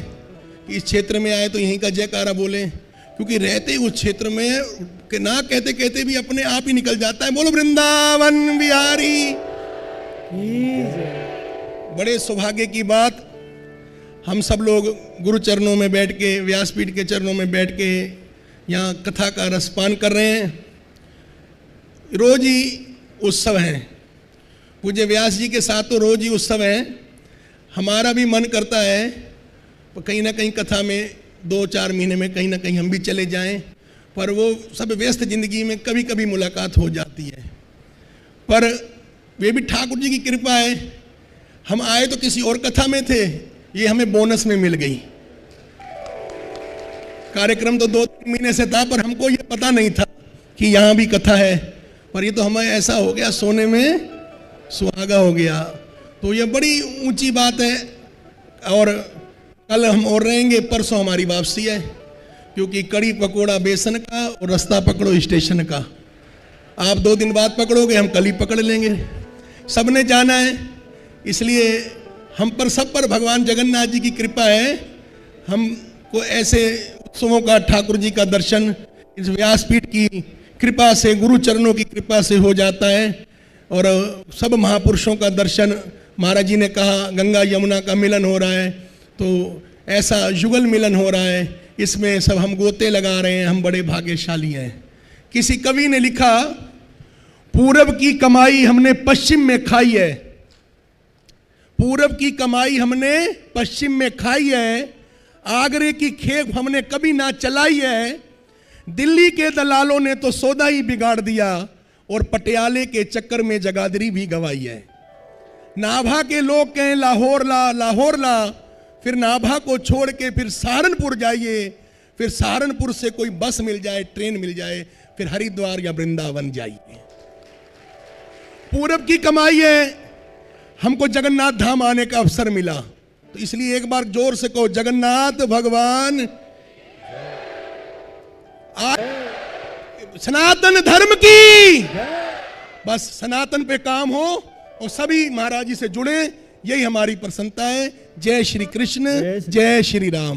कि इस क्षेत्र में आए तो यहीं का जयकारा बोले, क्योंकि रहते ही उस क्षेत्र में कि ना कहते कहते भी अपने आप ही निकल जाता है। बोलो वृंदावन बिहारी। बड़े सौभाग्य की बात, हम सब लोग गुरु चरणों में बैठ के, व्यासपीठ के चरणों में बैठ के यहाँ कथा का रसपान कर रहे हैं। रोज ही उत्सव है, पूज्य व्यास जी के साथ तो रोज ही उत्सव है। हमारा भी मन करता है कहीं ना कहीं कथा में 2-4 महीने में कहीं ना कहीं हम भी चले जाएं, पर वो सब व्यस्त जिंदगी में कभी कभी मुलाकात हो जाती है। पर वे भी ठाकुर जी की कृपा है, हम आए तो किसी और कथा में थे, ये हमें बोनस में मिल गई। कार्यक्रम तो 2-3 महीने से था, पर हमको ये पता नहीं था कि यहाँ भी कथा है, पर ये तो हमें ऐसा हो गया, सोने में सुहागा हो गया। तो ये बड़ी ऊंची बात है। और कल हम और रहेंगे, परसों हमारी वापसी है, क्योंकि कड़ी पकोड़ा बेसन का और रास्ता पकड़ो स्टेशन का। आप 2 दिन बाद पकड़ोगे, हम कल ही पकड़ लेंगे। सबने जाना है, इसलिए हम पर सब पर भगवान जगन्नाथ जी की कृपा है। हमको ऐसे उत्सवों का, ठाकुर जी का दर्शन इस व्यासपीठ की कृपा से, गुरु चरणों की कृपा से हो जाता है। और सब महापुरुषों का दर्शन, महाराज जी ने कहा गंगा यमुना का मिलन हो रहा है, तो ऐसा युगल मिलन हो रहा है, इसमें सब हम गोते लगा रहे हैं, हम बड़े भाग्यशाली हैं। किसी कवि ने लिखा, पूरब की कमाई हमने पश्चिम में खाई है, पूरब की कमाई हमने पश्चिम में खाई है, आगरे की खेप हमने कभी ना चलाई है, दिल्ली के दलालों ने तो सौदा ही बिगाड़ दिया, और पटियाले के चक्कर में जगाधरी भी गवाई है। नाभा के लोग कहें लाहौर ला, लाहौर ला, फिर नाभा को छोड़ के फिर सहारनपुर जाइए, फिर सहारनपुर से कोई बस मिल जाए, ट्रेन मिल जाए, फिर हरिद्वार या वृंदावन जाइए। पूरब की कमाई है, हमको जगन्नाथ धाम आने का अवसर मिला, तो इसलिए एक बार जोर से कहो जगन्नाथ भगवान। सनातन धर्म की, बस सनातन पे काम हो और सभी महाराज जी से जुड़े, यही हमारी प्रसन्नता है। जय श्री कृष्ण, जय श्री राम।